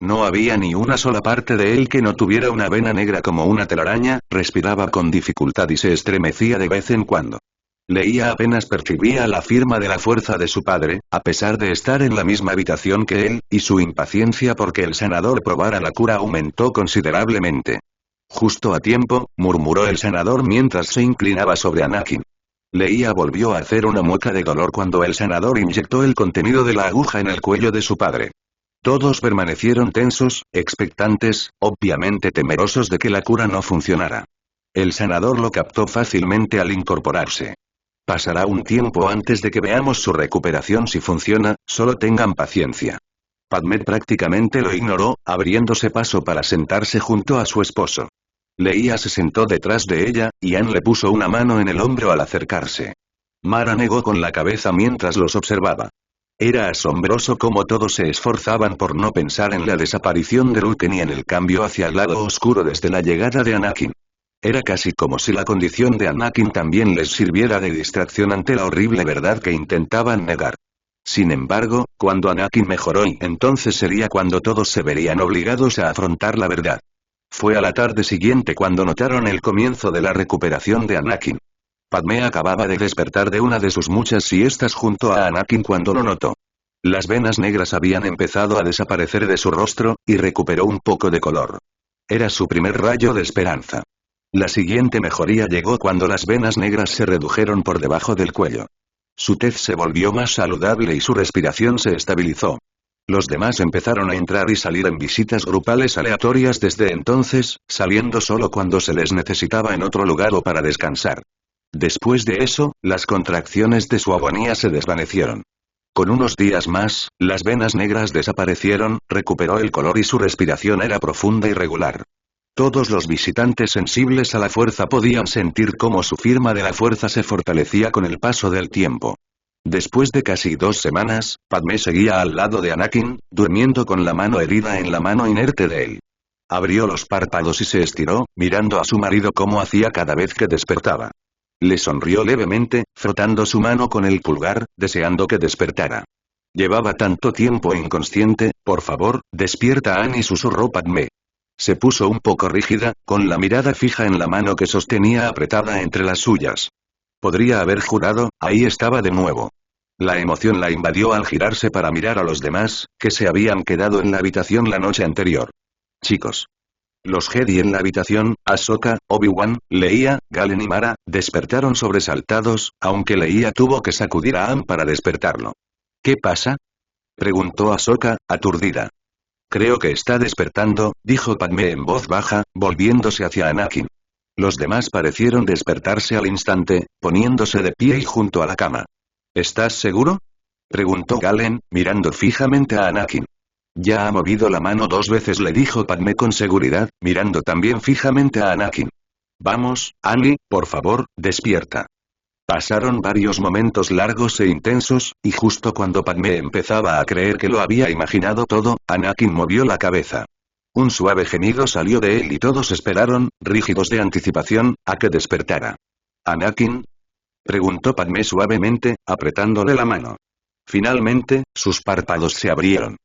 No había ni una sola parte de él que no tuviera una vena negra como una telaraña, respiraba con dificultad y se estremecía de vez en cuando. Leía apenas percibía la firma de la fuerza de su padre, a pesar de estar en la misma habitación que él, y su impaciencia porque el senador probara la cura aumentó considerablemente. Justo a tiempo, murmuró el senador mientras se inclinaba sobre Anakin. Leía volvió a hacer una mueca de dolor cuando el senador inyectó el contenido de la aguja en el cuello de su padre. Todos permanecieron tensos, expectantes, obviamente temerosos de que la cura no funcionara. El senador lo captó fácilmente al incorporarse. Pasará un tiempo antes de que veamos su recuperación. Si funciona, solo tengan paciencia. Padmé prácticamente lo ignoró, abriéndose paso para sentarse junto a su esposo. Leia se sentó detrás de ella, y Anne le puso una mano en el hombro al acercarse. Mara negó con la cabeza mientras los observaba. Era asombroso cómo todos se esforzaban por no pensar en la desaparición de Luke ni en el cambio hacia el lado oscuro desde la llegada de Anakin. Era casi como si la condición de Anakin también les sirviera de distracción ante la horrible verdad que intentaban negar. Sin embargo, cuando Anakin mejoró, entonces sería cuando todos se verían obligados a afrontar la verdad. Fue a la tarde siguiente cuando notaron el comienzo de la recuperación de Anakin. Padmé acababa de despertar de una de sus muchas siestas junto a Anakin cuando lo notó. Las venas negras habían empezado a desaparecer de su rostro, y recuperó un poco de color. Era su primer rayo de esperanza. La siguiente mejoría llegó cuando las venas negras se redujeron por debajo del cuello. Su tez se volvió más saludable y su respiración se estabilizó. Los demás empezaron a entrar y salir en visitas grupales aleatorias desde entonces, saliendo solo cuando se les necesitaba en otro lugar o para descansar. Después de eso, las contracciones de su agonía se desvanecieron. Con unos días más, las venas negras desaparecieron, recuperó el color y su respiración era profunda y regular. Todos los visitantes sensibles a la fuerza podían sentir cómo su firma de la fuerza se fortalecía con el paso del tiempo. Después de casi 2 semanas, Padmé seguía al lado de Anakin, durmiendo con la mano herida en la mano inerte de él. Abrió los párpados y se estiró, mirando a su marido como hacía cada vez que despertaba. Le sonrió levemente, frotando su mano con el pulgar, deseando que despertara. Llevaba tanto tiempo inconsciente, por favor, despierta a Annie, susurró Padmé. Se puso un poco rígida, con la mirada fija en la mano que sostenía apretada entre las suyas. Podría haber jurado, ahí estaba de nuevo. La emoción la invadió al girarse para mirar a los demás, que se habían quedado en la habitación la noche anterior. Chicos. Los Jedi en la habitación, Ahsoka, Obi-Wan, Leia, Galen y Mara, despertaron sobresaltados, aunque Leia tuvo que sacudir a Anne para despertarlo. ¿Qué pasa? Preguntó Ahsoka, aturdida. Creo que está despertando, dijo Padmé en voz baja, volviéndose hacia Anakin. Los demás parecieron despertarse al instante, poniéndose de pie y junto a la cama. ¿Estás seguro?, preguntó Galen, mirando fijamente a Anakin. Ya ha movido la mano 2 veces, le dijo Padmé con seguridad, mirando también fijamente a Anakin. Vamos, Annie, por favor, despierta. Pasaron varios momentos largos e intensos, y justo cuando Padmé empezaba a creer que lo había imaginado todo, Anakin movió la cabeza. Un suave gemido salió de él y todos esperaron, rígidos de anticipación, a que despertara. ¿Anakin?, preguntó Padmé suavemente, apretándole la mano. Finalmente, sus párpados se abrieron.